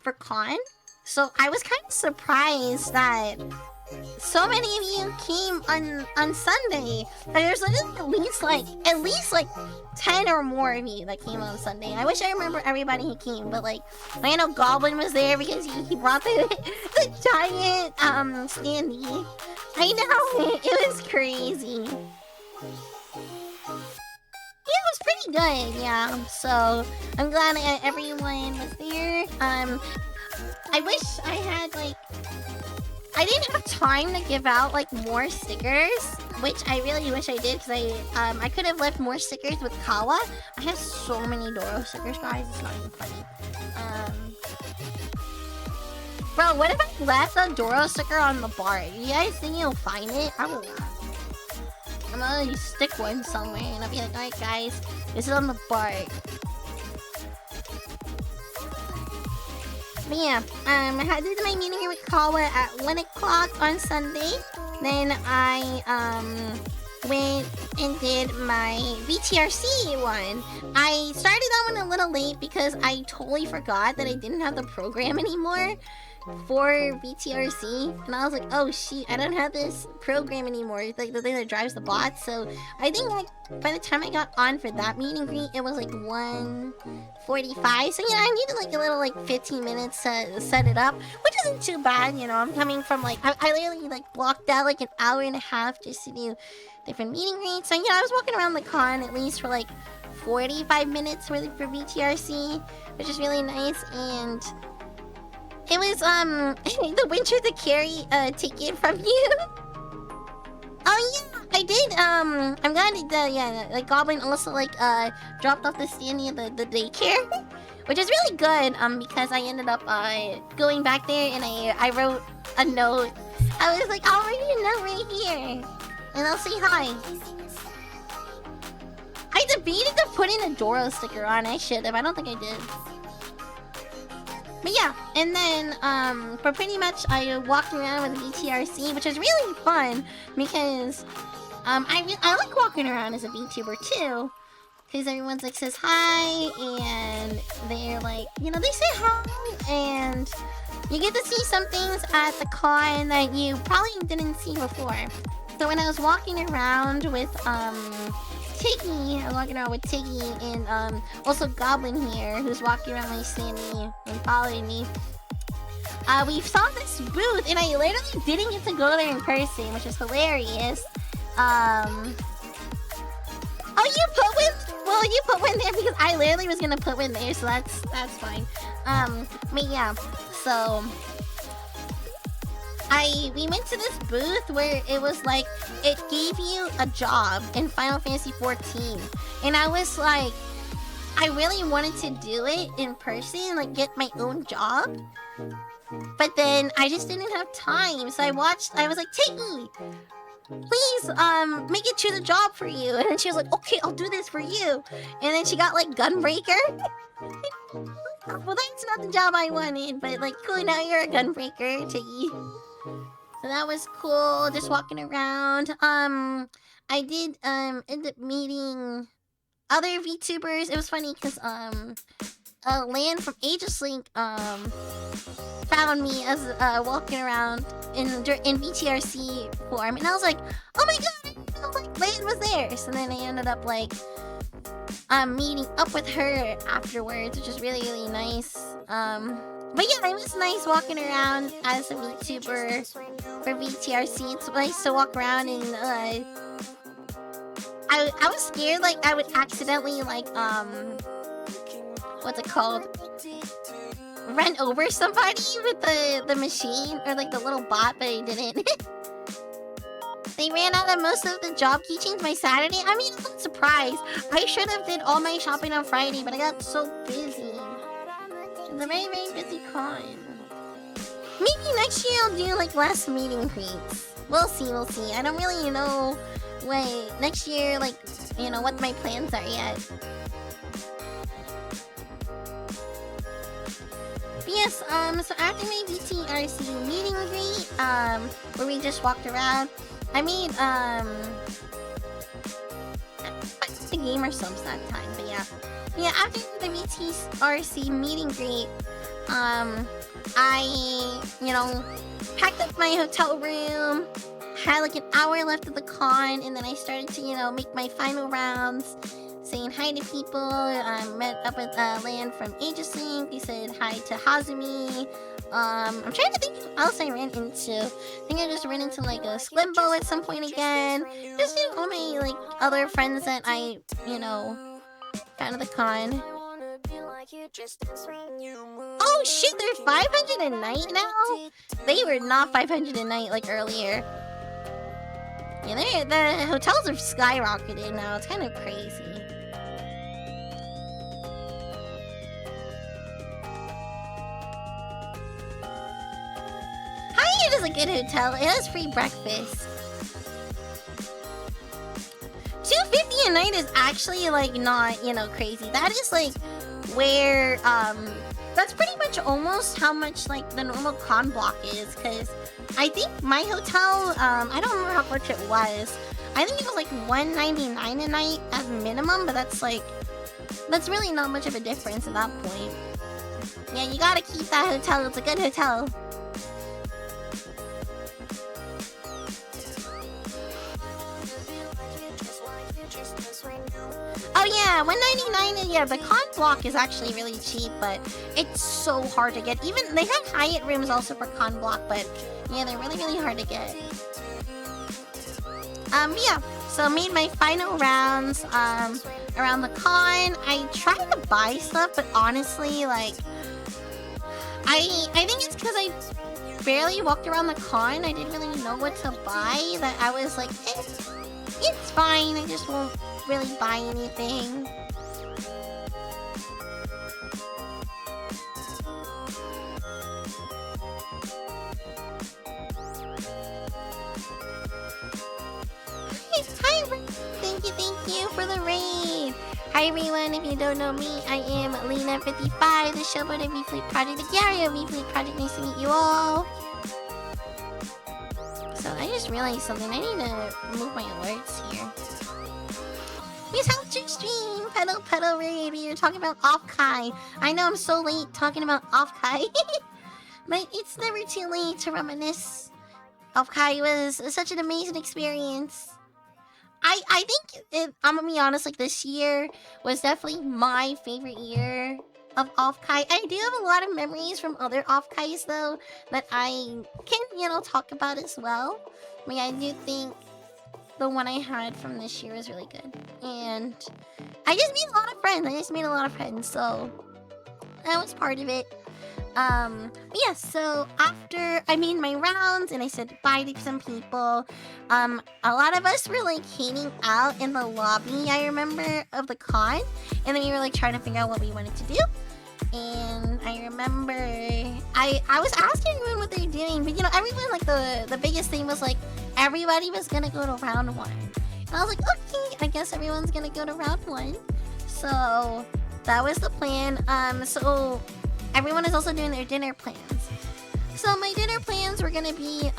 for con. So I was kind of surprised that so many of you came on Sunday. There's literally at least like 10 or more of you that came on Sunday. I wish I remember everybody who came, but like I know Goblin was there because he brought the giant standee. I know, it was crazy. Yeah, it was pretty good, yeah. So I'm glad everyone was there. I wish I had, like, I didn't have time to give out, like, more stickers, which I really wish I did, because I could have left more stickers with Kawa. I have so many Doro stickers, guys, it's not even funny. Bro, what if I left a Doro sticker on the bar? You guys think you'll find it? Probably not. I'm gonna stick one somewhere, and I'll be like, alright guys, this is on the bar. But yeah, I did my meeting here with Kawa at 1 o'clock on Sunday. Then I went and did my VTRC one. I started that one a little late because I totally forgot that I didn't have the program anymore for VTRC, and I was like, oh shoot, I don't have this program anymore. It's like the thing that drives the bots. So I think, like, by the time I got on for that meet and greet, it was like 1:45. So yeah, I needed like a little, like, 15 minutes to set it up, which isn't too bad, you know. I'm coming from, like, I literally, like, blocked out like an hour and a half just to do different meet and greets. So yeah, I was walking around the con at least for like 45 minutes for VTRC, which is really nice. And it was the Winter the Carry ticket from you. Oh yeah, I did. I'm glad yeah, like Goblin also like dropped off the standee at the daycare, which is really good. Because I ended up going back there and I wrote a note. I was like, I'll write you a note right here, and I'll say hi. I debated to put in a Doro sticker on. I should have. I don't think I did. But yeah, and then, but pretty much I walked around with the VTRC, which is really fun, because, I like walking around as a VTuber too, because everyone's like says hi, and they're like, you know, they say hi, and you get to see some things at the con that you probably didn't see before. So when I was walking around with, Tiggy, I'm walking around with Tiggy and also Goblin here, who's walking around my standee and following me. We saw this booth, and I literally didn't get to go there in person, which is hilarious. Oh, you put one? Well, you put one there because I literally was gonna put one there, so that's fine. But yeah, so we went to this booth where it was like, it gave you a job in Final Fantasy XIV. And I was like, I really wanted to do it in person, like get my own job. But then I just didn't have time. So I was like, Tiggy, please, make it to the job for you. And then she was like, okay, I'll do this for you. And then she got like Gunbreaker. Well, that's not the job I wanted, but like, cool, now you're a Gunbreaker, Tiggy. So that was cool, just walking around. I did end up meeting other VTubers. It was funny because Lan from Aegislink found me as walking around in VTRC form, and I was like, oh my god, Lane was there. So then I ended up like meeting up with her afterwards, which is really, really nice. But yeah, it was nice walking around as a VTuber for VTRC. It's nice to walk around and I was scared like I would accidentally like what's it called? Run over somebody with the machine or like the little bot, but I didn't. They ran out of most of the job keychains by Saturday. I mean, I'm not surprised. I should have did all my shopping on Friday, but I got so busy. It's a very, very busy con. Maybe next year I'll do like less meet and greets. We'll see, we'll see. I don't really know what next year, like, you know, what my plans are yet. But yes, so after my VTRC meet and greet, where we just walked around, I made the gamer subs that time, but yeah. Yeah, after the VTRC meet and greet, I, you know, packed up my hotel room, had like an hour left of the con, and then I started to, you know, make my final rounds, saying hi to people. Met up with Lan from Aegislink. He said hi to Hazumi. I'm trying to think who else I ran into. I think I just ran into like a Slimbo at some point again. Just, you know, all my like other friends that I, you know, found at the con. Oh shit, they're 500 a night now? They were not 500 a night like earlier. Yeah, the hotels are skyrocketed now. It's kind of crazy. Hyatt is a good hotel. It has free breakfast. 250 a night is actually like not, you know, crazy. That is like where that's pretty much almost how much like the normal con block is, because I think my hotel, I don't remember how much it was. I think it was like $199 a night as minimum, but that's really not much of a difference at that point. Yeah, you gotta keep that hotel. It's a good hotel. Oh yeah, $199. Yeah, the con block is actually really cheap, but it's so hard to get. Even they have Hyatt rooms also for con block, but yeah, they're really, really hard to get. Yeah, so I made my final rounds around the con. I tried to buy stuff, but honestly, like, I think it's because I barely walked around the con. I didn't really know what to buy. That I was like, it's fine. I just won't really buy anything. Hi, thank you for the raid. Hi everyone, if you don't know me, I am Lena55, the showboat of VFLEET Project, the Gary of VFLEET Project. Nice to meet you all. So I just realized something. I need to remove my alerts here. We helped your stream, pedal raid. You're talking about Offkai. I know I'm so late talking about Offkai, but it's never too late to reminisce. Offkai was such an amazing experience. I think, I'm gonna be honest, like this year was definitely my favorite year of Offkai. I do have a lot of memories from other Offkais though that I can, you know, talk about as well. I mean, I do think the one I had from this year was really good. And I just made a lot of friends. So that was part of it. But yeah, so after I made my rounds and I said bye to some people, a lot of us were like hanging out in the lobby, I remember, of the con, and then we were like trying to figure out what we wanted to do. And I remember I was asking everyone what they're doing, but you know, everyone, like the biggest thing was like everybody was gonna go to round 1. And I was like, okay, I guess everyone's gonna go to round 1. So that was the plan. So everyone is also doing their dinner plans. So my dinner plans were gonna be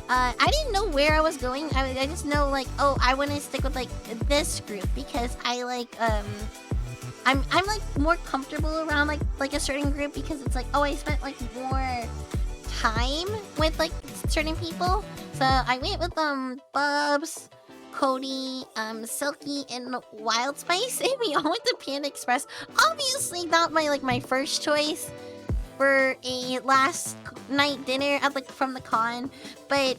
I didn't know where I was going. I just know like, oh, I want to stick with like this group because I like I'm like more comfortable around like a certain group because it's like, oh, I spent like more time with like certain people. So I went with Bubs, Cody, Silky, and Wild Spice, and we all went to Panda Express. Obviously, not my first choice for a last night dinner at from the con, but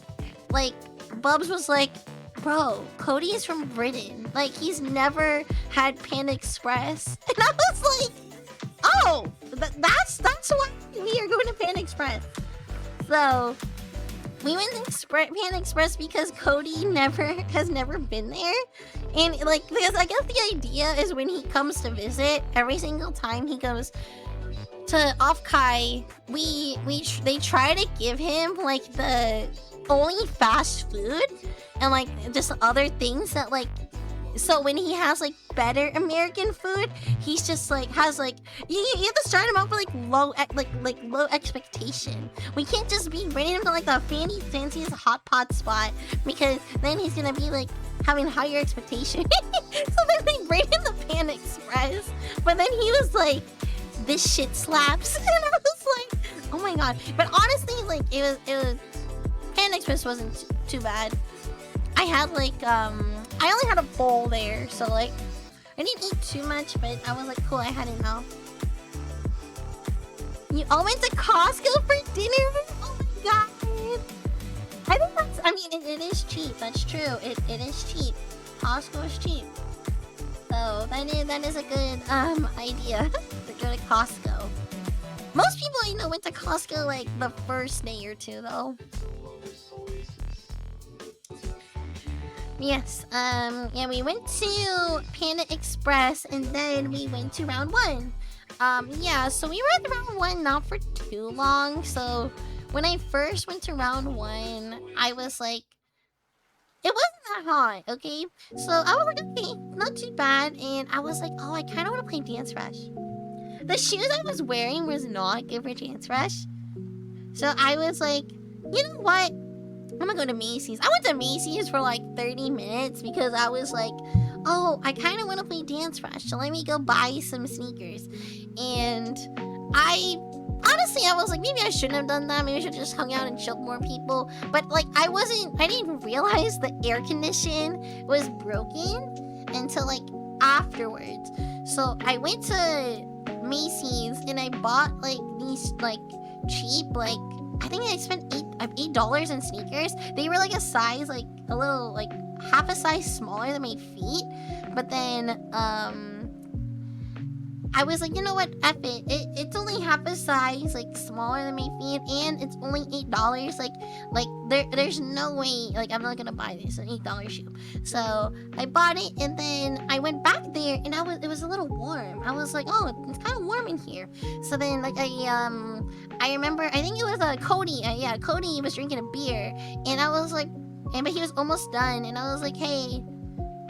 like Bubs was like, bro, Cody is from Britain. Like, he's never had Panda Express, and I was like, oh, that's why we are going to Panda Express. So we went to Panda Express because Cody has never been there, and like, because I guess the idea is when he comes to visit, every single time he goes to Offkai, they try to give him like the only fast food and like just other things that like, so when he has like better American food, he's just like has like you have to start him off with like low expectation. We can't just be bringing him to like the fanciest hot pot spot, because then he's gonna be like having higher expectation. So then they bring him to Panda Express, but then he was like, this shit slaps. And I was like, oh my god. But honestly, like it was Panda Express wasn't too bad. I had like I only had a bowl there, so like I didn't eat too much, but I was like, cool, I had enough. You all went to Costco for dinner? Oh my god. I think that's, I mean, it is cheap. That's true. It is cheap. Costco is cheap. So that is a good idea to go to Costco. Most people I know went to Costco like the first day or two though. Yes, yeah, we went to Panda Express and then we went to round 1. Yeah, so we were at round 1 not for too long. So when I first went to round 1, I was like, it wasn't that hot, okay? So I was like, okay, not too bad. And I was like, oh, I kind of want to play Dance Rush. The shoes I was wearing was not good for Dance Rush. So I was like, you know what? I'm gonna go to Macy's. I went to Macy's for like 30 minutes because I was like, oh, I kind of want to play Dance Rush, so let me go buy some sneakers. And honestly, I was like, maybe I shouldn't have done that. Maybe I should have just hung out and chilled more people. But like, I didn't realize the air condition was broken until like afterwards. So I went to Macy's and I bought like these like cheap, like, I think I spent $8 in sneakers. They were like a size, like a little, like half a size smaller than my feet. But then, I was like, you know what? F it. It's only half a size, like smaller than my feet, and it's only $8. Like there's no way, like I'm not gonna buy this, an $8 shoe. So I bought it, and then I went back there, and it was a little warm. I was like, oh, it's kind of warm in here. So then, like I remember, I think it was Cody. Yeah, Cody was drinking a beer, and I was like, but he was almost done, and I was like, hey,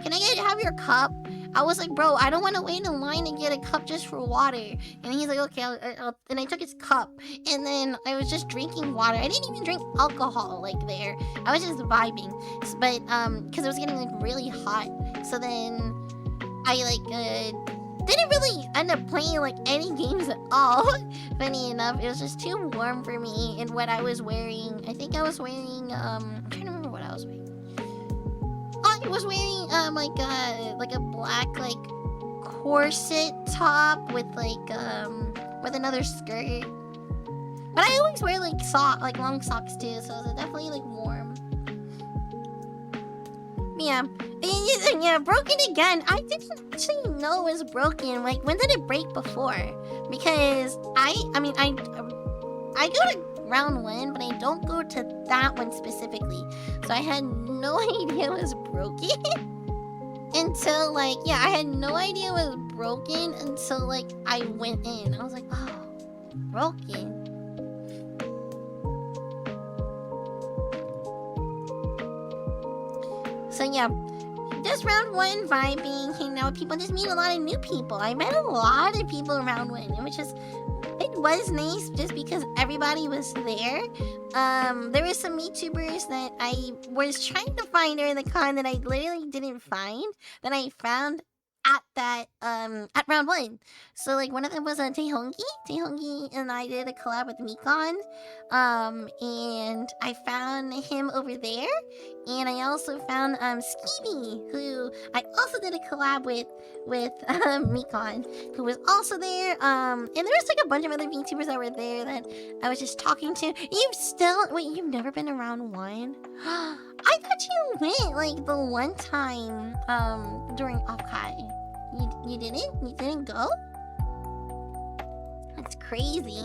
can I have your cup? I was like, bro, I don't want to wait in line to get a cup just for water. And he's like, okay, and I took his cup. And then I was just drinking water. I didn't even drink alcohol, like, there. I was just vibing. But, because it was getting, like, really hot. So then I, like, didn't really end up playing, like, any games at all. Funny enough, it was just too warm for me. And what I was wearing, I think I was wearing, I'm trying to remember what I was wearing. I was wearing like a black like corset top with like with another skirt. But I always wear like long socks too, so it's definitely like warm. Yeah. And yeah, broken again. I didn't actually know it was broken. Like, when did it break before? Because I go to round 1, but I don't go to that one specifically. So I had no idea it was broken until like, yeah, I had no idea it was broken until like I went in. I was like, oh, broken. So yeah, just round 1 vibing, hanging out with people, just meeting a lot of new people. I met a lot of people around 1, which is, it was nice just because everybody was there. There were some YouTubers that I was trying to find during the con that I literally didn't find, that I found at that at round 1. So like one of them was Taehongi and I did a collab with Mikon, and I found him over there, and I also found Skeevy, who I also did a collab with Mikon, who was also there, and there was like a bunch of other VTubers that were there that I was just talking to. You've never been around 1? I thought you went like the one time during Offkai. You didn't? You didn't go? That's crazy.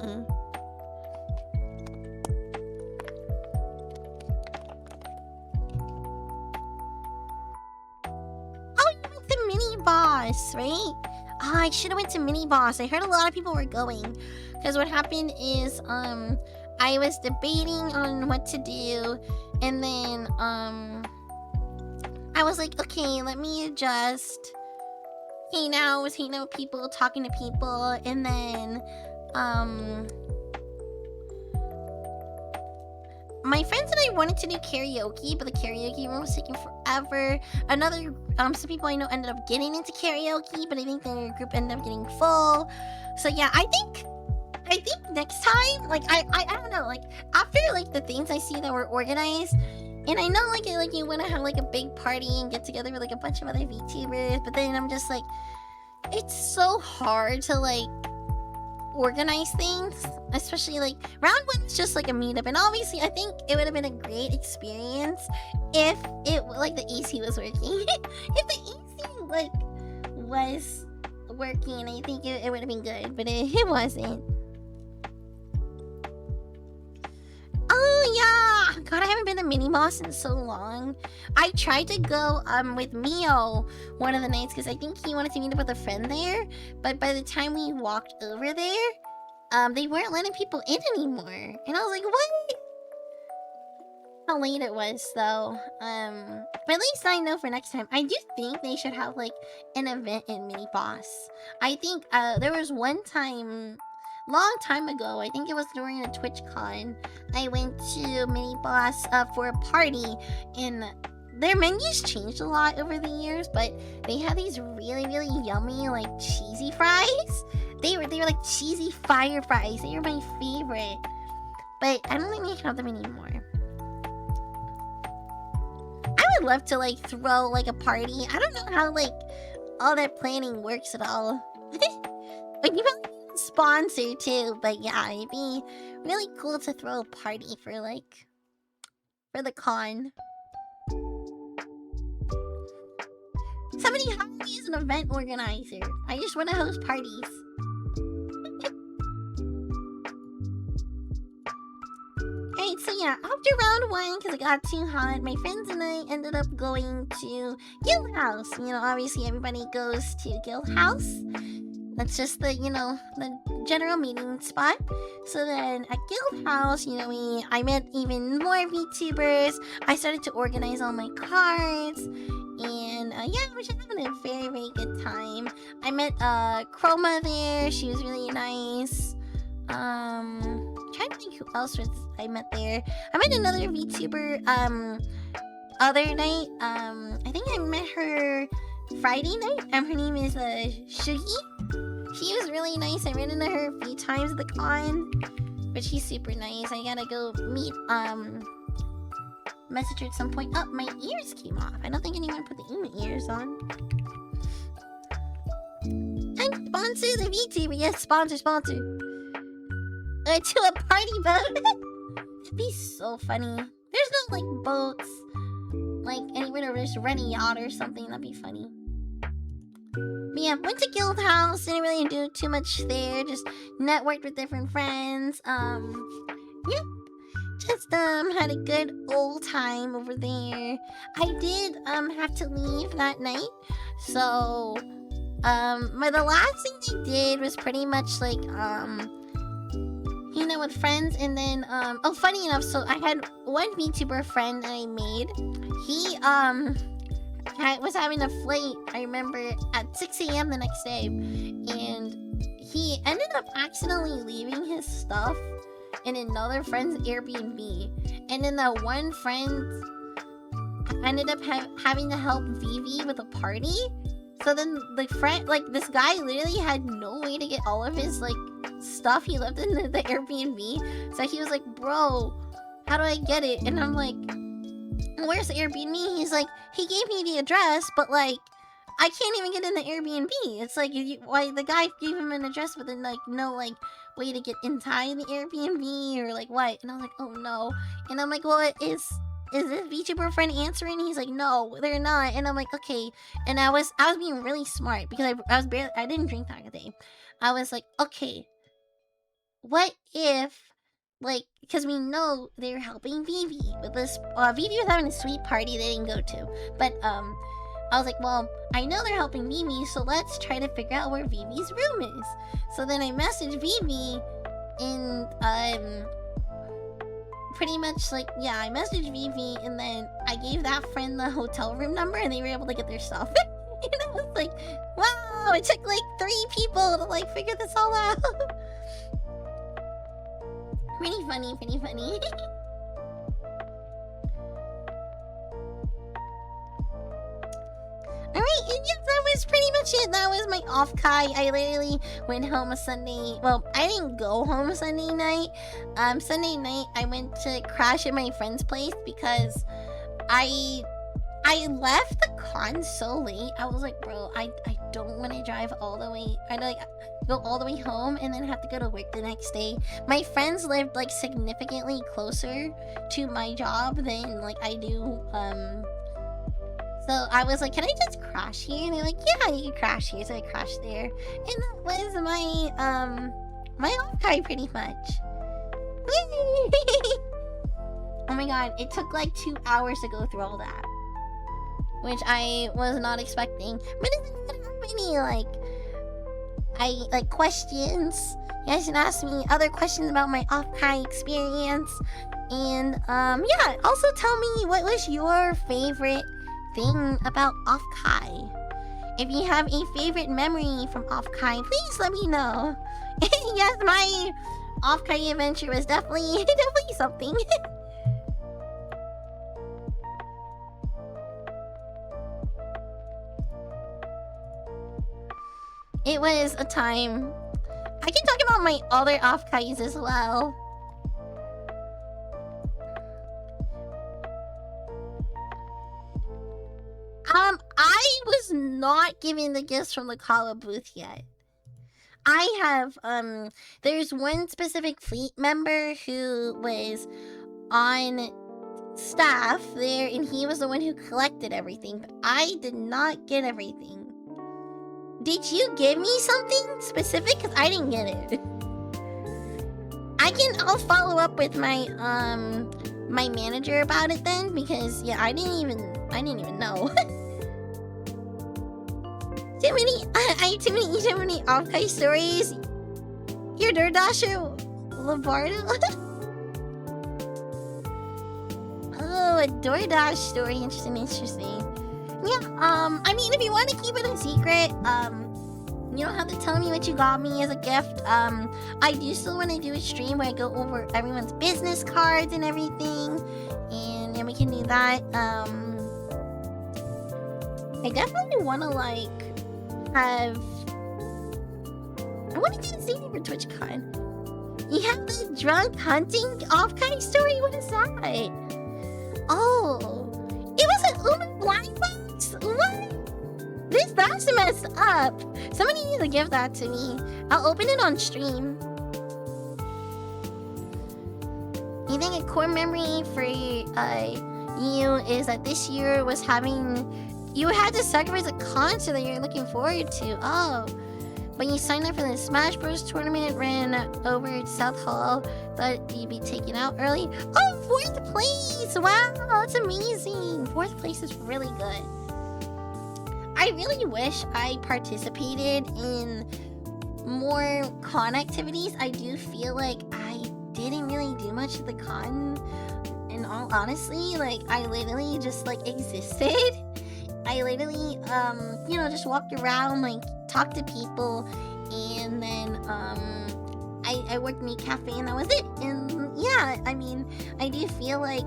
Oh, you went to Mini Boss, right? Oh, I should have went to Mini Boss. I heard a lot of people were going. Because what happened is I was debating on what to do, and then I was like, okay, let me just hang out with people, talking to people, and then my friends and I wanted to do karaoke, but the karaoke room was taking forever. Some people I know ended up getting into karaoke, but I think their group ended up getting full. So yeah, I think next time, like I don't know, like after like the things I see that were organized, and I know like you want to have like a big party and get together with like a bunch of other VTubers, but then I'm just like, it's so hard to like organize things, especially like round 1 was just like a meetup, and obviously I think it would have been a great experience if it like the AC was working. If the AC like was working, I think it would have been good, but it wasn't. Oh yeah, God, I haven't been to Mini Boss in so long. I tried to go with Mio one of the nights because I think he wanted to meet up with a friend there, but by the time we walked over there, they weren't letting people in anymore, and I was like, what? How late it was though. But at least I know for next time. I do think they should have like an event in Mini Boss. I think there was one time, long time ago, I think it was during a TwitchCon, I went to Mini Boss for a party, and their menus changed a lot over the years, but they had these really, really yummy like cheesy fries. They were like cheesy fire fries. They were my favorite, but I don't think they have them anymore. I would love to like throw like a party. I don't know how like all that planning works at all. Like you probably sponsor too, but yeah, it'd be really cool to throw a party for the con. Somebody hire me as an event organizer. I just want to host parties. Alright, so yeah, after round 1, because it got too hot, my friends and I ended up going to Guild House. You know, obviously everybody goes to Guild House. That's just the, you know, the general meeting spot. So then at Guild House, you know, I met even more VTubers. I started to organize all my cards. And yeah, we were having a very, very good time. I met Chroma there. She was really nice. Trying to think who else I met there. I met another VTuber other night. I think I met her Friday night. Her name is Shugi. She was really nice. I ran into her a few times at the con, but she's super nice. I gotta go meet message her at some point. Oh, my ears came off. I don't think anyone put the ears on. And sponsor the VTuber. Yes, sponsor. To a party boat. That'd be so funny. There's no like boats, like anywhere to just rent a yacht or something. That'd be funny. But yeah, went to Guild House. Didn't really do too much there. Just networked with different friends. Yep. Just had a good old time over there. I did have to leave that night, so the last thing I did was pretty much like you know, with friends, and then oh, funny enough, so I had one VTuber friend that I made. He was having a flight, I remember, at 6 AM the next day, and he ended up accidentally leaving his stuff in another friend's Airbnb, and then that one friend ended up having to help Vivi with a party. So then the friend, like, this guy literally had no way to get all of his, like, stuff he left in the Airbnb. So he was like, bro, how do I get it? And I'm like, where's the Airbnb? He's like, he gave me the address, but, like, I can't even get in the Airbnb. It's like, why the guy gave him an address, but then, like, no, like, way to get inside the Airbnb or, like, what? And I was like, oh, no. And I'm like, well, is this VTuber friend answering? He's like, no, they're not. And I'm like, okay. And I was being really smart because I didn't drink that day. I was like, okay, what if, like, because we know they're helping Vivi with this. Vivi was having a sweet party they didn't go to, but I was like, well, I know they're helping Vivi, so let's try to figure out where Vivi's room is. So then I messaged Vivi and pretty much, like, yeah, I messaged Vivi and then I gave that friend the hotel room number and they were able to get their stuff. And I was like, wow, it took like 3 people to, like, figure this all out. Pretty funny, pretty funny. Alright, yeah, that was pretty much it. That was my Offkai. I literally went home a Sunday. Well, I didn't go home Sunday night. Sunday night, I went to crash at my friend's place because I left the con so late. I was like, bro, I don't want to drive all the way. I like go all the way home and then have to go to work the next day. My friends lived, like, significantly closer to my job than, like, I do. So I was like, can I just crash here? And they're like, yeah, you can crash here. So I crashed there. And that was my, my Offkai pretty much. Oh my god, it took like 2 hours to go through all that. Which I was not expecting. But it didn't have any, like, questions. You guys can ask me other questions about my Offkai experience. And, yeah, also tell me what was your favorite thing about Offkai. If you have a favorite memory from Offkai, please let me know. Yes, my Offkai adventure was definitely something. It was a time. I can talk about my other Offkais as well. I was not given the gifts from the Kala booth yet. I have, there's one specific fleet member who was on staff there, and he was the one who collected everything, but I did not get everything. Did you give me something specific? Because I didn't get it. I'll follow up with my, my manager about it then, because, yeah, I didn't even know. Too many Offkai stories. Your DoorDasher, Labardo. Oh, a DoorDash story. Interesting. Yeah. I mean, if you want to keep it a secret, you don't have to tell me what you got me as a gift. I do still want to do a stream where I go over everyone's business cards and everything, and then we can do that. I definitely want to, like, I want to do the same for TwitchCon. You have the drunk hunting Offkai story? What is that? Oh, it was an Uma blind box? What? That's messed up. Somebody needs to give that to me. I'll open it on stream. You think a core memory for you is that this year was having... You had to sacrifice a concert that you're looking forward to. Oh. When you signed up for the Smash Bros. Tournament, ran over to South Hall, thought you'd be taken out early. Oh, 4th place! Wow, that's amazing. 4th place is really good. I really wish I participated in more con activities. I do feel like I didn't really do much at the con. In all honesty, like, I literally just, like, existed. I literally, you know, just walked around, like, talked to people, and then, I worked in a cafe, and that was it. And, yeah, I mean, I do feel like,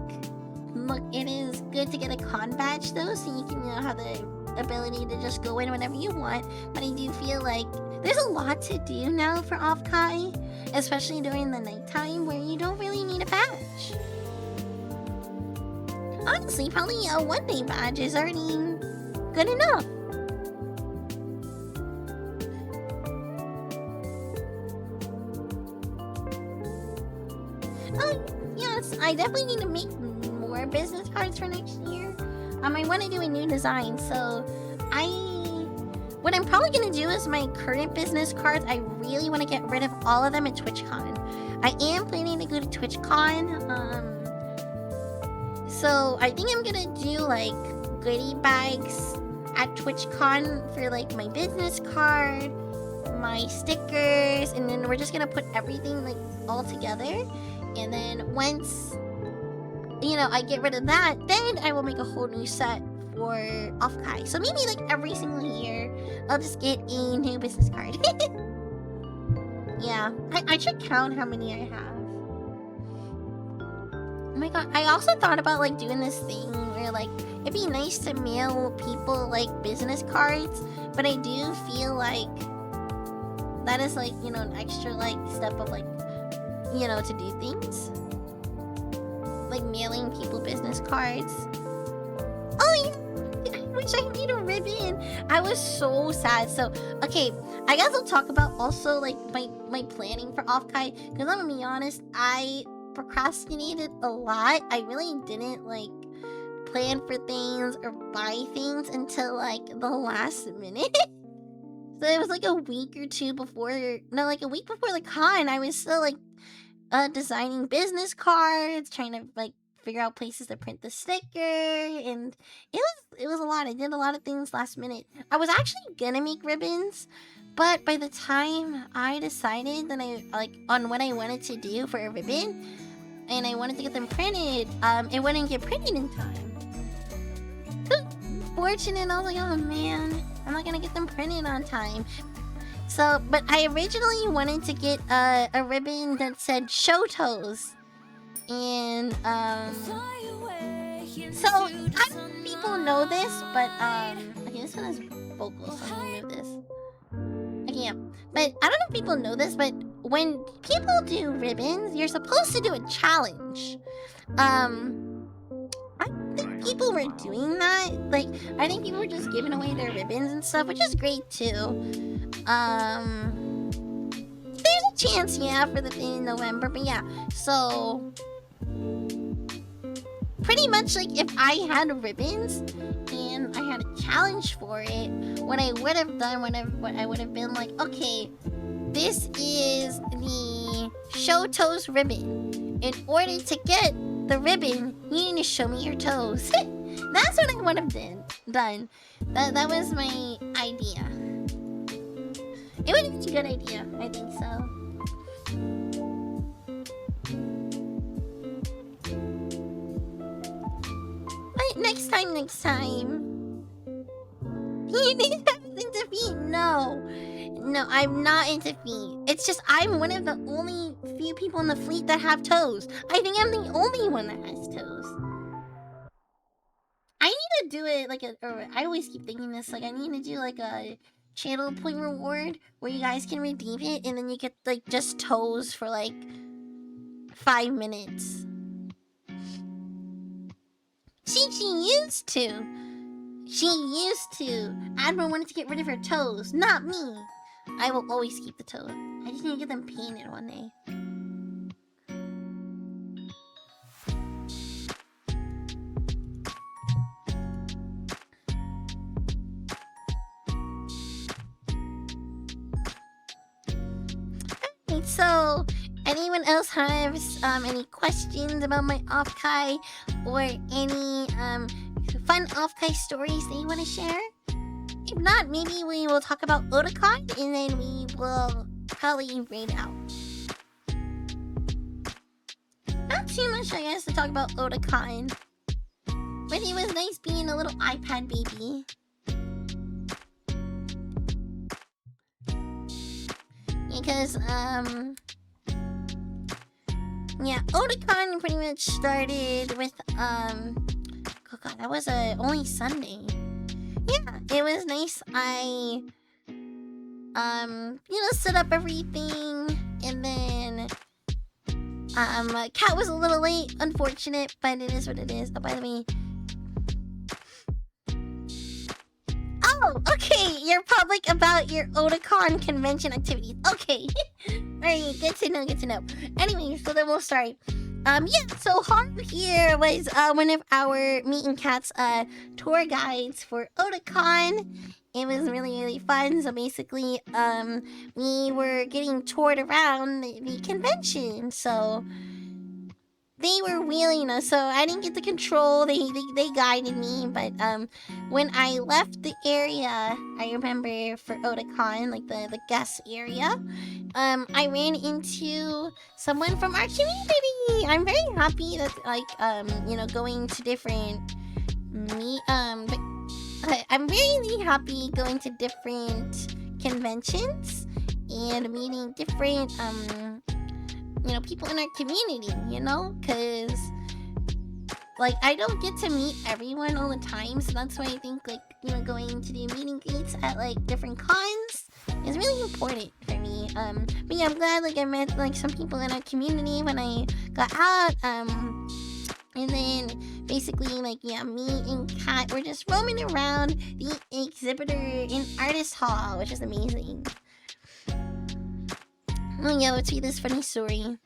look, it is good to get a con badge, though, so you can, you know, have the ability to just go in whenever you want, but I do feel like there's a lot to do now for Offkai, especially during the nighttime where you don't really need a badge. Honestly, probably a one-day badge is already good enough. Oh, yes, I definitely need to make more business cards for next year. I want to do a new design, so what I'm probably going to do is my current business cards, I really want to get rid of all of them at TwitchCon. I am planning to go to TwitchCon, so I think I'm going to do like goodie bags at TwitchCon for like my business card, my stickers, and then we're just going to put everything like all together. And then once, you know, I get rid of that, then I will make a whole new set for Offkai. So maybe like every single year, I'll just get a new business card. Yeah, I should count how many I have. Oh my god, I also thought about like doing this thing where like it'd be nice to mail people like business cards, but I do feel like that is like, you know, an extra like step of like, you know, to do things. Like mailing people business cards. Oh yeah, I wish I made a ribbon. I was so sad. So, okay, I guess I'll talk about also like my planning for Offkai. Because I'm gonna be honest, I procrastinated a lot. I really didn't like plan for things or buy things until like the last minute. So it was like a week or two before, no, like a week before the con, I was still like designing business cards, trying to like figure out places to print the sticker, and it was a lot. I did a lot of things last minute. I was actually gonna make ribbons, but by the time I decided that I like on what I wanted to do for a ribbon, and I wanted to get them printed, it wouldn't get printed in time. Fortunate, I was like, oh man, I'm not gonna get them printed on time. So, but I originally wanted to get a ribbon that said show toes. And, so, I don't know if people know this, but, okay, this one has vocals, so I'm gonna move this. Okay, yeah. But, I don't know if people know this, but when people do ribbons, you're supposed to do a challenge. I don't think people were doing that. Like, I think people were just giving away their ribbons and stuff, which is great, too. There's a chance, yeah, for the thing in November, but yeah. So, pretty much, like, if I had ribbons and I had a challenge for it, what I would have done, what I would have been like, okay, this is the show toes ribbon. In order to get the ribbon, you need to show me your toes. That's what I would have done. That was my idea. It would be a good idea, I think so. But next time. You didn't have into feet? No, I'm not into feet. It's just I'm one of the only few people in the fleet that have toes. I think I'm the only one that has toes. I need to do it like I always keep thinking this, like I need to do like a channel point reward where you guys can redeem it and then you get like just toes for like 5 minutes. She used to. Admiral wanted to get rid of her toes, not me. I will always keep the toes. I just need to get them painted one day. Alright, so anyone else has any questions about my Offkai or any fun Offkai stories that you want to share? If not, maybe we will talk about Otakon and then we will probably raid out. Not too much, I guess, to talk about Otakon. But it was nice being a little iPad baby. Because, yeah, Otakon pretty much started with, oh god, that was only Sunday. Yeah, it was nice. I you know, set up everything, and then Cat was a little late, unfortunate, but it is what it is. Oh, by the way. Oh, okay, you're public about your Otakon convention activities. Okay. Alright, good to know, good to know. Anyway, so then we'll start. Yeah, so Haru here was one of our Meet and Cat's tour guides for Otakon. It was really, really fun. So basically, we were getting toured around the convention. So they were wheeling us, so I didn't get the control. They guided me, but when I left the area, I remember for Otakon, like the guest area, I ran into someone from our community. I'm very happy that you know, going to different I'm really happy going to different conventions and meeting different you know, people in our community, you know, because like I don't get to meet everyone all the time, so that's why I think, like, you know, going to do meeting greets at like different cons is really important for me. But yeah, I'm glad like I met like some people in our community when I got out. And then basically, like, yeah, me and Kat were just roaming around the exhibitor in Artist Hall, which is amazing. Oh yeah, let's read this funny story.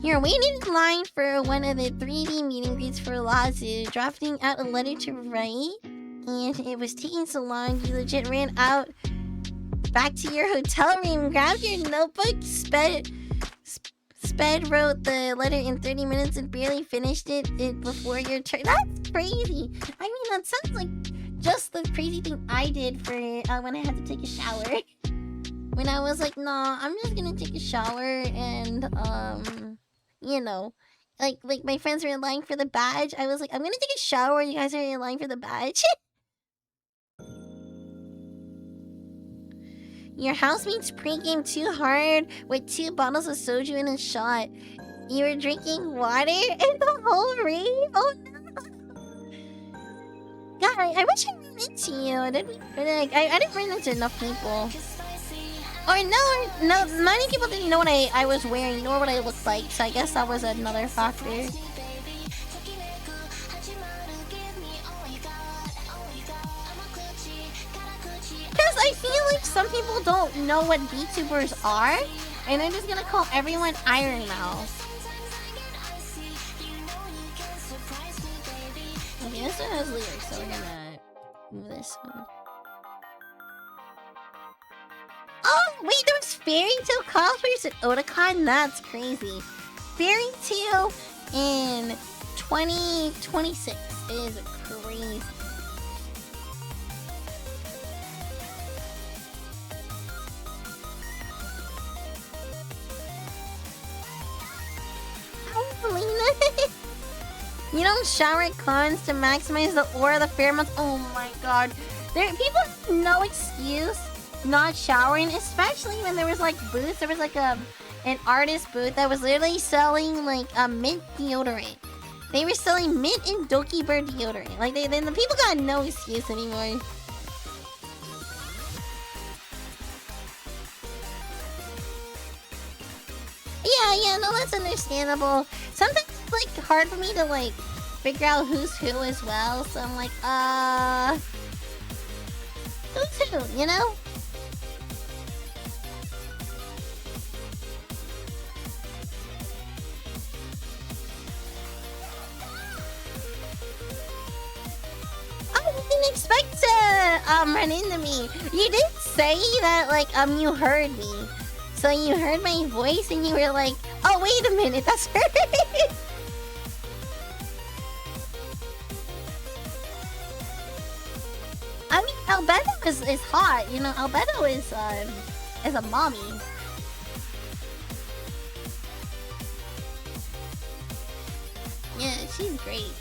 You're waiting in line for one of the 3D meet and greets for Lazu, drafting out a letter to write, and it was taking so long you legit ran out back to your hotel room, grabbed your notebook, sped wrote the letter in 30 minutes and barely finished it before your turn. That's crazy. I mean, that sounds like just the crazy thing I did for when I had to take a shower. When I was like, nah, I'm just gonna take a shower and, you know, like my friends were in line for the badge. I was like, I'm gonna take a shower. You guys are in line for the badge. Your housemate's pregame too hard with 2 bottles of soju and a shot. You were drinking water in the whole rave? Oh no! God, I wish I ran into you. I didn't run into enough people. Or no, many people didn't know what I was wearing nor what I looked like, so I guess that was another factor. Because I feel like some people don't know what VTubers are, and they're just gonna call everyone Iron Mouse. Okay, this one has lyrics, so we're gonna move this one. Oh, wait, there was Fairy Tail cosplayers at Otakon? That's crazy. Fairy Tail in 2026 is crazy. Hi, Selena. You don't shower at cons to maximize the aura of the pheromones. Oh my god. People have no excuse not showering, especially when there was like booths. There was like an artist booth that was literally selling like a mint deodorant. They were selling mint and Doki Bird deodorant. Like the people got no excuse anymore. Yeah, no, that's understandable. Sometimes it's like hard for me to like figure out who's who as well. So I'm like, who's who, you know? Didn't expect to run into me. You did say that like you heard me. So you heard my voice and you were like, oh wait a minute, that's her. I mean, Albedo is hot, you know. Albedo is a mommy. Yeah, she's great.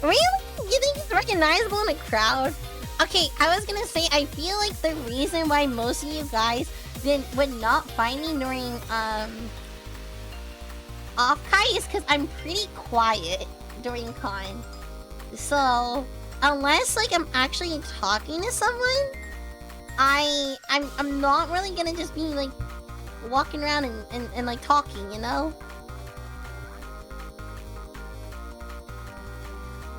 Really? You think he's recognizable in a crowd? Okay, I was gonna say, I feel like the reason why most of you guys would not find me during Offkai is because I'm pretty quiet during con. So unless like I'm actually talking to someone, I'm not really gonna just be like walking around and like talking, you know?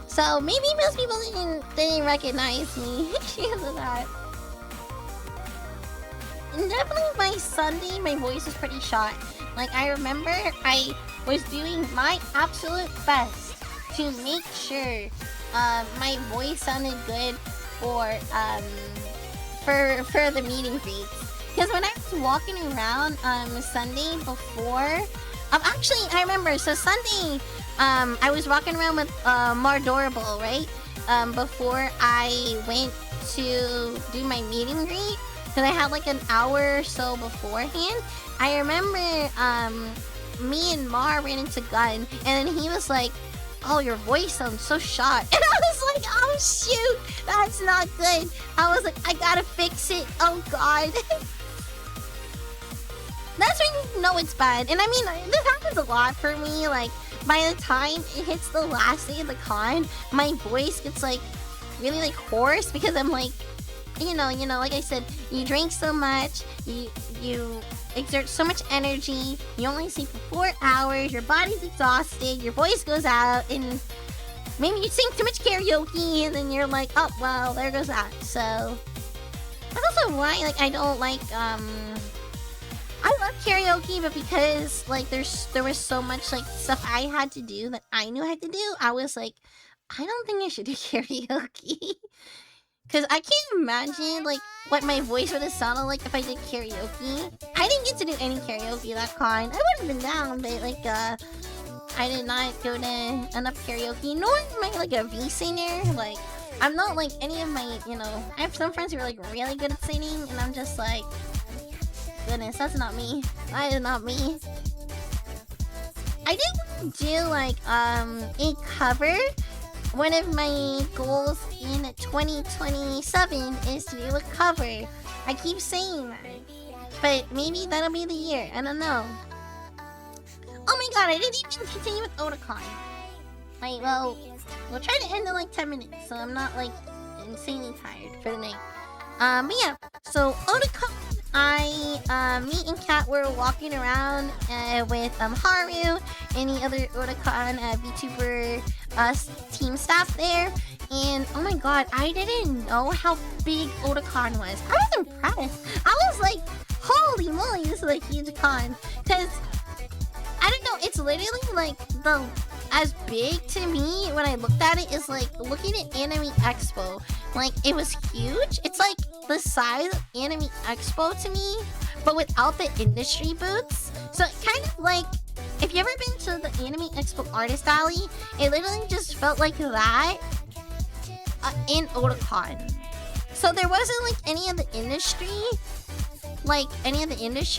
So maybe most people didn't recognize me because of that. And definitely my Sunday, my voice was pretty shot. Like I remember I was doing my absolute best to make sure my voice sounded good for the meeting greets. Because when I was walking around Sunday before, actually I remember. So Sunday, I was walking around with more adorable, right? Before I went to do my meet and greet, because I had like an hour or so beforehand. I remember me and Mar ran into Gun, and then he was like, "Oh, your voice sounds so shot," and I was like, "Oh shoot, that's not good." I was like, "I gotta fix it." Oh god. That's when you know it's bad. And I mean, this happens a lot for me. Like, by the time it hits the last day of the con, my voice gets like really like hoarse because I'm like, you know, like I said, you drink so much, you exert so much energy, you only sleep for 4 hours, your body's exhausted, your voice goes out, and maybe you sing too much karaoke, and then you're like, oh well, there goes that. So that's also why like I don't like I love karaoke, but because like there was so much like stuff I had to do that I knew I had to do, I was like, I don't think I should do karaoke. Cause I can't imagine like what my voice would have sounded like if I did karaoke. I didn't get to do any karaoke that con. I would have been down, but like I did not go to enough karaoke, nor am I like a V singer. Like I'm not like any of my, you know, I have some friends who are like really good at singing, and I'm just like, goodness, that's not me. That is not me. I did want to do like a cover. One of my goals in 2027 is to do a cover. I keep saying that, but maybe that'll be the year. I don't know. Oh my god, I didn't even continue with Otakon. Like, well, we'll try to end in like 10 minutes, so I'm not like insanely tired for the night. But yeah, so Otakon, me and Kat were walking around with Haru and the other Otakon VTuber team staff there, and oh my god, I didn't know how big Otakon was. I was impressed. I was like, holy moly, this is a huge con. Cause I don't know, it's literally like as big to me when I looked at it is like looking at Anime Expo. Like it was huge. It's like the size of Anime Expo to me, but without the industry booths. So kind of like, if you ever been to the Anime Expo Artist Alley, it literally just felt like that in Otakon. So there wasn't like any of the industry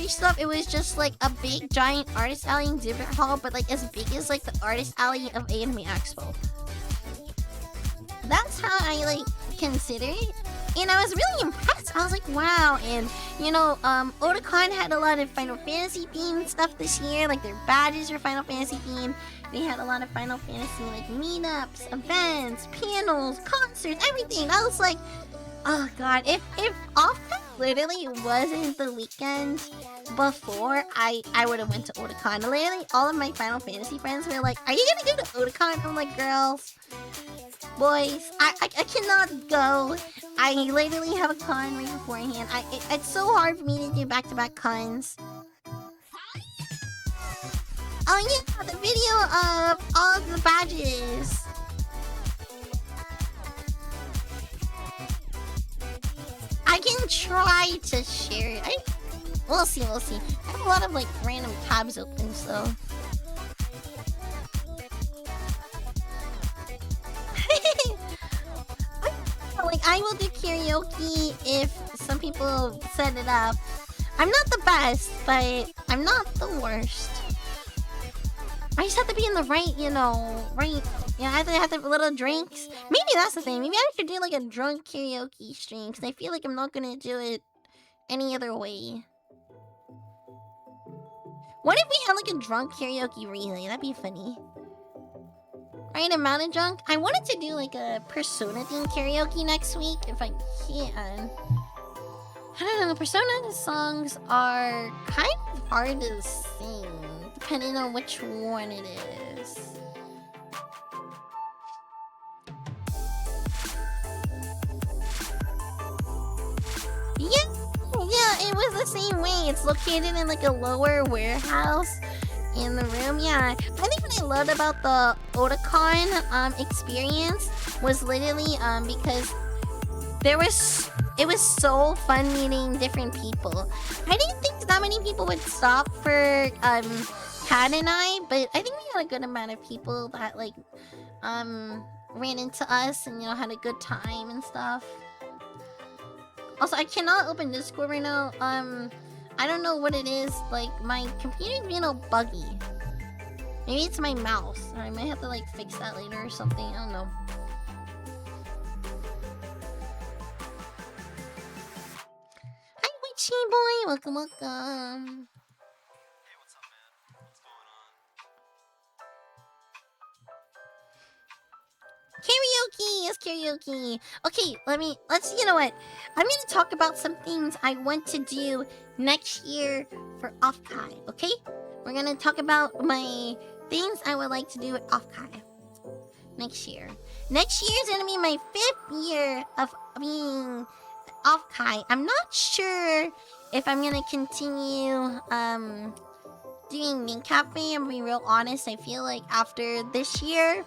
stuff. It was just like a big giant Artist Alley exhibit hall, but like as big as like the Artist Alley of Anime Expo. That's how I like consider it. And I was really impressed. I was like, wow. And you know, Otakon had a lot of Final Fantasy themed stuff this year. Like their badges were Final Fantasy themed. They had a lot of Final Fantasy like meetups, events, panels, concerts, everything. I was like, oh god, if Offkai literally wasn't the weekend before, I would have went to Otakon. Literally, all of my Final Fantasy friends were like, are you gonna go to Otakon? I'm like, girls, boys, I cannot go. I literally have a con right beforehand. It's so hard for me to do back-to-back cons. Oh yeah, the video of all of the badges. I can try to share it. We'll see. I have a lot of like random tabs open, so. Like I will do karaoke if some people set it up. I'm not the best, but I'm not the worst. I just have to be in the right, you know, I have to have little drinks. Maybe that's the thing. Maybe I should do like a drunk karaoke stream, because I feel like I'm not gonna do it any other way. What if we had like a drunk karaoke relay? That'd be funny. Right, amount of drunk. I wanted to do like a Persona themed karaoke next week if I can. I don't know, Persona songs are kind of hard to sing, depending on which one it is. Yeah, it was the same way. It's located in like a lower warehouse in the room. Yeah, I think what I loved about the Otakon experience was literally because it was so fun meeting different people. I didn't think that many people would stop for Kat and I, but I think we had a good amount of people that like ran into us and, you know, had a good time and stuff. Also, I cannot open Discord right now. I don't know what it is. Like, my computer's being all buggy. Maybe it's my mouse. I might have to like fix that later or something. I don't know. Hi, Witchy boy. Welcome, welcome. Hey, what's up, man? What's going on? Karaoke! Yes, karaoke. Okay, let's, you know what? I'm gonna talk about some things I want to do next year for Offkai, okay? We're gonna talk about my things I would like to do at Offkai next year. Next year is gonna be my 5th year of being Offkai. I'm not sure if I'm gonna continue doing Mint Cafe. I'm gonna be real honest. I feel like after this year,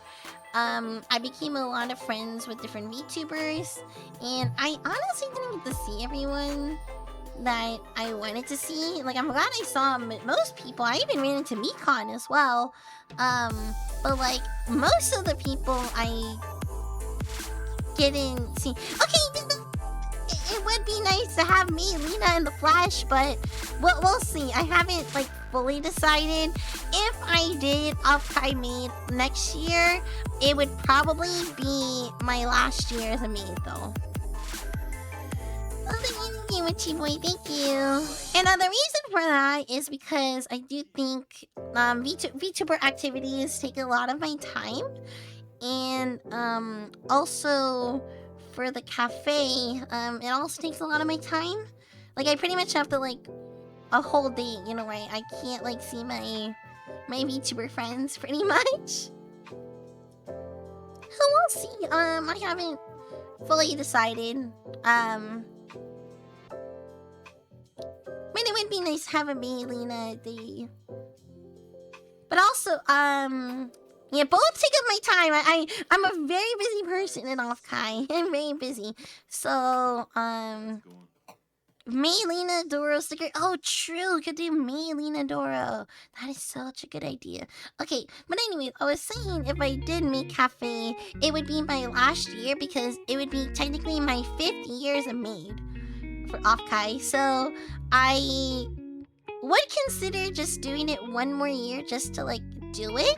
I became a lot of friends with different VTubers, and I honestly didn't get to see everyone that I wanted to see. Like, I'm glad I saw most people. I even ran into Mekon as well. But like, most of the people I didn't see. Okay, it would be nice to have me, Lena, in the flesh, but we'll see. I haven't like fully decided. If I did Offkai maid next year, it would probably be my last year as a maid, though. Oh, thank you, Witchy boy. Thank you. And the reason for that is because I do think VTuber activities take a lot of my time, and also for the cafe, it also takes a lot of my time. Like, I pretty much have to like a whole day, you know, right? I can't like see my VTuber friends pretty much. We'll see. I haven't fully decided. But it would be nice to have a me, Lena, day. But also, yeah, both take up my time. I'm a very busy person in Offkai. I'm very busy. So, May, Lena, Doro sticker. Oh, true. We could do May, Lena, Doro. That is such a good idea. Okay, but anyway, I was saying if I did Make Cafe, it would be my last year because it would be technically my 5th year as a maid for Offkai. So I would consider just doing it one more year just to like do it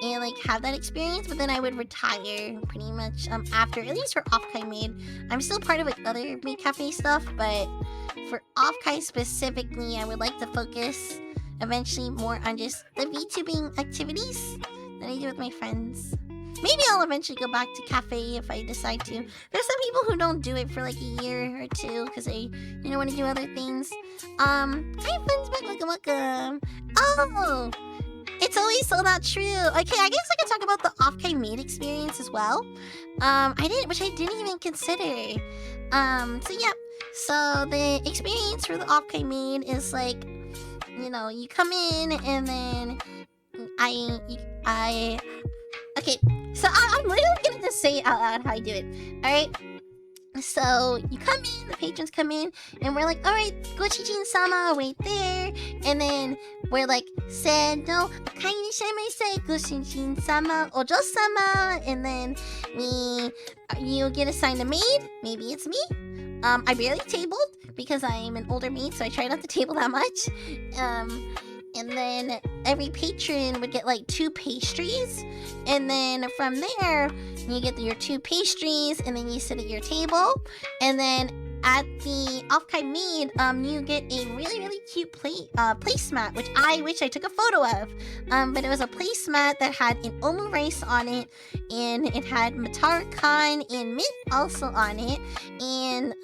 and like have that experience, but then I would retire pretty much after, at least for Offkai maid. I'm still part of like other Maid Cafe stuff, but for Offkai specifically, I would like to focus eventually more on just the VTubing activities that I do with my friends. Maybe I'll eventually go back to cafe if I decide to. There's some people who don't do it for like a year or two because they, you know, want to do other things. Hi, friends, welcome, welcome. Oh, it's always sold out. True. Okay, I guess I could talk about the Offkai maid experience as well. Which I didn't even consider. So yeah. So the experience for the Offkai maid is like, you know, you come in and then okay, so I'm literally gonna just say it out loud how I do it. Alright? So you come in, the patrons come in, and we're like, alright, Gochijin-sama right there. And then we're like, Sendo, Kaini Shemaisei, Gochijin-sama, Ojo-sama. And then you get assigned a maid. Maybe it's me. I barely tabled because I'm an older maid, so I try not to table that much. And then every patron would get like 2 pastries. And then from there, you get your 2 pastries and then you sit at your table. And then at the Offkai Mead, you get a really cute placemat, which I wish I took a photo of. But it was a placemat that had an omu rice on it, and it had Matar-kan and Mint also on it, and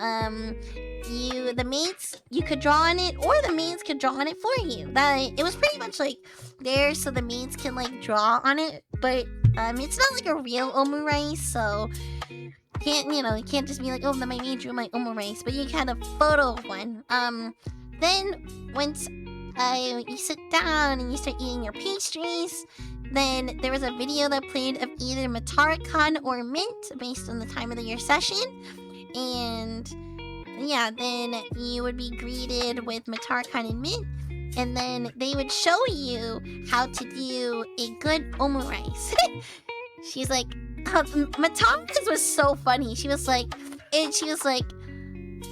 the maids, you could draw on it, or the maids could draw on it for you. It was pretty much like there so the maids can like draw on it, but it's not like a real omu rice, so you can't just be like, oh, my maid drew my omu rice, but you can have a photo of one. Then once you sit down and you start eating your pastries, then there was a video that played of either Matar-kan or Mint based on the time of your session, and yeah, then you would be greeted with Matar-kan and Mint, and then they would show you how to do a good omu rice. She's like, Matara's was so funny. She was like,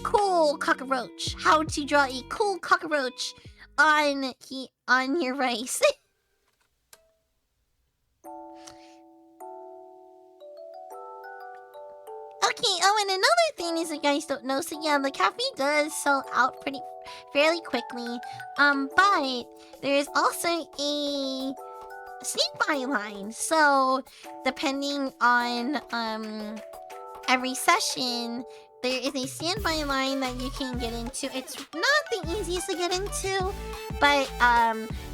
cool cockroach. How to draw a cool cockroach on your rice. Okay, oh, and another thing is you guys don't know, so yeah, the cafe does sell out fairly quickly, but there's also a standby line, so depending on every session, there is a standby line that you can get into. It's not the easiest to get into, but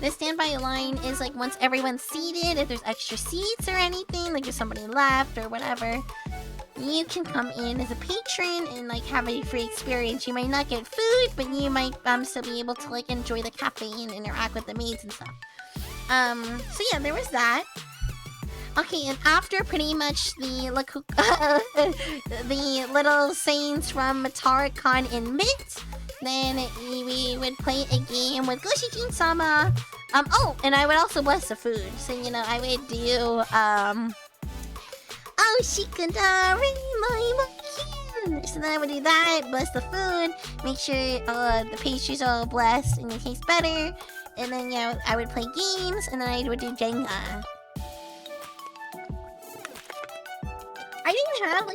the standby line is like once everyone's seated, if there's extra seats or anything, like if somebody left or whatever, you can come in as a patron and like have a free experience. You might not get food, but you might still be able to like enjoy the cafe and interact with the maids and stuff. So yeah, there was that. Okay, and after pretty much the little sayings from Matar-kan and Mint, then we would play a game with Goshijin-sama. Oh, and I would also bless the food. So, I would do, oh, Shikadari Maimakin. So then I would do that, bless the food, make sure the pastries are all blessed and it tastes better. And then, I would play games, and then I would do Jenga. I didn't have,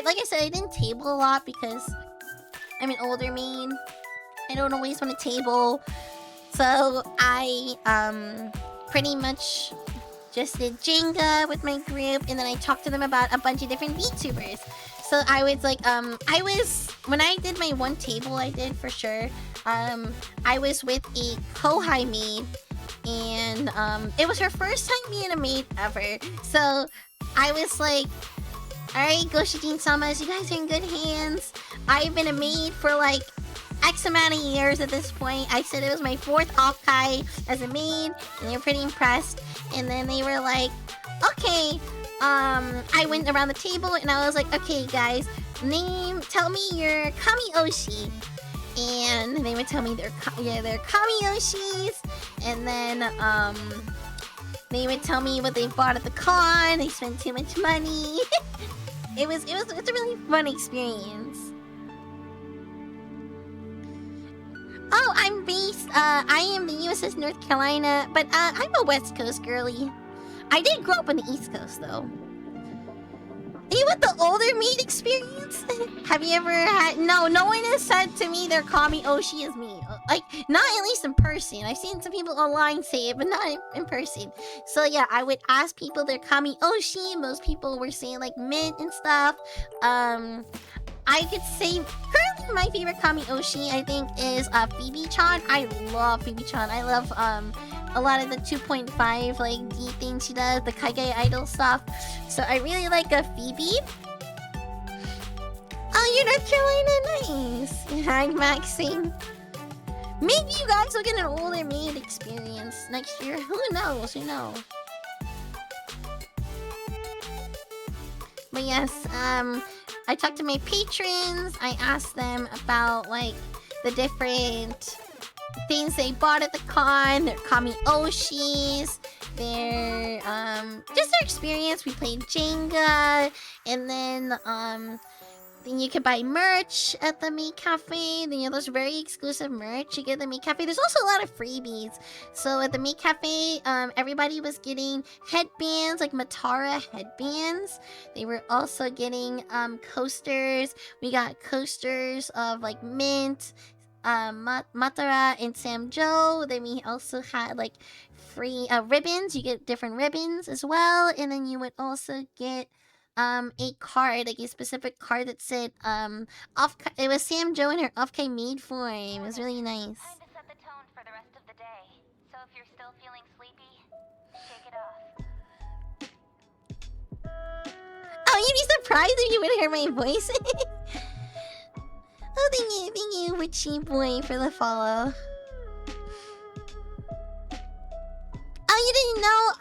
like I said, I didn't table a lot because I'm an older maid. I don't always want to table. So, I, pretty much just did Jenga with my group, and then I talked to them about a bunch of different VTubers. So I was like, when I did my one table, I did for sure, I was with a Kohai maid, and it was her first time being a maid ever. So I was like, alright, Goshijin-sama, you guys are in good hands. I've been a maid for like X amount of years at this point. I said it was my 4th Offkai as a maid, and they were pretty impressed. And then they were like, okay, I went around the table and I was like, okay guys, tell me your Kami-oshi. And they would tell me their Kami-oshis, and then they would tell me what they bought at the con. They spent too much money. It's a really fun experience. Oh, I am the USS North Carolina, but I'm a West Coast girly. I did grow up on the East Coast, though. You want the older maid experience? Have you ever had... No one has said to me their Kami-oshi is me. Like, not at least in person. I've seen some people online say it, but not in person. So yeah, I would ask people their Kami-oshi. Most people were saying like Mint and stuff. I could say currently my favorite Kami-oshi, I think, is Phoebe-chan. I love Phoebe-chan. I love a lot of the 2.5 like D things she does, the Kaigai Idol stuff. So I really like a Phoebe. Oh, you're North Carolina, nice. Hi, Maxine. Maybe you guys will get an older maid experience next year. Who knows? Who knows? But yes, I talked to my patrons. I asked them about like the different things they bought at the con, their Kami-oshis, their just their experience. We played Jenga, and then Then you can buy merch at the Meat Cafe. Then, you know, there's very exclusive merch you get at the Meat Cafe. There's also a lot of freebies. So at the Meat Cafe, everybody was getting headbands, like Matara headbands. They were also getting coasters. We got coasters of like Mint, Matara, and Sam Joe. Then we also had like free ribbons. You get different ribbons as well. And then you would also get a card, like a specific card that said it was Sam Joe in her Offkai made for him. It was really nice. Time to set the tone for the rest of the day. So if you're still feeling sleepy, shake it off. Oh, you'd be surprised if you would hear my voice. Oh, thank you, Witchy Boy, for the follow. Oh, you didn't know?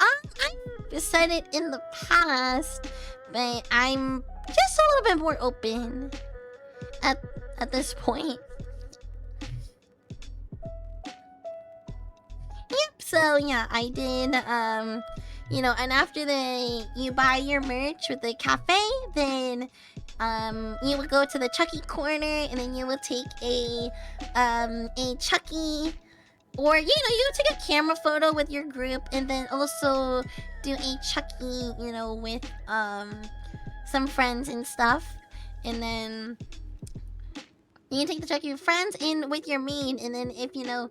I said it in the past, but I'm just a little bit more open at this point. Yep, so yeah, I did, you know, and after you buy your merch with the cafe, then you will go to the Chucky corner, and then you will take a Chucky, or you know, you take a camera photo with your group, and then also do a Chucky, you know, with some friends and stuff, and then you can take the Chucky with friends and with your maid, and then if you know,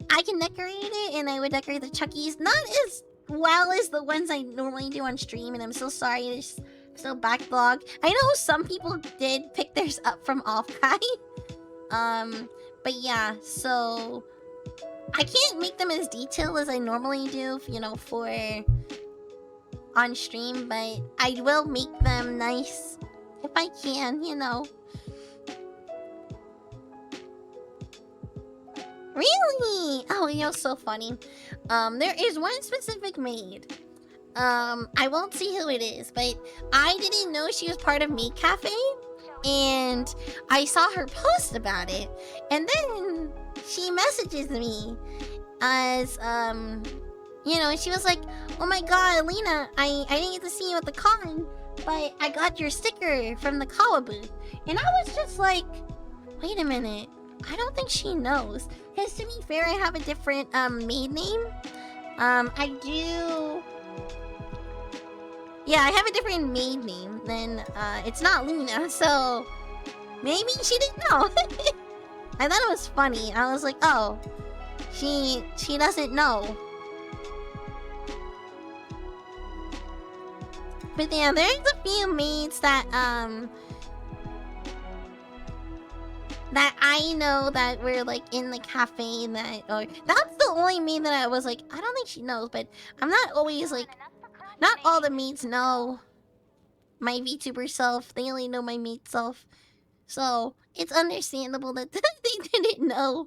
I can decorate it, and I would decorate the Chuckies not as well as the ones I normally do on stream, and I'm so sorry. It's still backlog. I know some people did pick theirs up from Offkai. But yeah, so I can't make them as detailed as I normally do, you know, for on stream, but I will make them nice if I can, you know. Really? Oh, you're so funny. There is one specific maid. I won't see who it is, but I didn't know she was part of Meat Cafe, and I saw her post about it, and then she messages me as, you know, she was like, oh my god, Alina, I didn't get to see you at the con, but I got your sticker from the Kawa booth. And I was just like, wait a minute, I don't think she knows. Because to be fair, I have a different maid name. I do... Yeah, I have a different maid name than, it's not Luna, so maybe she didn't know. I thought it was funny. I was like, oh, she doesn't know. But yeah, there's a few maids that I know that were like in the cafe that, or that's the only maid that I was like, I don't think she knows, but I'm not always like, not all the maids know my VTuber self. They only know my maid self. So it's understandable that they didn't know.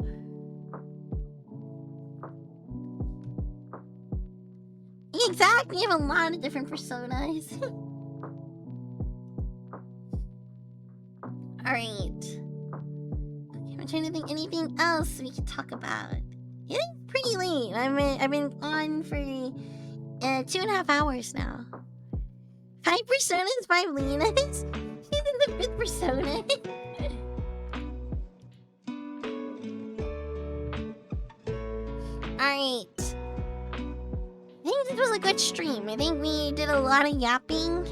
Exactly, you have a lot of different personas. Alright. Okay, I'm trying to think anything else we can talk about. It is pretty late. I've been on for 2.5 hours now. 5 personas, 5 Lenas. She's in the 5th persona. Alright. I think this was a good stream. I think we did a lot of yapping.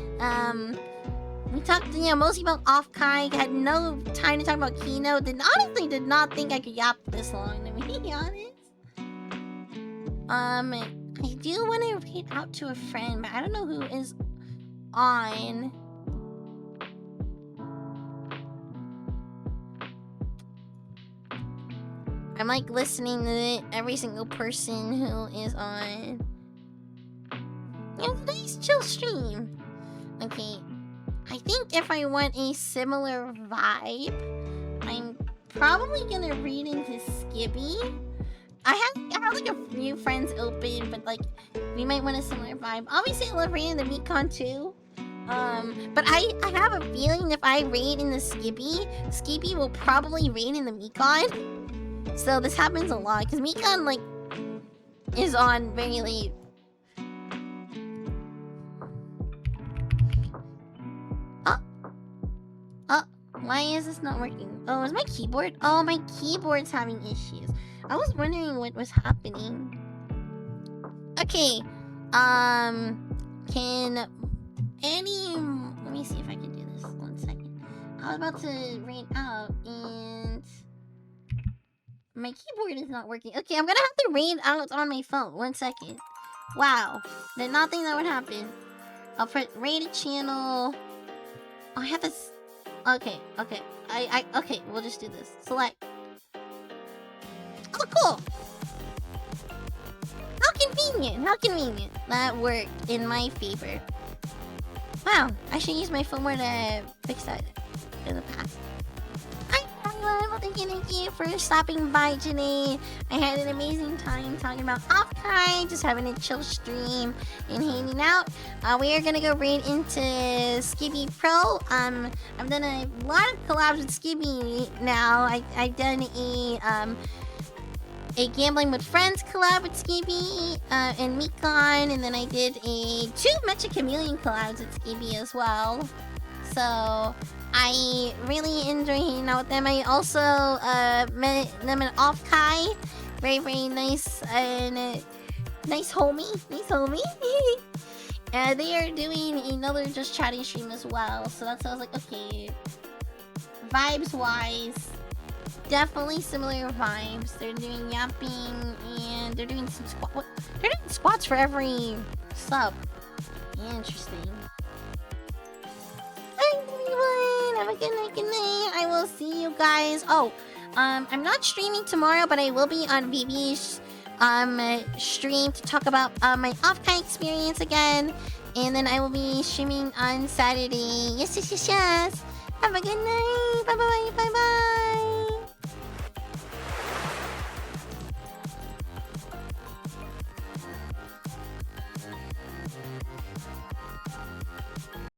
We talked, you know, mostly about Offkai. Had no time to talk about Keynote. Honestly did not think I could yap this long, to be honest. I do want to read out to a friend, but I don't know who is on. I'm like listening to every single person who is on. Yeah, it's a nice chill stream. Okay, I think if I want a similar vibe, I'm probably gonna read into Skibby. I have like a few friends open, but like we might want a similar vibe. Obviously, I love raiding the MeatCon too. But I have a feeling if I raid in the Skibby will probably raid in the MeatCon. So this happens a lot because MeatCon like is on very late. Why is this not working? Oh, is my keyboard? Oh, my keyboard's having issues. I was wondering what was happening. Okay. Can any... Let me see if I can do this. 1 second. I was about to rain out and... my keyboard is not working. Okay, I'm gonna have to rain out on my phone. 1 second. Wow. Did not think that would happen. I'll put rated channel. Oh, I have this. Okay, okay. Okay, we'll just do this. Select. Oh, cool. How convenient. How convenient. That worked in my favor. Wow, I should use my phone more to fix that in the past. Hi, everyone. Well, thank you for stopping by today. I had an amazing time talking about Offkai, just having a chill stream and hanging out. We are gonna go right into Skibby Pro. I've done a lot of collabs with Skibby now. I've done a Gambling with Friends collab with Skibby and Mikon, and then I did a 2 Mecha Chameleon collabs with Skibby as well. So I really enjoy hanging out with them. I also met them in Offkai. Very, very nice and nice homie. Nice homie. They are doing another Just Chatting stream as well. So that's why I was like, okay. Vibes wise, definitely similar vibes. They're doing yapping and they're doing some they're doing squats for every sub. Interesting. Hi everyone. Have a good night. Good night. I will see you guys. Oh, I'm not streaming tomorrow, but I will be on VB's stream to talk about my Offkai experience again, and then I will be streaming on Saturday. Yes. Have a good night. Bye bye.